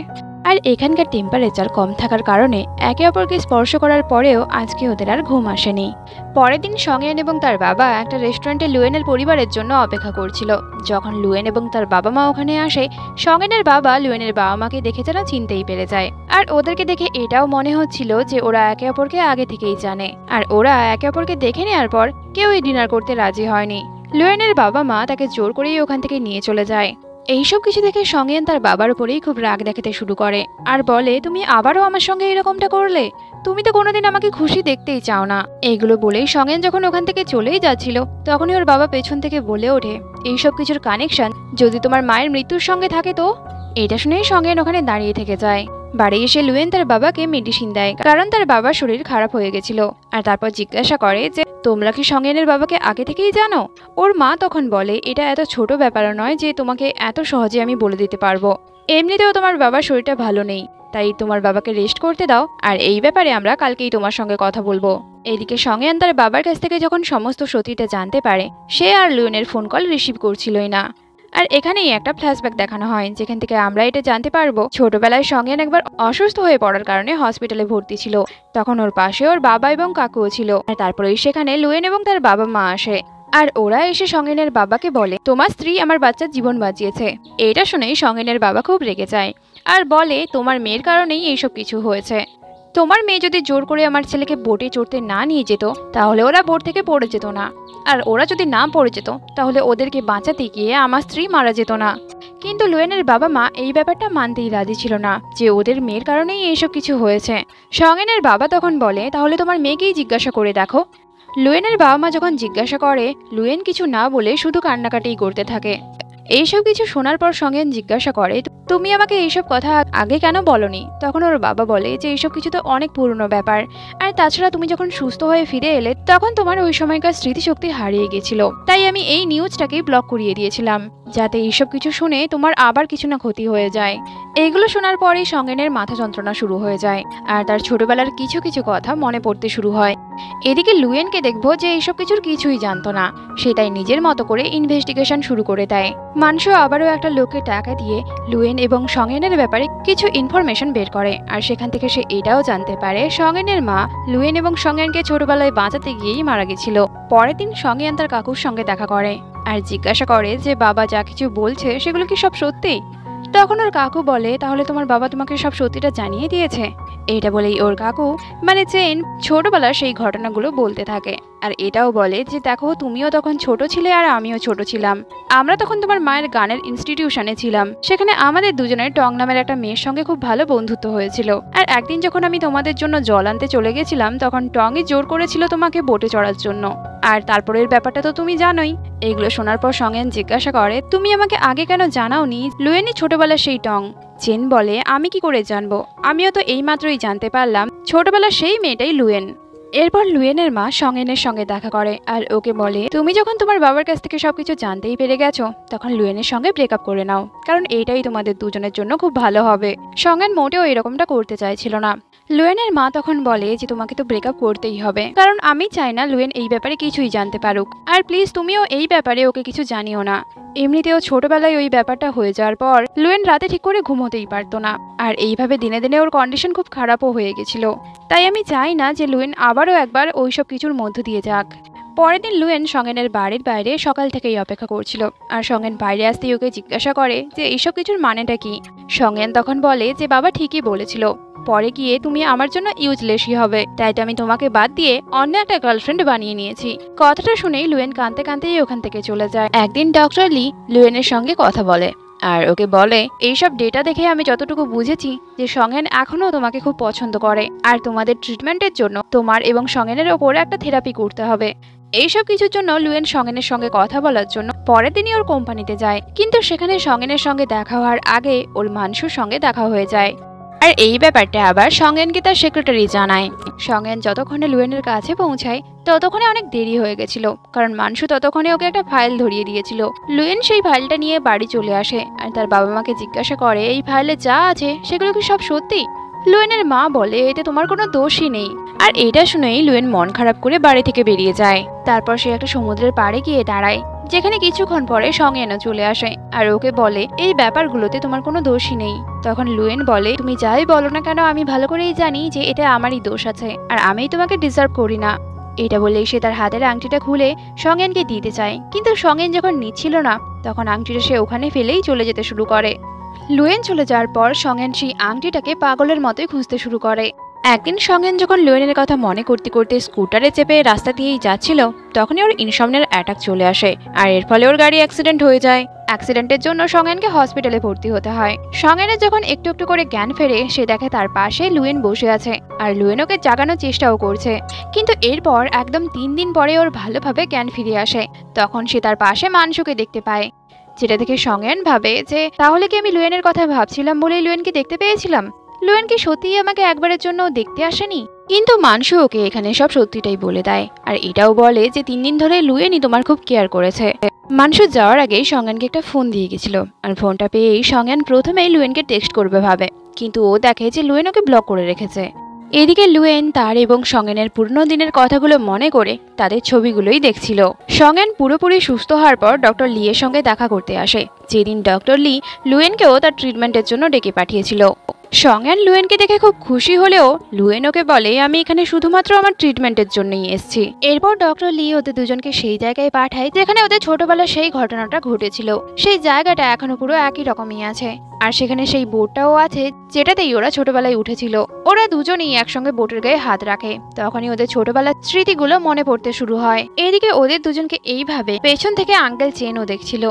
আর এখানকার টেম্পারেচার কম থাকার কারণে একে অপরকে স্পর্শ করার পরেও আজকে ওদের আর ঘুম আসেনি। পরের দিন সঙ্গেন এবং তার বাবা একটা রেস্টুরেন্টে লুয়েনের পরিবারের জন্য অপেক্ষা করছিল। যখন লুয়েন এবং তার বাবা মা ওখানে আসে, সঙ্গেনের বাবা লুয়েনের বাবা মাকে দেখে যেন চিনতেই পেরে যায়, আর ওদেরকে দেখে এটাও মনে হচ্ছিল যে ওরা একে অপরকে আগে থেকেই জানে, আর ওরা একে অপরকে দেখে নেওয়ার পর কেউই ডিনার করতে রাজি হয়নি। লুয়েনের বাবা মা তাকে জোর করেই ওখান থেকে নিয়ে চলে যায়। এইসব কিছু দেখে সঙ্গেন তার বাবার উপরেই খুব রাগ দেখাতে শুরু করে, আর বলে তুমি আবারও আমার সঙ্গে এরকমটা করলে, তুমি তো কোনোদিন আমাকে খুশি দেখতেই চাও না। এইগুলো বলেই সঙ্গেন যখন ওখান থেকে চলেই যাচ্ছিল তখনই ওর বাবা পেছন থেকে বলে ওঠে এইসব কিছুর কানেকশন যদি তোমার মায়ের মৃত্যুর সঙ্গে থাকে তো। এটা শুনেই সঙ্গেন ওখানে দাঁড়িয়ে থেকে যায়। বাড়ি এসে লুয়েন তার বাবাকে মেডিসিন দেয়, কারণ তার বাবার শরীর খারাপ হয়ে গেছিল, আর তারপর জিজ্ঞাসা করে যে তোমরা কি সঙ্গেনের বাবাকে আগে থেকেই জানো? ওর মা তখন বলে এটা এত ছোট ব্যাপার নয় যে তোমাকে এত সহজে আমি বলে দিতে পারবো, এমনিতেও তোমার বাবার শরীরটা ভালো নেই, তাই তোমার বাবাকে রেস্ট করতে দাও, আর এই ব্যাপারে আমরা কালকেই তোমার সঙ্গে কথা বলবো। এদিকে সঙ্গেন তার বাবার কাছ থেকে যখন সমস্ত সত্যিটা জানতে পারে, সে আর লুয়েনের ফোন কল রিসিভ করছিলই না। আর এখানেই একটা ফ্ল্যাশব্যাক দেখানো হয়, যেখান থেকে আমরা এটা জানতে পারবো ছোটবেলায় সঙ্গেন একবার অসুস্থ হয়ে পড়ার কারণে হসপিটালে ভর্তি ছিল। তখন ওর পাশে ওর বাবা এবং কাকুও ছিল, আর তারপরেই সেখানে লুয়েন এবং তার বাবা মা আসে, আর ওরা এসে সঙ্গেনের বাবাকে বলে তোমার স্ত্রী আমার বাচ্চার জীবন বাঁচিয়েছে। এটা শুনেই সঙ্গেনের বাবা খুব রেগে যায়, আর বলে তোমার মেয়ের কারণেই এইসব কিছু হয়েছে। তোমার মেয়ে যদি জোর করে আমার ছেলেকে বোটে চড়তে না নিয়ে যেত তাহলে ওরা বোট থেকে পড়ে যেত না, আর ওরা যদি না পড়ে যেত তাহলে ওদেরকে বাঁচাতে গিয়ে আমার স্ত্রী মারা যেত না। কিন্তু লুয়েনের বাবা মা এই ব্যাপারটা মানতেই রাজি ছিল না যে ওদের মেয়ের কারণেই এইসব কিছু হয়েছে। সঙ্গেনের বাবা তখন বলে তাহলে তোমার মেয়েকেই জিজ্ঞাসা করে দেখো। লুয়েনের বাবা মা যখন জিজ্ঞাসা করে লুয়েন কিছু না বলে শুধু কান্নাকাটিই করতে থাকে। এইসব কিছু শোনার পর সঙ্গেন জিজ্ঞাসা করে তুমি আমাকে এইসব কথা আগে কেন বলনি? তখন ওর বাবা বলে যে এইসব কিছু তো অনেক পুরনো ব্যাপার, আর তাছাড়া তুমি যখন সুস্থ হয়ে ফিরে এলে তখন তোমার ওই সময়কার স্মৃতিশক্তি হারিয়ে গেছিল, তাই আমি এই নিউজটাকেই ব্লক করিয়ে দিয়েছিলাম যাতে এইসব কিছু শুনে তোমার আবার কিছু না ক্ষতি হয়ে যায়। এইগুলো শোনার পরেই সঙ্গেনের মাথা যন্ত্রণা শুরু হয়ে যায়, আর তার ছোটবেলার কিছু কিছু কথা মনে পড়তে শুরু হয়। এদিকে লুয়েনকে দেখবো যে এইসব কিছুর কিছুই জানতো না, সে তাই নিজের মতো করে ইনভেস্টিগেশন শুরু করে দেয়। মানসু আবারও একটা লোককে টাকা দিয়ে লুয়েন এবং সঙ্গেনের ব্যাপারে কিছু ইনফরমেশন বের করে, আর সেখান থেকে সে এটাও জানতে পারে সঙ্গেনের মা লুয়েন এবং সঙ্গেনকে ছোটবেলায় বাঁচাতে গিয়েই মারা গেছিল। পরের দিন সঙ্গেন তার কাকুর সঙ্গে দেখা করে আর জিজ্ঞাসা করে যে বাবা যা কিছু বলছে সেগুলো কি সব সত্যি? তখন ওর কাকু বলে তাহলে তোমার বাবা তোমাকে সব সত্যিটা জানিয়ে দিয়েছে। এটা বলেই ওর কাকু মানে চেন ছোটবেলার সেই ঘটনাগুলো বলতে থাকে, আর এটাও বলে যে দেখো তুমিও তখন ছোট ছিলে আর আমিও ছোট ছিলাম, আমরা তখন তোমার মায়ের গানের ইনস্টিটিউশনে ছিলাম, সেখানে আমাদের দুজনের টং নামের একটা মেয়ের সঙ্গে খুব ভালো বন্ধুত্ব হয়েছিল, আর একদিন যখন আমি তোমাদের জন্য জল আনতে চলে গেছিলাম তখন টংই জোর করেছিল তোমাকে বোটে চড়ার জন্য, আর তারপরের ব্যাপারটা তো তুমি জানোই। এগুলো শোনার পর সঙ্গেন জিজ্ঞাসা করে তুমি আমাকে আগে কেন জানাওনি লুয়েনই ছোটবেলার সেই টং? চেন বলে আমি কি করে জানবো, আমিও তো এই মাত্রই জানতে পারলাম ছোটবেলার সেই মেয়েটাই লুয়েন। এরপর লুয়েনের মা সঙ্গেনের সঙ্গে দেখা করে আর ওকে বলে তুমি যখন তোমার বাবার কাছ থেকে সবকিছু জানতেই পেরে গেছো তখন লুয়েনের সঙ্গে ব্রেকআপ করে নাও, কারণ এইটাই তোমাদের দুজনের জন্য খুব ভালো হবে। সঙ্গেন মোটেও এরকমটা করতে চাইছিল না। লুয়েনের মা তখন বলে যে তোমাকে তো ব্রেকআপ করতেই হবে, কারণ আমি চাই না লুয়েন এই ব্যাপারে কিছুই জানতে পারুক, আর প্লিজ তুমিও এই ব্যাপারে ওকে কিছু জানিও না। এমনিতেও ছোটবেলায় ওই ব্যাপারটা হয়ে যাওয়ার পর লুয়েন রাতে ঠিক করে ঘুমোতেই পারতো না, আর এইভাবে দিনে দিনে ওর কন্ডিশন খুব খারাপও হয়ে গেছিল। তাই আমি চাই না যে লুয়েন আবারও একবার ওইসব কিছুর মধ্য দিয়ে যাক। পরের দিন লুয়েন সঙ্গেনের বাড়ির বাইরে সকাল থেকেই অপেক্ষা করছিল, আর সঙ্গেন বাইরে আসতেই ওকে জিজ্ঞাসা করে যে এইসব কিছুর মানেটা কি। সঙ্গেন তখন বলে যে বাবা ঠিকই বলেছিল, পরে গিয়ে তুমি আমার জন্য ইউজলেসই হবে, তাই তো আমি তোমাকে বাদ দিয়ে অন্য একটা গার্লফ্রেন্ড বানিয়ে নিয়েছি। কথাটা শুনেই লুয়েন কাঁদতে কাঁদতেই ওখান থেকে চলে যায়। একদিন ডক্টর লি লুয়েনের সঙ্গে কথা বলে, আর ওকে বলে এইসব ডেটা দেখে আমি যতটুকু বুঝেছি যে সঙ্গেন এখনো তোমাকে খুব পছন্দ করে, আর তোমাদের ট্রিটমেন্টের জন্য তোমার এবং সঙ্গেনের ওপর একটা থেরাপি করতে হবে। এইসব কিছুর জন্য লুয়েন সঙ্গেনের সঙ্গে কথা বলার জন্য পরের দিনই ওর কোম্পানিতে যায়, কিন্তু সেখানে সঙ্গেনের সঙ্গে দেখা হওয়ার আগে ওর মানসুর সঙ্গে দেখা হয়ে যায়। আর এই ব্যাপারটা আবার সঙ্গেনকে তার সেক্রেটারি জানায়। সঙ্গেন যতক্ষণে লুয়েনের কাছে পৌঁছায় ততক্ষণে অনেক দেরি হয়ে গেছিল, কারণ মানসু ততক্ষণে ওকে একটা ফাইল ধরিয়ে দিয়েছিল। লুয়েন সেই ফাইলটা নিয়ে বাড়ি চলে আসে, আর তার বাবা মাকে জিজ্ঞাসা করে এই ফাইলে যা আছে সেগুলো কি সব সত্যি। লুয়েনের মা বলে এতে তোমার কোনো দোষই নেই। আর এটা শুনেই লুয়েন মন খারাপ করে বাড়ি থেকে বেরিয়ে যায়। তারপর সে একটা সমুদ্রের পাড়ে গিয়ে দাঁড়ায়, যেখানে কিছুক্ষণ পরে সঙ্গেনও চলে আসে, আর ওকে বলে এই ব্যাপারগুলোতে তোমার কোনো দোষই নেই। তখন লুয়েন বলে তুমি যাই বলো না কেন আমি ভালো করেই জানি যে এটা আমারই দোষ আছে, আর আমিই তোমাকে ডিজার্ভ করি না। এটা বলেই সে তার হাতের আংটিটা খুলে সঙ্গেনকে দিতে চায়, কিন্তু সঙ্গেন যখন নিচ্ছিল না তখন আংটিটা সে ওখানে ফেলেই চলে যেতে শুরু করে। লুয়েন চলে যাওয়ার পর সঙ্গেন সেই আংটিটাকে পাগলের মতোই খুঁজতে শুরু করে। একদিন সঙ্গেন যখন লুয়েনের কথা মনে করতে করতে স্কুটারে চেপে রাস্তা দিয়েই যাচ্ছিল, তখনই ওর ইনসমনিয়ার অ্যাটাক চলে আসে, আর এর ফলে ওর গাড়ি অ্যাক্সিডেন্ট হয়ে যায়। অ্যাক্সিডেন্টের জন্য সঙ্গেনকে হসপিটালে ভর্তি হতে হয়। সঙ্গেনের যখন একটু একটু করে জ্ঞান ফেরে সে দেখে তার পাশে লুয়েন বসে আছে, আর লুয়েন ওকে জাগানোর চেষ্টাও করছে। কিন্তু এরপর একদম 3 দিন পরে ওর ভালোভাবে জ্ঞান ফিরে আসে। তখন সে তার পাশে মানসুকে দেখতে পায়, যেটা দেখে সঙ্গেন ভাবে যে তাহলে কি আমি লুয়েনের কথা ভাবছিলাম বলেই লুয়েনকে দেখতে পেয়েছিলাম? লুয়েন কি সত্যিই আমাকে একবারের জন্য দেখতে আসেনি? কিন্তু মানসু ওকে এখানে সব সত্যিটাই বলে দেয়, আর এটাও বলে যে 3 দিন ধরে লুয়েনই তোমার খুব কেয়ার করেছে। মানসু যাওয়ার আগেই সঙ্গেনকে একটা ফোন দিয়ে গেছিল, আর ফোনটা পেয়েই সঙ্গেন প্রথমেই লুয়েনকে টেক্সট করবে ভাবে, কিন্তু ও দেখে যে লুয়েন ওকে ব্লক করে রেখেছে। এদিকে লুয়েন তার এবং সঙ্গেনের পুরনো দিনের কথাগুলো মনে করে তাদের ছবিগুলোই দেখছিল। সঙ্গেন পুরোপুরি সুস্থ হওয়ার পর ডক্টর লি এর সঙ্গে দেখা করতে আসে, যেদিন ডক্টর লি লুয়েনকেও তার ট্রিটমেন্টের জন্য ডেকে পাঠিয়েছিল। সঙ্গেন লুয়েনকে দেখে খুব খুশি হলেও লুয়েন ওকে বলে আমি এখানে শুধুমাত্র আমার ট্রিটমেন্টের জন্যই এসেছি। এরপর ডক্টর লি ওদের দুজনকে সেই জায়গায় পাঠায় যেখানে ওদের ছোটবেলায় সেই ঘটনাটা ঘটেছিল। সেই জায়গাটা এখনো পুরো একই রকমই আছে, আর সেখানে সেই বোটটাও আছে যেটাতেই ওরা ছোটবেলায় উঠেছিল। ওরা দুজনেই একসঙ্গে বোটের গায়ে হাত রাখে, তখনই ওদের ছোটবেলার স্মৃতিগুলো মনে পড়তে শুরু হয়। এদিকে ওদের দুজনকে এইভাবে পেছন থেকে আঙ্কেল চেনও দেখছিল।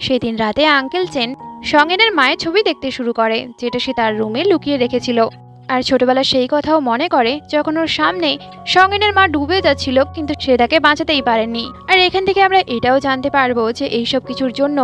সেদিন রাতে আঙ্কেল চেন সঙ্গেনের মায়ের ছবি দেখতে শুরু করে, যেটা সে তার রুমে লুকিয়ে রেখেছিল। আর ছোটবেলার সেই কথাও মনে করে যখন ওর সামনে সঙ্গেনের মা ডুবে যাচ্ছিল, কিন্তু সে তাকে বাঁচাতেই পারেনি। আর এখান থেকে আমরা এটাও জানতে পারবো যে এইসব কিছুর জন্য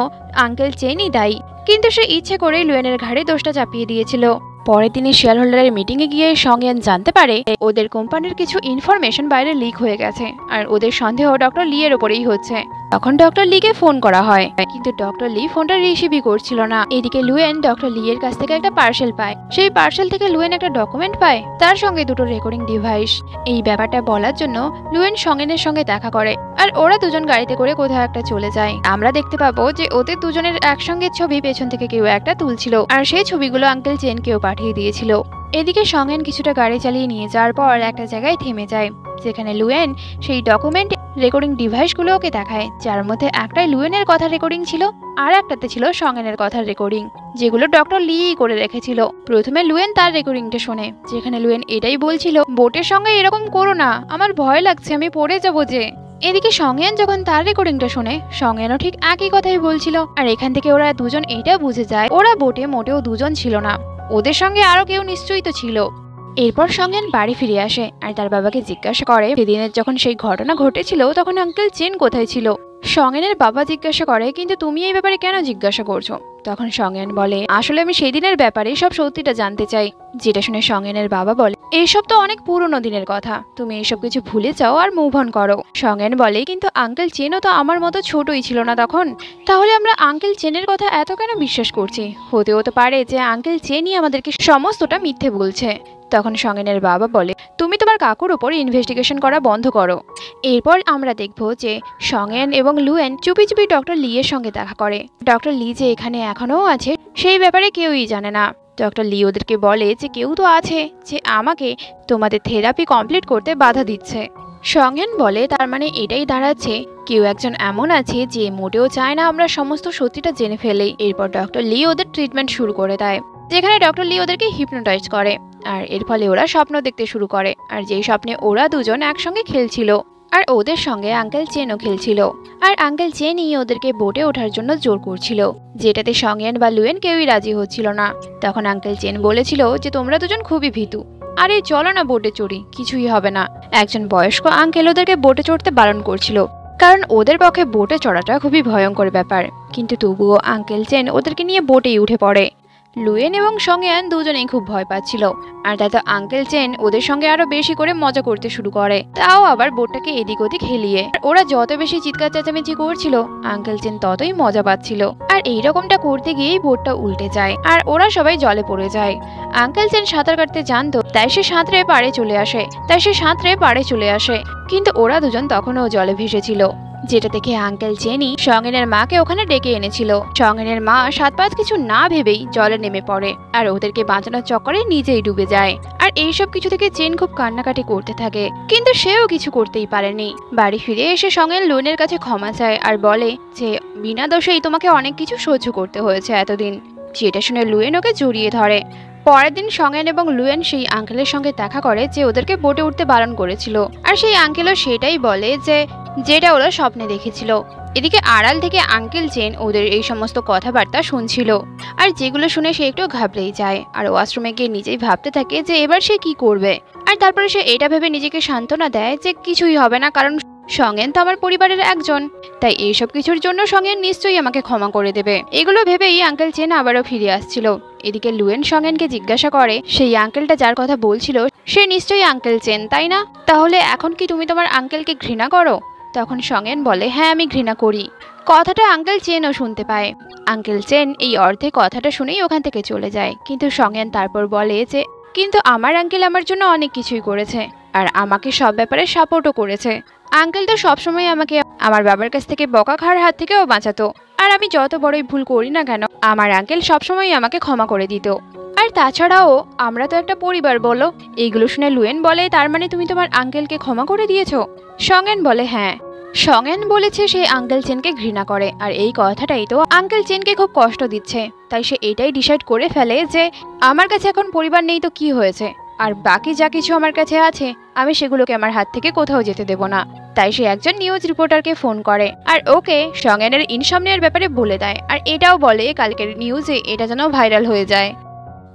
আঙ্কেল চেনই দায়ী, কিন্তু সে ইচ্ছে করেই লুয়েনের ঘাড়ে দোষটা চাপিয়ে দিয়েছিল। পরের দিনে শেয়ার হোল্ডারের মিটিংয়ে গিয়ে সঙ্গেন জানতে পারে ওদের কোম্পানির কিছু ইনফরমেশন বাইরে লিক হয়ে গেছে, আর ওদের সন্দেহ ডক্টর লি এর ওপরেই হচ্ছে। তখন ডক্টর লিকে ফোন করা হয়, কিন্তু ডক্টর লি ফোনটা রিসিভই করছিল না। এদিকে লুয়েন ডক্টর লি এর কাছ থেকে একটা পার্সেল পায়। সেই পার্সেল থেকে লুয়েন একটা ডকুমেন্ট পায়, তার সঙ্গে দুটো রেকর্ডিং ডিভাইস। এই ব্যাপারটা বলার জন্য লুয়েন সঙ্গেনের সঙ্গে দেখা করে, আর ওরা দুজন গাড়িতে করে কোথাও একটা চলে যায়। আমরা দেখতে পাবো যে ওদের দুজনের একসঙ্গে ছবি পেছন থেকে কেউ একটা তুলছিল, আর সেই ছবিগুলো আঙ্কেল চেন কেউ পাঠিয়ে দিয়েছিল। এদিকে সঙ্গেন কিছুটা গাড়ি চালিয়ে নিয়ে যাওয়ার পর একটা জায়গায় থেমে যায়, যেখানে লুয়েন সেই ডকুমেন্ট রেকর্ডিং ডিভাইসগুলো ওকে দেখায়, যার মধ্যে একটাই লুয়েনের কথার রেকর্ডিং ছিল, আর একটাতে ছিল সঙ্গেনের কথার রেকর্ডিং, যেগুলো ডক্টর লি করে রেখেছিল। প্রথমে লুয়েন তার রেকর্ডিংটা শোনে, যেখানে লুয়েন এটাই বলছিল বোটের সঙ্গে এরকম করো না, আমার ভয় লাগছে, আমি পড়ে যাবো যে। এদিকে সঙ্গেন যখন তার রেকর্ডিংটা শোনে, সঙ্গেনও ঠিক একই কথাই বলছিল। আর এখান থেকে ওরা দুজন এটা বুঝে যায় ওরা বোটে মোটেও দুজন ছিল না, ওদের সঙ্গে আরো কেউ নিশ্চয়ই তো ছিল। এরপর সঙ্গেন বাড়ি ফিরে আসে, আর তার বাবাকে জিজ্ঞাসা করে সেদিনের যখন সেই ঘটনা ঘটেছিল তখন আঙ্কেল চেন কোথায় ছিল। সঙ্গেনের বাবা জিজ্ঞাসা করে কিন্তু তুমি এই ব্যাপারে কেন জিজ্ঞাসা করছো? তখন সঙ্গেন বলে আসলে আমি সেই দিনের ব্যাপারে সব সত্যিটা জানতে চাই। যেটা শুনে সঙ্গেনের বাবা বলে এইসব তো অনেক পুরনো দিনের কথা, তুমি এইসব কিছু ভুলে যাও আর মুভ অন করো। সঙ্গেন বলে কিন্তু আঙ্কেল চেনও তো আমার মতো ছোটই ছিল না তখন, তাহলে আমরা আঙ্কেল চেনের কথা এত কেন বিশ্বাস করছি? হতেও তো পারে যে আঙ্কেল চেনই আমাদেরকে সমস্তটা মিথ্যে বলছে। তখন সঙ্গেনের বাবা বলে, তুমি তোমার কাকুর ওপর ইনভেস্টিগেশন করা বন্ধ করো। এরপর আমরা দেখব যে সঙ্গেন এবং লুয়েন চুপি চুপি ডক্টর লি এর সঙ্গে দেখা করে। ডক্টর লি যে এখানে এখনও আছে সেই ব্যাপারে কেউই জানে না। ডক্টর লি ওদেরকে বলে যে কেউ তো আছে যে আমাকে তোমাদের থেরাপি কমপ্লিট করতে বাধা দিচ্ছে। সঙ্গেন বলে, তার মানে এটাই দাঁড়াচ্ছে কেউ একজন এমন আছে যে মোটেও চায় না আমরা সমস্ত সত্যিটা জেনে ফেলি। এরপর ডক্টর লি ওদের ট্রিটমেন্ট শুরু করে দেয়, যেখানে ডক্টর লি ওদেরকে হিপনোটাইজ করে। আর এর ফলে ওরা স্বপ্ন দেখতে শুরু করে, আর যেই স্বপ্নে ওরা দুজন একসঙ্গে খেলছিল আর ওদের সঙ্গে আঙ্কেল চেনও খেলছিল। আর আঙ্কেল চেনই ওদেরকে বোটে ওঠার জন্য জোর করছিল, যেটাতে সঙ্গেন বা লুয়েন কেউই রাজি হচ্ছিল না। তখন আঙ্কেল চেন বলেছিল যে তোমরা দুজন খুবই ভীতু, আরে চলো না বোটে চড়ি, কিছুই হবে না। একজন বয়স্ক আঙ্কেল ওদেরকে বোটে চড়তে বারণ করছিল, কারণ ওদের পক্ষে বোটে চড়াটা খুবই ভয়ঙ্কর ব্যাপার। কিন্তু তবুও আঙ্কেল চেন ওদেরকে নিয়ে বোটেই উঠে পড়ে। লুয়েন এবং সঙ্গেন দুজনেই খুব ভয় পাচ্ছিল, আর তাতে আঙ্কেল চেন ওদের সঙ্গে আরো বেশি করে মজা করতে শুরু করে, তাও আবার বোটটাকে এদিক ওদিক হেলিয়ে। ওরা যত বেশি চিৎকার চেঁচামেচি করছিল আঙ্কেল চেন ততই মজা পাচ্ছিল। আর এইরকমটা করতে গিয়েই বোটটা উল্টে যায় আর ওরা সবাই জলে পড়ে যায়। আঙ্কেল চেন সাঁতার কাটতে জানতো, তাই সে সাঁতরে পাড়ে চলে আসে, কিন্তু ওরা দুজন তখনও জলে ভেসেছিল, যেটা দেখে আঙ্কেল চেনি সঙ্গেনের মাকে ওখানে ডেকে এনেছিল। সঙ্গেনের মা 7-5 কিছু না ভেবেই জলে নেমে পড়ে আর ওদেরকে বাঁচানোর চক্করে নিজেই ডুবে যায়। আর এইসব কিছু থেকে চেন খুব কান্নাকাটি করতে থাকে, কিন্তু সেও কিছু করতেই পারেনি। বাড়ি ফিরে এসে সঙ্গেন লুয়েনের কাছে ক্ষমা চায় আর বলে যে বিনা দোষেই তোমাকে অনেক কিছু সহ্য করতে হয়েছে এতদিন। যেটা শুনে লুয়েন ওকে জড়িয়ে ধরে। পরের দিন সঙ্গেন এবং লুয়েন সেই আঙ্কেলের সঙ্গে দেখা করে যে ওদেরকে বোটে উঠতে বারণ করেছিল, আর সেই আঙ্কেলও সেটাই বলে যে যেটা ওরা স্বপ্নে দেখেছিল। এদিকে আড়াল থেকে আঙ্কেল চেন ওদের এই সমস্ত কথাবার্তা শুনছিল, আর যেগুলো শুনে সে একটু ঘাবড়েই যায় আর ওয়াশরুমে গিয়ে নিজেই ভাবতে থাকে যে এবার সে কি করবে। আর তারপরে সে এটা ভেবে নিজেকে সান্ত্বনা দেয় যে কিছুই হবে না, কারণ সঙ্গেন তো আমার পরিবারের একজন, তাই এইসব কিছুর জন্য সঙ্গেন নিশ্চয়ই আমাকে ক্ষমা করে দেবে। এগুলো ভেবেই আঙ্কেল চেন আবারও ফিরে আসছিল। এদিকে লুয়েন সঙ্গেনকে জিজ্ঞাসা করে সেই আঙ্কেলটা যার কথা বলছিল সে নিশ্চয়ই আঙ্কেল চেন, তাই না? তাহলে এখন কি তুমি তোমার আঙ্কেলকে ঘৃণা করো? তখন সঙ্গেন বলে, হ্যাঁ আমি ঘৃণা করি। কথাটা আঙ্কেল চেনও শুনতে পায়। আঙ্কেল চেন এই অর্ধে কথাটা শুনেই ওখান থেকে চলে যায়, কিন্তু সঙ্গেন তারপর বলে যে কিন্তু আমার আঙ্কেল আমার জন্য অনেক কিছুই করেছে আর আমাকে সব ব্যাপারে সাপোর্টও করেছে। আঙ্কেল তো সবসময় আমাকে আমার বাবার কাছ থেকে বকা খাওয়ার হাত থেকেও বাঁচাতো, আর আমি যত বড়ই ভুল করি না কেন আমার আঙ্কেল সবসময় আমাকে ক্ষমা করে দিত। আর তাছাড়াও আমরা তো একটা পরিবার, বলো। এইগুলো শুনে লুয়েন বলে, তার মানে তুমি তোমার আঙ্কেলকে ক্ষমা করে দিয়েছো? সঙ্গেন বলে, হ্যাঁ। সঙ্গেন বলেছে সে আঙ্কেল চেনকে ঘৃণা করে, আর এই কথাটাই তো আঙ্কেল চেনকে খুব কষ্ট দিচ্ছে। তাই সে এটাই ডিসাইড করে ফেলে যে আমার কাছে এখন পরিবার নেই তো কি হয়েছে, আর বাকি যা কিছু আমার কাছে আছে আমি সেগুলোকে আমার হাত থেকে কোথাও যেতে দেব না। তাই সে একজন নিউজ রিপোর্টারকে ফোন করে আর ওকে সঙ্গেনের ইনসমনিয়ার ব্যাপারে বলে দেয়, আর এটাও বলে কালকের নিউজে এটা যেন ভাইরাল হয়ে যায়।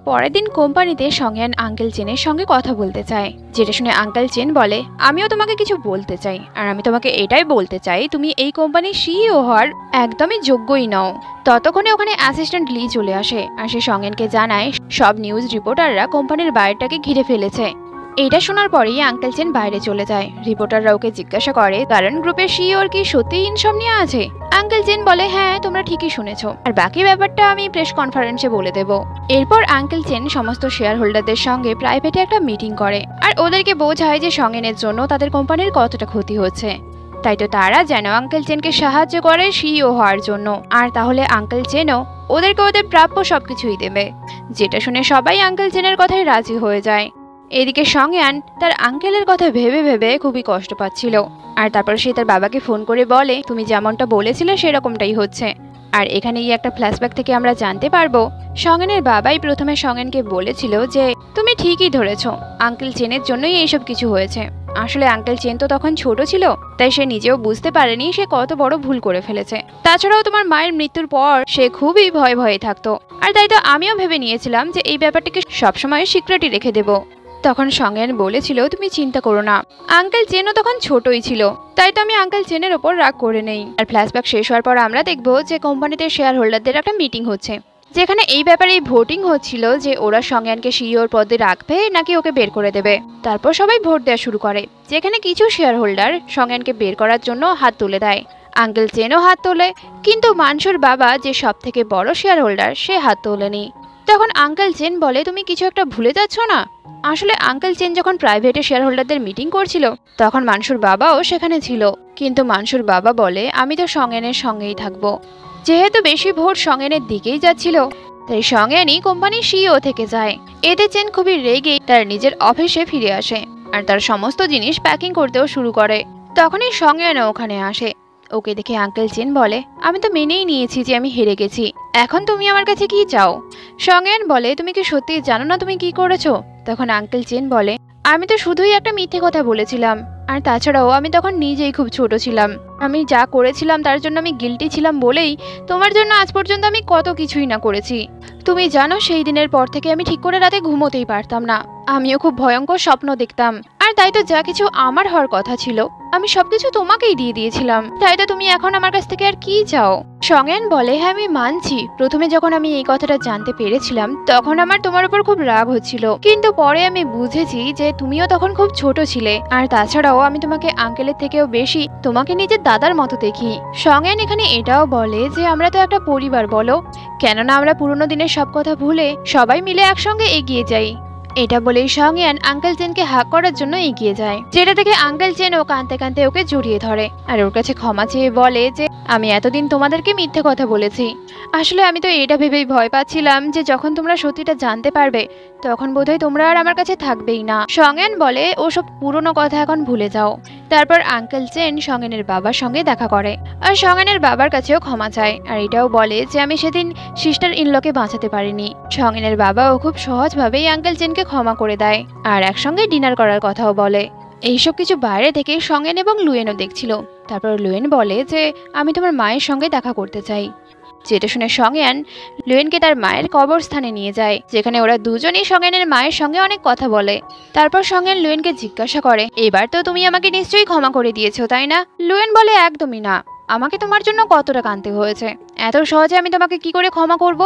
পরের দিন কোম্পানিতে সঙ্গেন আঙ্কেল চেনের সঙ্গে কথা বলতে চায়, যেটা শুনে আঙ্কেল চেন বলে, আমিও তোমাকে কিছু বলতে চাই, আর আমি তোমাকে এটাই বলতে চাই তুমি এই কোম্পানির সিইও হওয়ার একদমই যোগ্যই নও। ততক্ষণে ওখানে অ্যাসিস্ট্যান্ট লি চলে আসে আর সে সঙ্গেনকে জানায় সব নিউজ রিপোর্টাররা কোম্পানির বাইরেটাকে ঘিরে ফেলেছে। এটা শোনার পরেই আঙ্কেল চেন বাইরে চলে যায়। রিপোর্টাররা ওকে জিজ্ঞাসা করে কারণ গ্রুপের সিইওর কি সত্যিই ইনসমনিয়া আছে? আঙ্কেল চেন বলে, হ্যাঁ তোমরা ঠিকই শুনেছো, আর বাকি ব্যাপারটা আমি প্রেস কনফারেন্সে বলে দেব। এরপর আঙ্কেল চেন সমস্ত শেয়ার হোল্ডারদের সঙ্গে প্রাইভেটে একটা মিটিং করে আর ওদেরকে বোঝায় যে সঙ্গেনের জন্য তাদের কোম্পানির কতটা ক্ষতি হচ্ছে। তাই তো তারা যেন আঙ্কেল চেনকে সাহায্য করে সিইও হওয়ার জন্য, আর তাহলে আঙ্কেল চেনও ওদেরকে ওদের প্রাপ্য সবকিছুই দেবে। যেটা শুনে সবাই আঙ্কেল চেনের কথায় রাজি হয়ে যায়। এদিকে সঙ্গেন তার আঙ্কেলের কথা ভেবে ভেবে খুবই কষ্ট পাচ্ছিল, আর তারপর সে তার বাবাকে ফোন করে বলে তুমি যেমনটা বলেছিলে সেরকমটাই হচ্ছে। আর এখানেই একটা ফ্ল্যাশব্যাক থেকে আমরা জানতে পারবো সঙ্গেনের বাবাই প্রথমে সঙ্গেনকে বলেছিল যে তুমি ঠিকই ধরেছ, আঙ্কেল চেনের জন্যই এইসব কিছু হয়েছে। আসলে আঙ্কেল চেন তো তখন ছোট ছিল, তাই সে নিজেও বুঝতে পারেনি সে কত বড় ভুল করে ফেলেছে। তাছাড়াও তোমার মায়ের মৃত্যুর পর সে খুবই ভয়ে ভয়ে থাকতো, আর তাই তো আমিও ভেবে নিয়েছিলাম যে এই ব্যাপারটাকে সবসময় সিক্রেটই রেখে দেব। তখন সঙ্গেন বলেছিল তুমি চিন্তা করো না, আঙ্কেল চেনও তখন ছোটই ছিল, তাই তো আমি আঙ্কেল চেনের ওপর রাগ করে নেই। আর ফ্ল্যাশব্যাক শেষ হওয়ার পর আমরা দেখবো যে কোম্পানিতে শেয়ার হোল্ডারদের একটা মিটিং হচ্ছে, যেখানে এই ব্যাপারে ভোটিং হচ্ছিল যে ওরা সঙ্গেনকে সিইওর পদে রাখবে নাকি ওকে বের করে দেবে। তারপর সবাই ভোট দেওয়া শুরু করে, যেখানে কিছু শেয়ার হোল্ডার সঙ্গেনকে বের করার জন্য হাত তুলে দেয়। আঙ্কেল চেনও হাত তোলে, কিন্তু মানসুর বাবা যে সব থেকে বড় শেয়ার হোল্ডার সে হাত তোলেনি। তখন আঙ্কেল চেন বলে তুমি কিছু একটা ভুলে যাচ্ছ না? আসলে আঙ্কেল চেন যখন প্রাইভেটে শেয়ার হোল্ডারদের মিটিং করছিল তখন মানসুর বাবাও সেখানে ছিল, কিন্তু মানসুর বাবা বলে আমি তো সঙ্গেনের সঙ্গেই থাকবো। যেহেতু বেশি ভোট সঙ্গেনের দিকেই যাচ্ছিল তাই সঙ্গেনই কোম্পানির সিইও থেকে যায়। এতে চেন খুবই রেগে তার নিজের অফিসে ফিরে আসে আর তার সমস্ত জিনিস প্যাকিং করতেও শুরু করে। তখনই সঙ্গেনও ওখানে আসে। ওকে দেখে আঙ্কেল চেন বলে আমি তো মেনেই নিয়েছি যে আমি হেরে গেছি, এখন তুমি আমার কাছে কি চাও? সঙ্গেন বলে তুমি কি সত্যি জানো না তুমি কি করেছো? তখন আঙ্কেল চেন বলে আমি তো শুধুই একটা মিথ্যে কথা বলেছিলাম, আর তাছাড়াও আমি তখন নিজেই খুব ছোট ছিলাম। আমি যা করেছিলাম তার জন্য আমি গিল্টি ছিলাম বলেই তোমার জন্য আজ পর্যন্ত আমি কত কিছুই না করেছি। তুমি জানো সেই দিনের পর থেকে আমি ঠিক করে রাতে ঘুমোতেই পারতাম না, আমিও খুব ভয়ঙ্কর স্বপ্ন দেখতাম। আর তাই তো যা কিছু আমার হওয়ার কথা ছিল আমি সবকিছু তোমাকেই দিয়ে দিয়েছিলাম, তাই তো তুমি এখন আমার কাছ থেকে আর কি চাও? সঙ্গেন বলে হ্যাঁ আমি মানছি, প্রথমে যখন আমি এই কথাটা জানতে পেরেছিলাম তখন আমার তোমার উপর খুব রাগ হচ্ছিল, কিন্তু পরে আমি বুঝেছি যে তুমিও তখন খুব ছোট ছিলে, আর তাছাড়াও আমি তোমাকে আঙ্কেলের থেকেও বেশি তোমাকে নিজের দাদার মতো দেখি। সঙ্গেন এখানে এটাও বলে যে আমরা তো একটা পরিবার বলো, কেননা আমরা পুরোনো দিনের সব কথা ভুলে সবাই মিলে একসঙ্গে এগিয়ে যাই। এটা বলেই সঙ্গেন আঙ্কেল চেনকে হাক করার জন্য এগিয়ে যায়, যেটা থেকে আঙ্কেল চেন ও কাঁদতে কাঁদতে ওকে জড়িয়ে ধরে আর ওর কাছে ক্ষমা চেয়ে বলে যে আমি এতদিন তোমাদেরকে মিথ্যে কথা বলেছি। আসলে আমি তো এটা ভেবেই ভয় পাচ্ছিলাম যে যখন তোমরা সত্যিটা জানতে পারবে তখন বোধহয় তোমরা আর আমার কাছে থাকবেই না। সঙ্গেন বলে ওসব পুরনো কথা এখন ভুলে যাও। তারপর আঙ্কেল চেন সঙ্গেনের বাবার সঙ্গে দেখা করে আর সঙ্গেনের বাবার কাছেও ক্ষমা চায়, আর এটাও বলে যে আমি সেদিন সিস্টার ইনলকে বাঁচাতে পারিনি। সঙ্গেনের বাবাও খুব সহজভাবেই আঙ্কেল চেনকে ক্ষমা করে দেয় আর একসঙ্গে ডিনার করার কথাও বলে। এইসব কিছু বাইরে থেকে সঙ্গেন এবং লুয়েনও দেখছিল। তারপর লুয়েন বলে যে আমি তোমার মায়ের সঙ্গে দেখা করতে চাই, যেটা শুনে সঙ্গেন লুয়েনকে তার মায়ের কবরস্থানে নিয়ে যায়, যেখানে ওরা দুজনেই সঙ্গেনের মায়ের সঙ্গে অনেক কথা বলে। তারপর সঙ্গেন লুয়েনকে জিজ্ঞাসা করে এবার তো তুমি আমাকে নিশ্চয়ই ক্ষমা করে দিয়েছো তাই না? লুয়েন বলে একদমই না, আমাকে তোমার জন্য কতটা কাঁদতে হয়েছে, এত সহজে আমি তোমাকে কি করে ক্ষমা করব?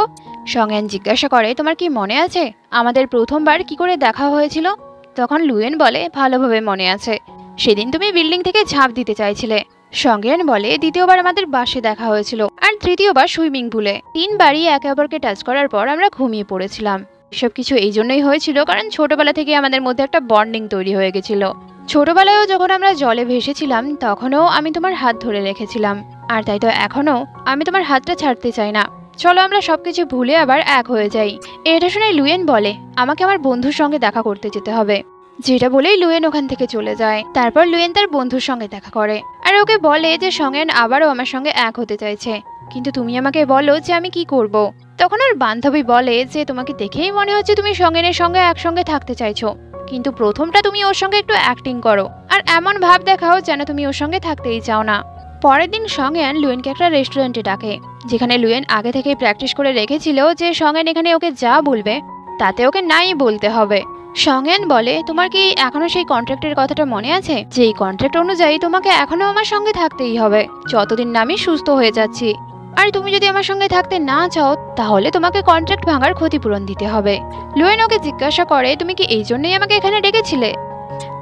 সঙ্গেন জিজ্ঞাসা করে তোমার কি মনে আছে আমাদের প্রথমবার কি করে দেখা হয়েছিল? তখন লুয়েন বলে ভালোভাবে মনে আছে, সেদিন তুমি বিল্ডিং থেকে ঝাঁপ দিতে চাইছিলে। সঙ্গেন বলে দ্বিতীয়বার আমাদের বাসে দেখা হয়েছিল আর তৃতীয়বার সুইমিং পুলে। 3বারই একে অপরকে টাচ করার পর আমরা ঘুমিয়ে পড়েছিলাম। এসব কিছু এই জন্যই হয়েছিল কারণ ছোটবেলা থেকে আমাদের মধ্যে একটা বন্ডিং তৈরি হয়ে গেছিল। ছোটবেলায়ও যখন আমরা জলে ভেসেছিলাম তখনও আমি তোমার হাত ধরে রেখেছিলাম, আর তাই তো এখনো আমি তোমার হাতটা ছাড়তে চাই না। চলো আমরা সবকিছু ভুলে আবার এক হয়ে যাই। এটা শুনে লুয়েন বলে আমাকে আমার বন্ধুর সঙ্গে দেখা করতে যেতে হবে, যেটা বলেই লুয়েন ওখান থেকে চলে যায়। তারপর লুয়েন তার বন্ধুর সঙ্গে দেখা করে আর ওকে বলে যে সঙ্গেন আবারও আমার সঙ্গে এক হতে চাইছে, কিন্তু তুমি আমাকে বলো যে আমি কি করব। তখন ওর বান্ধবী বলে যে তোমাকে দেখেই মনে হচ্ছে তুমি সঙ্গেনের সঙ্গে একসঙ্গে থাকতে চাইছো, কিন্তু প্রথমটা তুমি ওর সঙ্গে একটু অ্যাক্টিং করো আর এমন ভাব দেখাও যেন তুমি ওর সঙ্গে থাকতেই চাও না। পরের দিন সঙ্গেন লুয়েনকে একটা রেস্টুরেন্টে ডাকে, যেখানে লুয়েন আগে থেকেই প্র্যাকটিস করে রেখেছিল যে সঙ্গেন এখানে ওকে যা বলবে তাতে ওকে নাই বলতে হবে। সঙ্গেন বলে তোমার কি এখনো সেই কন্ট্রাক্টের কথাটা মনে আছে, যে এই কন্ট্রাক্ট অনুযায়ী তোমাকে এখনো আমার সঙ্গে থাকতেই হবে যতদিন না আমি সুস্থ হয়ে যাচ্ছি, আর তুমি যদি আমার সঙ্গে থাকতে না চাও তাহলে তোমাকে কন্ট্রাক্ট ভাঙার ক্ষতিপূরণ দিতে হবে। লুয়েন ওকে জিজ্ঞাসা করে তুমি কি এই জন্যই আমাকে এখানে ডেকেছিলে?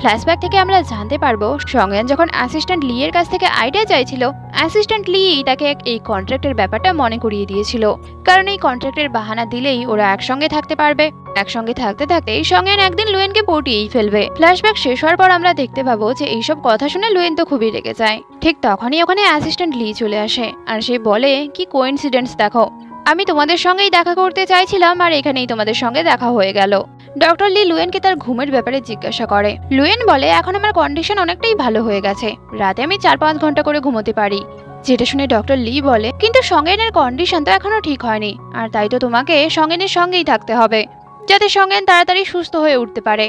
ফ্ল্যাশব্যাক থেকে আমরা জানতে পারবো সঙ্গেন যখন অ্যাসিস্ট্যান্ট লি এর কাছ থেকে আইডিয়া চাইছিল অ্যাসিস্ট্যান্ট লি তাকে এই কন্ট্রাক্টের ব্যাপারটা মনে করিয়ে দিয়েছিল, কারণ এই কন্ট্রাক্টের বাহানা দিলেই ওরা একসঙ্গে থাকতে পারবে। একসঙ্গে থাকতে থাকতেই সঙ্গেন একদিন লুয়েনকে পটিয়েই ফেলবে। ফ্ল্যাশব্যাক শেষ হওয়ার পর আমরা দেখতে পাবো যে এইসব কথা শুনে লুয়েন তো খুবই রেগে যায়। ঠিক তখনই ওখানে অ্যাসিস্ট্যান্ট লি চলে আসে আর সে বলে কি কোইন্সিডেন্স দেখো, আমি তোমাদের সঙ্গেই দেখা করতে চাইছিলাম আর এখানেই তোমাদের সঙ্গে দেখা হয়ে গেল। ডক্টর লি লুয়েনকে তার ঘুমের ব্যাপারে জিজ্ঞাসা করে। লুয়েন বলে এখন আমার কন্ডিশন অনেকটাই ভালো হয়ে গেছে, রাতে আমি 4-5 ঘন্টা করে ঘুমোতে পারি। যেটা শুনে ডক্টর লি বলে কিন্তু সঙ্গেনের কন্ডিশন তো এখনো ঠিক হয়নি, আর তাই তো তোমাকে সঙ্গেনের সঙ্গেই থাকতে হবে যাতে সঙ্গেন তাড়াতাড়ি সুস্থ হয়ে উঠতে পারে।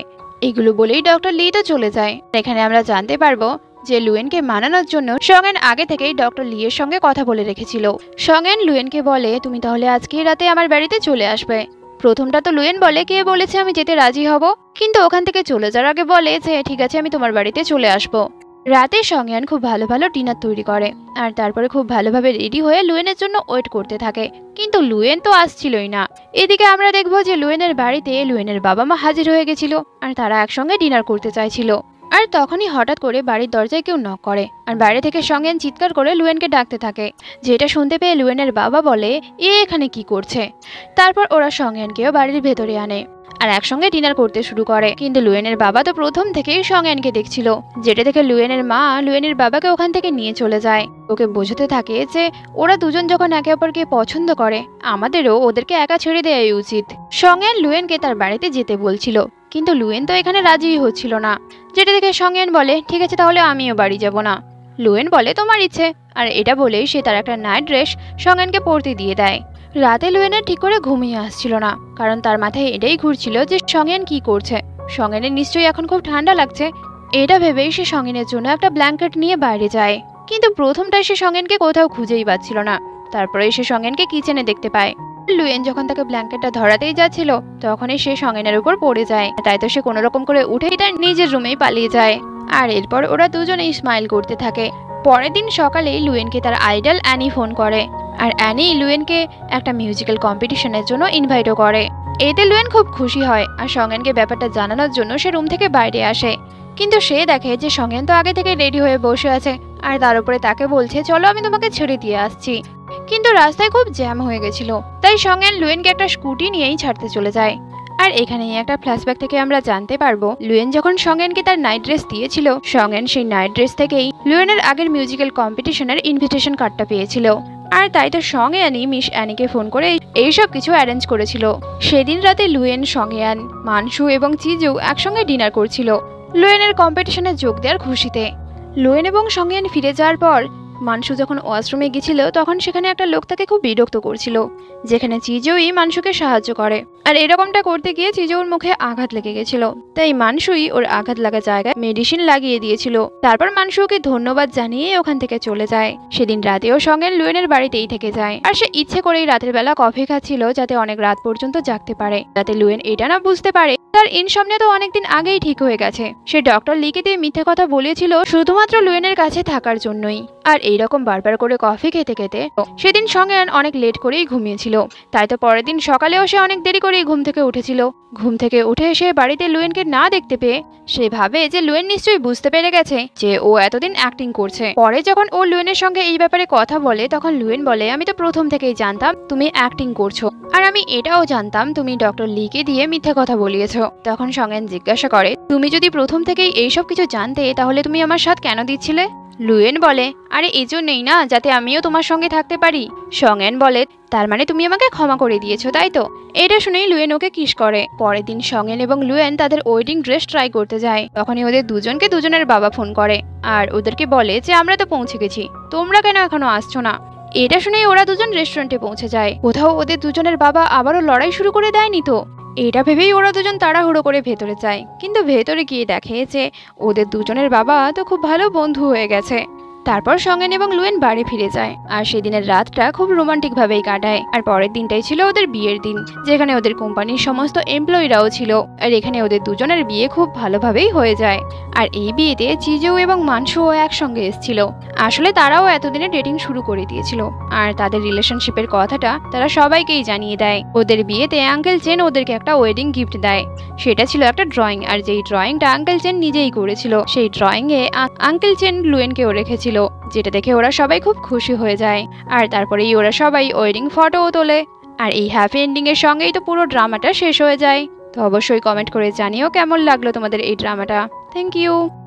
এগুলো বলেই ডক্টর লি তো চলে যায়। এখানে আমরা জানতে পারবো যে লুয়েনকে মানানোর জন্য সঙ্গেন আগে থেকেই ডক্টর লি এর সঙ্গে কথা বলে রেখেছিল। সঙ্গেন লুয়েনকে বলে তুমি তাহলে আজকে রাতে আমার বাড়িতে চলে আসবে। প্রথমটা তো লুয়েন বলে কে বলেছে আমি যেতে রাজি হব, কিন্তু ওখান থেকে চলে যাওয়ার আগে বলে যে ঠিক আছে আমি তোমার বাড়িতে চলে আসবো। রাতে সঙ্গেন খুব ভালো ভালো ডিনার তৈরি করে আর তারপরে খুব ভালোভাবে রেডি হয়ে লুয়েনের জন্য ওয়েট করতে থাকে, কিন্তু লুয়েন তো আসছিলই না। এদিকে আমরা দেখবো যে লুয়েনের বাড়িতে লুয়েনের বাবা মা হাজির হয়ে গেছিল আর তারা একসঙ্গে ডিনার করতে চাইছিল। আর তখনই হঠাৎ করে বাড়ির দরজায় কেউ নক করে আর বাইরে থেকে সঙ্গেন চিৎকার করে লুয়েনকে ডাকতে থাকে, যেটা শুনতে পেয়ে লুয়েনের বাবা বলে এ এখানে কি করছে। তারপর ওরা সঙ্গেনকেও বাড়ির ভেতরে আনে আর একসঙ্গে ডিনার করতে শুরু করে। কিন্তু লুয়েনের বাবা তো প্রথম থেকেই সংয়ানকে দেখছিল, যেটা দেখে লুয়েনের মা লুয়েনের বাবাকে ওখান থেকে নিয়ে চলে যায়। ওকে বোঝাতে থাকে যে ওরা দুজন যখন একে অপরকে পছন্দ করে, আমাদেরও ওদেরকে একা ছেড়ে দেওয়াই উচিত। সংয়ান লুয়েনকে তার বাড়িতে যেতে বলছিল, কিন্তু লুয়েন তো এখানে রাজিই হচ্ছিল না, যেটা দেখে সংয়ান বলে ঠিক আছে তাহলে আমিও বাড়ি যাব না। লুয়েন বলে তোমার ইচ্ছে, আর এটা বলেই সে তার একটা নাইট ড্রেস সংয়ানকে পরতে দিয়ে দেয়। রাতে লুয়েনের ঠিক করে ঘুমিয়ে আসছিল না, কারণ তার মাথায় এটাই ঘুরছিল যে সংয়ান কি করছে। সংয়ানের নিশ্চয়ই এখন খুব ঠান্ডা লাগছে, এটা ভেবেই সে সংয়ানের জন্য একটা ব্ল্যাঙ্কেট নিয়ে বাইরে যায়। কিন্তু প্রথমটায় সে সংয়ানকে কোথাও খুঁজেই পাচ্ছিল না। তারপরে সে সংয়ানকে কিচেনে দেখতে পায়। লুয়েন যখন তাকে ব্ল্যাঙ্কেটটা ধরাতেই যাচ্ছিল, তখনই সে সংয়ানের উপর পড়ে যায়। তাই তো সে কোনো রকম করে উঠেই তার নিজের রুমেই পালিয়ে যায়। আর এরপর ওরা দুজনেই স্মাইল করতে থাকে। পরের দিন সকালেই লুয়েনকে তার আইডল অ্যানি ফোন করে, আর অ্যানি লুয়েনকে একটা মিউজিক্যাল কম্পিটিশনের জন্য ইনভাইটও করে। এতে লুয়েন খুব খুশি হয়, আর সংয়ানকে ব্যাপারটা জানানোর জন্য সে রুম থেকে বাইরে আসে। কিন্তু সে দেখে যে সংয়ান তো আগে থেকে রেডি হয়ে বসে আছে, আর তার উপরে তাকে বলছে চলো আমি তোমাকে ছেড়ে দিয়ে আসছি। কিন্তু রাস্তায় খুব জ্যাম হয়ে গেছিল, তাই সংয়ান লুয়েনকে একটা স্কুটি নিয়েই ছাড়তে চলে যায়। আর এখানেই একটা ফ্ল্যাশব্যাক থেকে আমরা জানতে পারবো লুয়েন যখন সংয়ানকে তার নাইট ড্রেস দিয়েছিল, সংয়ান সেই নাইট ড্রেস থেকেই লুয়েনের আগের মিউজিক্যাল কম্পিটিশনের ইনভিটেশন কার্ডটা পেয়েছিল। আর তাই তো সংয়ানই মিস অ্যানিকে ফোন করে এইসব কিছু অ্যারেঞ্জ করেছিল। সেদিন রাতে লুয়েন, সংয়ান, মানসু এবং চিজু একসঙ্গে ডিনার করছিল লুয়েনের কম্পিটিশনে যোগ দেওয়ার খুশিতে। লুয়েন এবং সংয়ান ফিরে যাওয়ার পর মানসু যখন ওয়াশরুমে গেছিল, তখন সেখানে একটা লোক তাকে খুব বিরক্ত করছিল, যেখানে চিজুই মানসুকে সাহায্য করে। আর এরকমটা করতে গিয়ে চিজুর মুখে আঘাত লেগে গেছিল, তাই মানসুই ওর আঘাত লাগা জায়গায় মেডিসিন লাগিয়ে দিয়েছিল। তারপর মানসুকে ধন্যবাদ জানিয়ে ওখান থেকে চলে যায়। সেদিন রাতেও সংয়ান লুয়েনের বাড়িতেই থেকে যায়, আর সে ইচ্ছে করেই রাতের বেলা কফি খাচ্ছিল যাতে অনেক রাত পর্যন্ত জাগতে পারে, যাতে লুয়েন এটা না বুঝতে পারে তার ইনসমনিয়া তো অনেকদিন আগেই ঠিক হয়ে গেছে। সে ডক্টর লিকে দিয়ে মিথ্যে কথা বলেছিল শুধুমাত্র লুয়েনের কাছে থাকার জন্যই। আর এইরকম বারবার করে কফি খেতে খেতে সেদিন সংয়ান অনেক লেট করেই ঘুমিয়েছিল। তাই তো পরের দিন সকালেও সে অনেক দেরি করেই ঘুম থেকে উঠেছিল। ঘুম থেকে উঠে এসে বাড়িতে লুয়েনকে না দেখতে পেয়ে সে ভাবে যে লুয়েন নিশ্চয়ই বুঝতে পেরে গেছে যে ও এতদিন অ্যাক্টিং করছে। পরে যখন ও লুয়েনের সঙ্গে এই ব্যাপারে কথা বলে, তখন লুয়েন বলে আমি তো প্রথম থেকেই জানতাম তুমি অ্যাক্টিং করছো, আর আমি এটাও জানতাম তুমি ডক্টর লিকে দিয়ে মিথ্যে কথা বলিয়েছ। তখন সংয়ান জিজ্ঞাসা করে তুমি যদি প্রথম থেকেই এইসব কিছু জানতে, তাহলে তুমি আমার সাথ কেন দিচ্ছিলে? লুয়েন বলে আরে এই জন্যই না, যাতে আমিও তোমার সঙ্গে থাকতে পারি। সংয়ান বলে তার মানে তুমি আমাকে ক্ষমা করে দিয়েছো তাই তো? এটা শুনেই লুয়েন ওকে কিস করে। পরের দিন সংয়ান এবং লুয়েন তাদের ওয়েডিং ড্রেস ট্রাই করতে যায়। তখনই ওদের দুজনকে দুজনের বাবা ফোন করে, আর ওদেরকে বলে যে আমরা তো পৌঁছে গেছি, তোমরা কেন এখনো আসছো না? এটা শুনেই ওরা দুজন রেস্টুরেন্টে পৌঁছে যায়। কোথাও ওদের দুজনের বাবা আবারও লড়াই শুরু করে দেয়নি তো? এটা ভেবেই ওরা দুজন তাড়াহুড়ো করে ভেতরে যায়, কিন্তু ভেতরে গিয়ে দেখে যে ওদের দুজনের বাবা তো খুব ভালো বন্ধু হয়ে গেছে। তারপর সংয়ান এবং লুয়েন বাড়ি ফিরে যায়, আর সেদিনের রাতটা খুব রোমান্টিক ভাবেই কাটায়। আর পরের দিনটাই ছিল ওদের বিয়ের দিন, যেখানে ওদের কোম্পানির সমস্ত এমপ্লয়িরাও ছিল। আর এখানে ওদের দুজনের বিয়ে খুব ভালোভাবেই হয়ে যায়। আর এই বিয়েতে চিজু এবং মানসুও একসঙ্গে এসেছিল। আসলে তারাও এতদিনে ডেটিং শুরু করে দিয়েছিল, আর তাদের রিলেশনশিপের কথাটা তারা সবাইকেই জানিয়ে দেয়। ওদের বিয়েতে আঙ্কেল চেন ওদেরকে একটা ওয়েডিং গিফট দেয়। সেটা ছিল একটা ড্রয়িং, আর যেই ড্রয়িংটা আঙ্কেল চেন নিজেই করেছিল, সেই ড্রয়িং এ আঙ্কেল চেন লুয়েনকেও রেখেছিল, যেটা দেখে ওরা সবাই খুব খুশি হয়ে যায়। আর তারপরেই ওরা সবাই ওয়েডিং ফটোও তোলে। আর এই হ্যাপি এন্ডিং এর সঙ্গেই তো পুরো ড্রামাটা শেষ হয়ে যায়। তো অবশ্যই কমেন্ট করে জানিও কেমন লাগলো তোমাদের এই ড্রামাটা। Thank you.